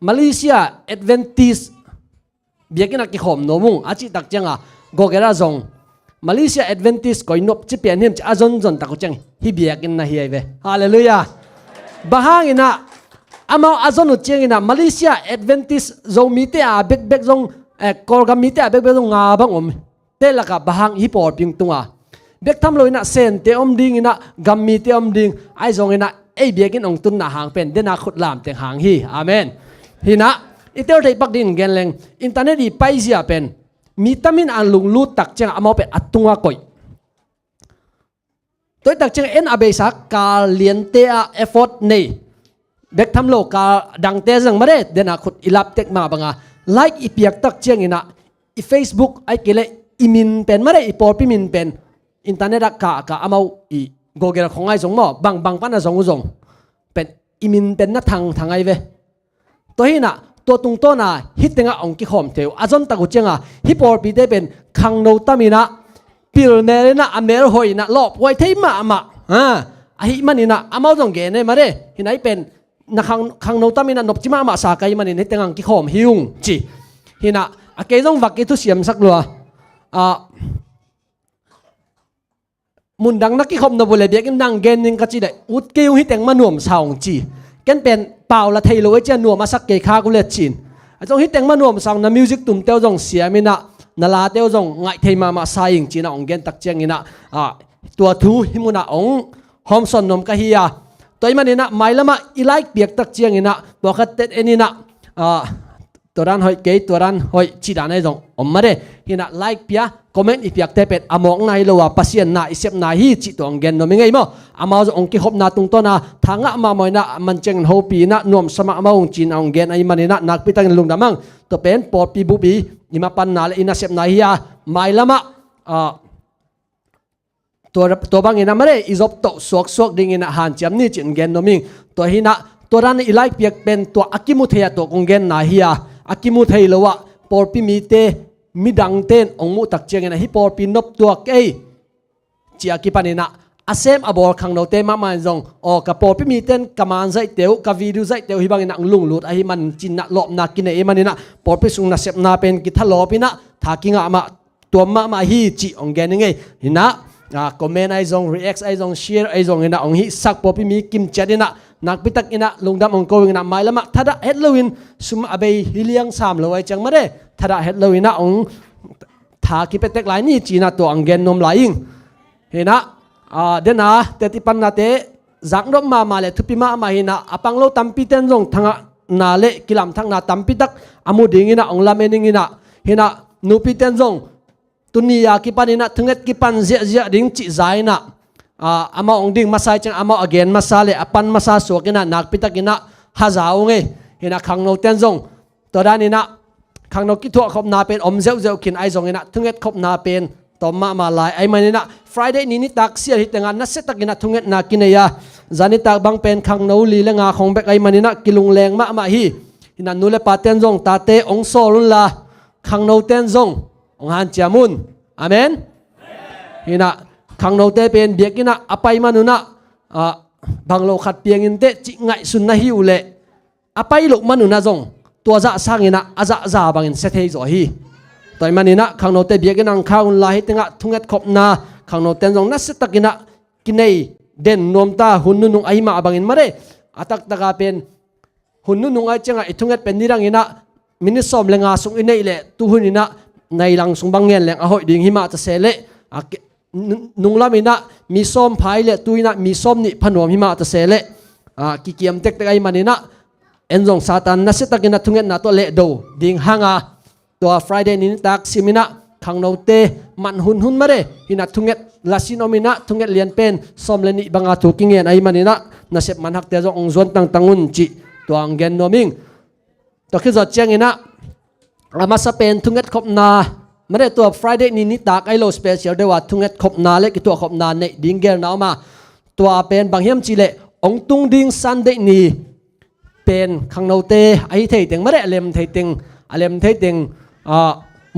มาเลเซียแอดเวนติสเบียกินักกิขมโนมุงอาจิตักจังโกเกราซงมาเลเซียแอดเวนติสก็อินบจิเปียนหิมจะอาจนตักจังฮิเบียกินนะฮิไอเวฮาเลลูยาบางอย่างนะอามาอาจนุจังนะมาเลเซียแอดเวนติสซงมีเตะเบกซงกอลกามิเตะเบกซงงาบังอมเตละกับบางฮิปอร์ปิงตุงเบกทำเลยนะเซนเตอมดิงนะกัมมีเตอมดิงไอซงนะไอเบียกินองตุนนะหางเป็นเดนาขุดลามแต่หางฮีอาเมนฮีนะอิเตอร์ได้ปักดินเกนเลงอินเทอร์เน็ตดีไปเสียเป็นมีตามินอันลุงลูตักจังอามาเป็นอัตุงก่อยตัวตักจังเอ็นอาเบสักกาเลียนเตอเอฟอร์ตนี่เบกทำโลกาดังเตจังมาเด็ดเดนาขุดอิลับเต็กมาบังไลค์อีเปียกตักจังอินะอีเฟซบุ๊กไอเกลอีมินเป็นมาเด็อีปอร์ปิมินเป็นอินเทอร์เน็ตกะอามาอีโกเกลของไอสงหม้อบางปันนะสงอุจงเป็นอีมินเป็นนักทางไอเวตัวนี้นะตัวตรงตัวน่ะฮิตเงาองกิขอมเทวอาจนตะกุจังฮิปอร์ปีได้เป็นคังโนตามินะปิลเนรนะอเมริหอยนะลอบไว้ที่มาฮิมันนี่นะอามาจงเกเนมาเด้ฮินัยเป็นนักคังโนตามินะนบจิมาสากายมันนี่ฮิตเงาองกิขอมฮิวงจีฮินะอาเกจงวักกิทุเสียมสักลัวมุนดังนักกิขอมนบุเลเบียกันดังเกนิงกัจจิได้อุดเกยงฮิตเงมาหน่วมสาวงจีกันเป็นเปล่าละไทยโลยเจนัวมาสักเกยข้ากุเลจินจงฮิตเต็งมาหน่วมสังนะมิวสิกตุ่มเต้าจงเสียมินะนาลาเต้าจงไงไทยมาสายจีนะองเกนตักเจียงอินะตัวทูหิมุนะองหอมสนนมกะฮียตัวมันนี่นะไม่ละมาอีไลค์เปียกตักเจียงอินะบอกกันเต็ดเอ็นี่นะตัวรันหอยเกยตัวรันหอยจีดานไอจงอมมาเดฮินะไลค์เปียคอมเมนต์อีเปียกเตเป็ดอมองนายโลวาปัสยันนาอิเซบนาฮีจิตองเกนโนมิงไงมั้งอามาจงองกิฮบนาตุงต้นนะทางอะมาหมอยนะมันเจงโฮปีนะนวมสมามาองจีนองเกนไอมันนี่นะนักพิทักษ์ลุงดามังตัวเป็นปอดปีบุบีอิมาปันนาเลอินาเซบนาฮียไม่ละมาตัวบางอินะมาเรอิจบโตสวกดิ่งอินะหันจำนี่จินเกนโนมิงตัวฮินะตัวรันอีไลค์เปียกเป็นตัวอากิมุเทียตัวองเกนนาฮียอากิมุเทียโลวะปอดปีมีเตมีดังเต้นองมุตักเจียงนะฮิปอร์ปีนบตัวเกยเจียกิปานินะอาเซมอบอร์ขังโนเตมามันจงออกกับปอร์ปีมีเต้นกำมันใจเตียวกับวิดีโอใจเตียวฮิบังนักลุงหลุดไอฮิมันจินนักหลบนักกินเอมันนี่นะปอร์ปีสุงนักเสพนาเป็นกิทะลอปีนะทากิงะมาตัวมาฮีจีองเกนยังไงฮินะคอมเมนต์ไอจงรีแอคไอจงแชร์ไอจงฮินะองฮิสักปอร์ปีมีกิมเจดินะนักพิทักษ์อินะลุงดำองโกวิงนะไม่ละมักถ้าได้เฮดโลวินสุมาเบย์ฮิเลียงสามเลยไอจังมาเด้ถ้าได้เฮดโลวินนะองถ้าคิดเป็นเทคไลน์นี่จีน่าตัวอังเกนนมไหลยิงเห็นนะเดี๋ยวนะแต่ที่ปันนาเตจักรมาเลยทุพิมาเห็นนะอปังโลตัมปีเตนจงทั้งนาเล่กิลามทั้งนาตัมปีตักอามุดิงินะองลาเมนิงินะเห็นนะนูปีเตนจงตุนียากิปันนะทั้งเอ็ดกิปันเจียดิ่งจิใจนะอามาองดิ่งมาใส่จังอามาอังเกนมาซาเลอปันมาซาสวกินะนักปีตักินะฮาซาองเงเห็นนะขังโนเตนจงตัวด้านนี้นะขังนกกิทัวขบนาเป็นอมเซลกินไอซงเงินะทุงเอ็ดขบนาเป็นต่อมาลายไอมันนี่นะ Friday นี้นิตักเสียหิตงานนัดเซตักินะทุงเอ็ดนากินเนียจานิตักบางเป็นขังนูลีเลงาของเบกไอมันนี่นะกิลุงแรงมาฮีฮินันนูเลปาเตนจงตาเตองโซลุนลาขังนูเตนจงองฮันเจียมุนอาเมนฮินะขังนูเตเป็นเบียกินะอภัยมานุนะบางโลขัดเปียงอินเตจิไงสุนนะฮิวเลอภัยลุกมานุนะจงตัวจะสร้างอินะอาจะบางอินเซตให้จ่อฮีตัวมันนี่นะขังโนเตเบียกินังข้าวลายตั้งทุ่งเอ็ดขบนาขังโนเตนจงนัสตักินะกินในเด่นนวมตาหุ่นนุ่งไอมาบางอินมาเรอัตักตะกาเป็นหุ่นนุ่งไอจังไอทุ่งเอ็ดเป็นนิรังอินะมินิสอมเลงาสุงอินเนยเละตุหุ่นอินะในหลังสุงบางเงินแหลงอาหอยดิ่งหิมะจะเสเลนุ่งลามินะมีส้มพายเละตุยนะมีส้มนี่พนวมหิมะจะเสเลกิเกียมเต็กตะไอมันนี่นะเอ็นจงซาตันนัสตักินะทุ่งเอ็ดนาตัวเละดูดิ่งหางาตัว Friday นี้ตักซิมินะข ขังโนเตมันหุ่นมาเร่หินัดทุ่งเอ็ดลาซินอมินะทุ่งเอ็ดเลียนเป็นสมเลนิบังอาถูกิงเงินไอมันนี่นะน่าเสพมันหักเตะจงองซวนตั้งอุนจิตัวอังเกนโนมิงตัวคือจอดเจียงเงินะอามาสเปนทุ่งเอ็ดขบนาไม่ได้ตัว Friday นี้นิตากไอโลสเปเชียลได้ว่าทุ่งเอ็ดขบนาเล็กตัวขบนาในดิ้งเกลนามาตัวเป็นบางเฮียมจิเลองตุงดิ้งซันเดนีเป็นขังโนเตไอเทยเต็งไม่ได้เลมเทยเต็งเลมเทยเต็ง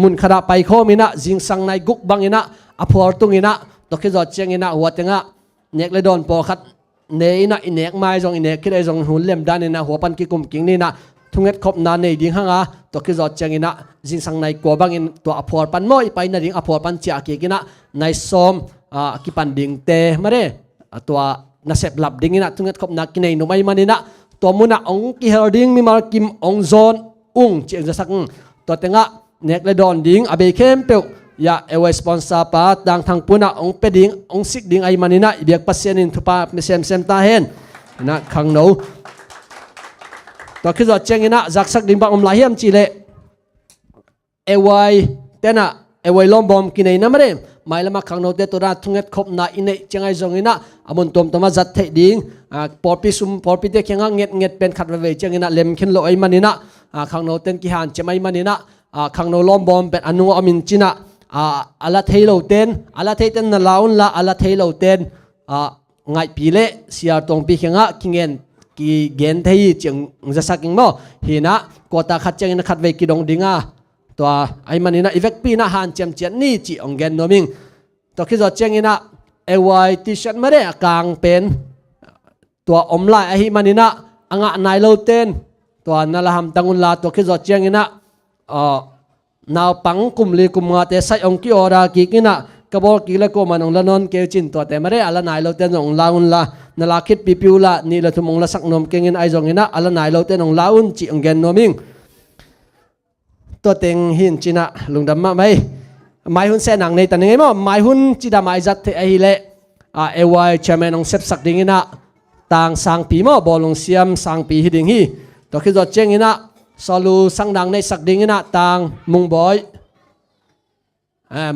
มุนขดาไปโคมินะจิงสังในกุกบังอินะอภัวตุงอินะตัวคือจอดเจียงอินะหัวเต็งะเนกเลยโดนปอคัดเนยนะอินเนกไม้จงอินเนกคิดไอจงหุ่นเล่มด้านอินะหัวปันกิกุมกิงนี่นะทุ่งเอ็ดขบนาในดิ้งห้างะตัวคือจอดเจียงอินะจิงสังในกัวบังอินตัวอภัวปันม้อยไปนะดิ้งอภัวปันเจียกิกินะในซอมกิปันดิ้งเตมาเร่ตัวน่าเสพหลับดิ้งอินะทุ่งเอ็ดขบนากินในนุ่มไอมันนี่นะตัวมุนะองกิเฮลดิ้งมีมากิมองโซนเจียงจะสักตัวเต็งะเนกเลยโดนดิ้งอเบเข้มเปียวยาเอเวสปอนซาปาดังทางปุนะองเปดิ้งองซิกดิ้งไอมันนี่นะเบียกปัสเซนินทุปาเซมตาเห็นนะขังโนตัวคือจอดเจงนะจักสักดิ้งบังอมลายเฮียมจีเลเอวายเตนะเอวายล้อมบอมกินไอนะมาเร่ไม่ละมาขังโนเตตัวนั้นทุ่งเอ็ดคบนาอินเนเจงไอจงอินะอมุนตัวมาจัดเทดิ้งปอปิซุมปอปิเตเคียงเงียเป็นขัดเวเจงอินะเล็มขึ้นโลไอมันนี่นะขังโนเตนกิฮันเจไม่มันนี่นะขังโนล้อมบอมเป็นอนุอมินจินะอาลาเทโลเตนอาลาเทเตนนาลาอุนละอาลาเทโลเตนไงปีเล่เสียตรงปีเคียงกิเงินกีเกนเทียจึงจะสักยิ่งโมหินะกอตาขัดเจงนะขัดเวกิดงดิ้งตัวไอมันนี่นะอีเวกปีนะฮันเจมเจนนี่จีองเกนโนมิงตัวคิดว่าเจงนะเอวายที่ฉันไม่ได้กลางเป็นตัวอมลายไอหิมันนี่นะอ่างนายโลเตนตัวนั่นละหำตังอุนลาตัวคิดว่าเจงนะนาวปังกุมลีกุมงาเตใส่องกิออรากิกินะกบอลกิเลโกมันองละนนเกจินตัวแต่ไม่ได้อะไรนายเราเต้นองลาอุนละนลาคิดปิปิวละนี่ละทุมองละสักนมเก่งไอจงอินะอะไรนายเราเต้นองลาอุนจิองเกนโนมิงตัวเต็งหินจินะลุงดำมาไม่หุ่นเสนังในตันยังไงมั้งไม่หุ่นจิดาไม่จัดเทไอเล่เอวายเชมนองเซฟสักดิ้งอินะต่างสังปีมั้งบอลงเสียมสังปีหิดิ้งฮีตัวคือตัวเจงอินะสลูสังดังในสักดิ้งนะต่างมุงบอย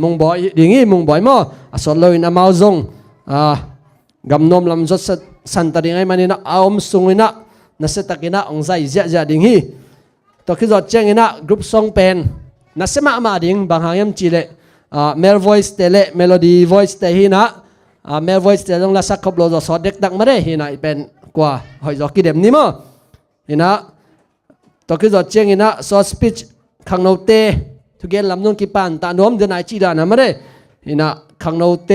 มุงบอยดิ้งฮีมุงบอยมั้งสลูอินะมาจงกำนมลำจดสันตดิ้งไอมันนี่นะอามสุงอินะนัสตักินะองใจเจ้าดิ้งฮีตัวคือตัวเจงอินะกรุ๊ปซองเป็นนัสมาดิ้งบางหางยมจีเลเมลวอยซ์เตเลเมโลดี้วอยซ์เตฮีนะเมลวอยซ์เตลงละสักขบโลจสอดเด็กดังมาได้ฮีนะเป็นกว่าหอยจอกิเดมนี่มั้งฮีนะตัวคือตัวเจงอินะซอสพิชขังโนเตทุกเกลลำนุ่งกิปันตาโนมเดินไอจีดานะมาได้ฮีนะขังโนเต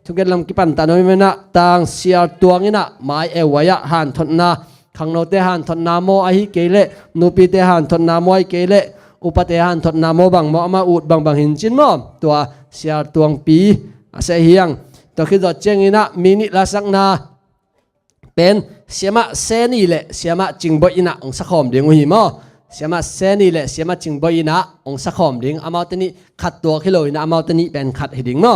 ทุกเกลลำกิปันตาโนมนะต่างเสียตัวงี้นะไม้เอวายะหันทนนาขังโนเตหันทนนาโมไอฮิเกเลนูปีเตหันทนนาโมไอเกเลอุปเทหันทนนาโมบังมอมาอุดบังหินจินมอตัวเสียตัวปีเสียเฮียงตัวคือตัวเจงอินะมินิลาสักนาเป็นเสียมาเซนีเลเสียมาจิงบอินะองสักหอมเดียงหิมอเสียมาเซนีเลเสียมาจิงบอินะองสักหอมเดียงอามาตนี้ขัดตัวขึ้นเลยนะอามาตนี้เป็นขัดหิดิงมอ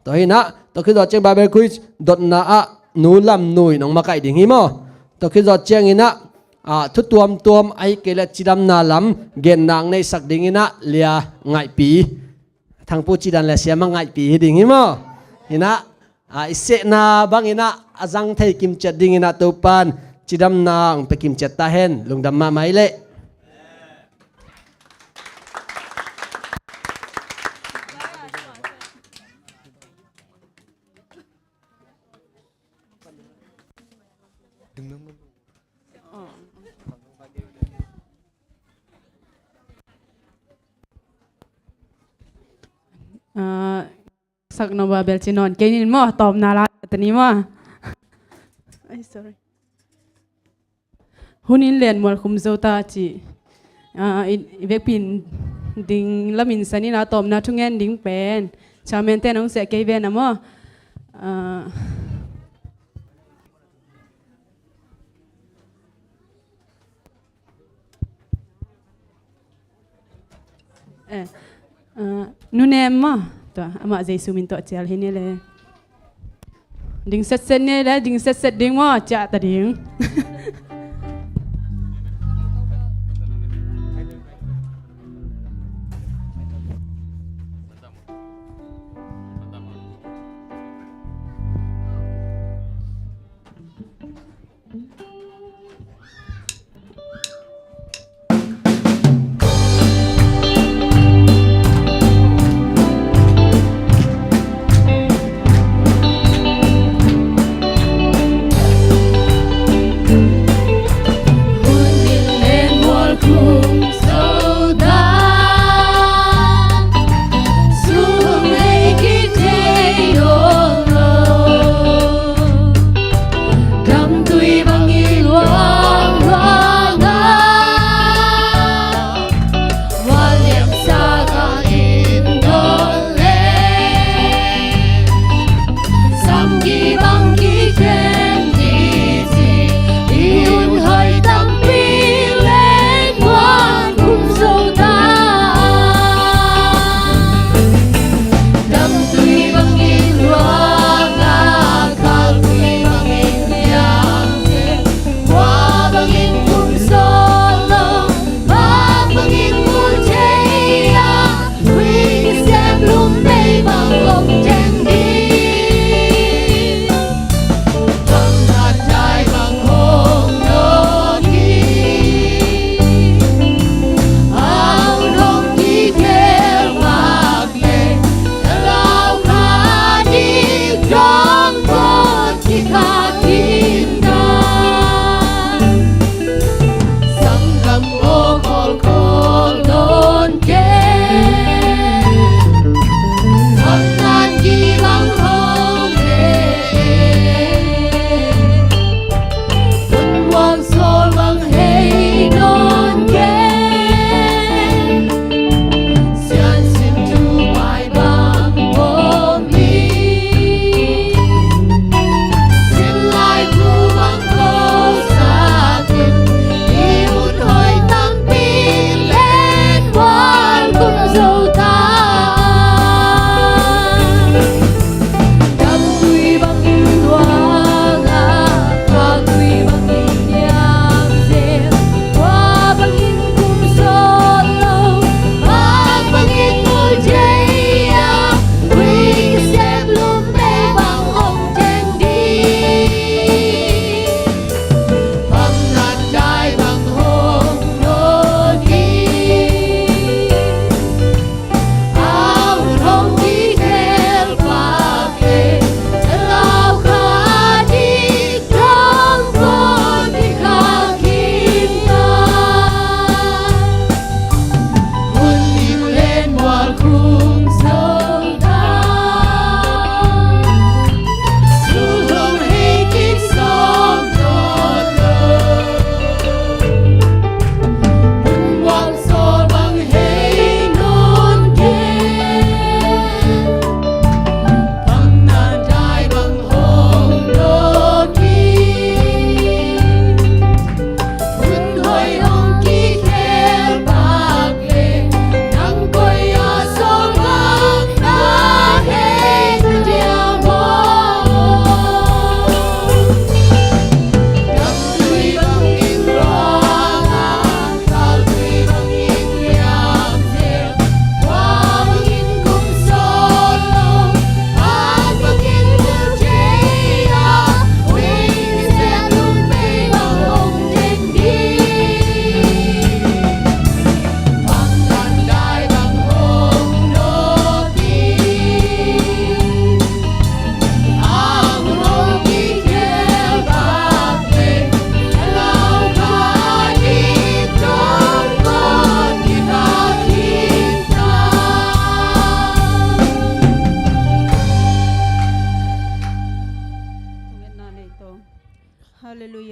ตัวหินะตัวคือตัวเจงบาเบคุยดดนาอะนูลำนุยน้องมาไก่ดิงหิมอตัวคือตัวเจงอินะทุตัวมไอเกลจิดำนาลำเกณฑ์นางในสักดิ่งนะเลียไงปีทางผู้จิดันเลียเสียมาไงปีดิ่งหิมะหินะอิเสนาบางหินะอาจังไทยกิมจัดดิ่งนะตัวปันจิดำนางไปกิมจัดตาเห็นลุงดำมาไม่เละสักนบาเบลจินอนเกนินมั้งตอบนาลาตนี้มั้ง sorry หุ่นินเลียนมัวคุมโซตาจีอีเวกปินดิ้งละมินสันนี่นะตอบนาทุ่งเงินดิ้งเป็นชาวเมนเต้น้องเสกเกยเวนนะมั้งนูเนมมั้งตัวอามาใจสุมินตัวเจลเฮนี่เลยดิ้งเสร็จเนี่ยแล้วดิ้งเสร็จดิ้งมั้งจ่าตาดิ้ง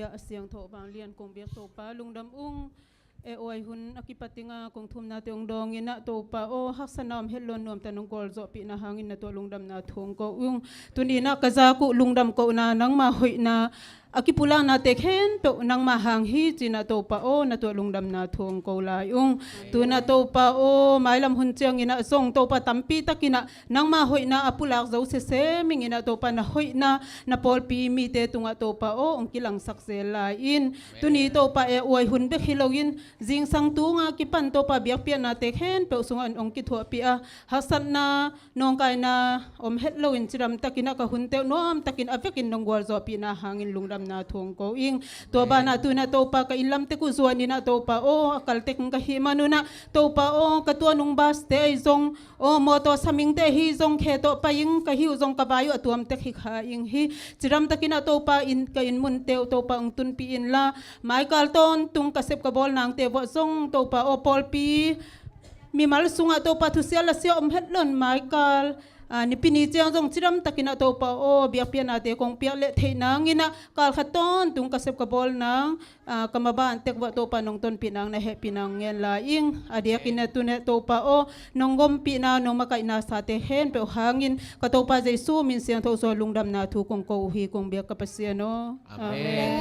ยเสียงโถบางเลียนกงเบียกโตปาลุงดำอุ้งเอโอยหุนอกิปติงากงทุมนาเตียงดองอินะโตปาโอฮักสนามเฮลลนนวมแต่นงกอลโจปีนาหางอินะตัวลุงดำนาทงก็อุ้งตุนีนะกะจากุลุงดำก็นานังมาหอยนาaki pulang na tekhen pe nang mahang hi china to pa o na to lungdam na thong ko lai ung tu na to pa o mailam hun chiang ina song to pa tampi takina nang ma hoi na apulak zo se se ming ina to pa na hoi na pol pi mi te tunga to pa o ong kilang sakse lai in tu ni to pa e oi hun be hilogin jing sang tu nga ki pan to pa biak pia na tekhen pe sungan ong ki thua pi a hasan na nong kai na om hetlo in chiram takina ka hun te nom takin avekin nong gwal zo pi na hangin lungdam na thong ko ing to ba na tu na to pa ka ilam te ku zuan ni na to pa o akal te kung ka hi manuna to pa o ka tu nung bas te ai zong o moto saming te hi zong khe to pa ing ka hi zong ka bayu atuam te khi kha ing hi chiram takina to pa in ka in mun te to pa ong tun pi in la mai kal ton tung ka sep ka bol nang te bo zong to pa o pol pi mi mal sunga to pa thu sia la sia om het lon mai kal ni pini chiang jong chiram takina to pa o biak pia na te kong pia le theina ngina kal khaton tung kasep ka bol nang kamaban tek wa to pa nong ton pinang na he pinang ngel la ing adia kina tu ne to pa o nongom pi na nong makai na sa te hen pe hangin ka to pa jesu min siang tho so lungdam na thu kong ko hi kong biak ka pasia no amen.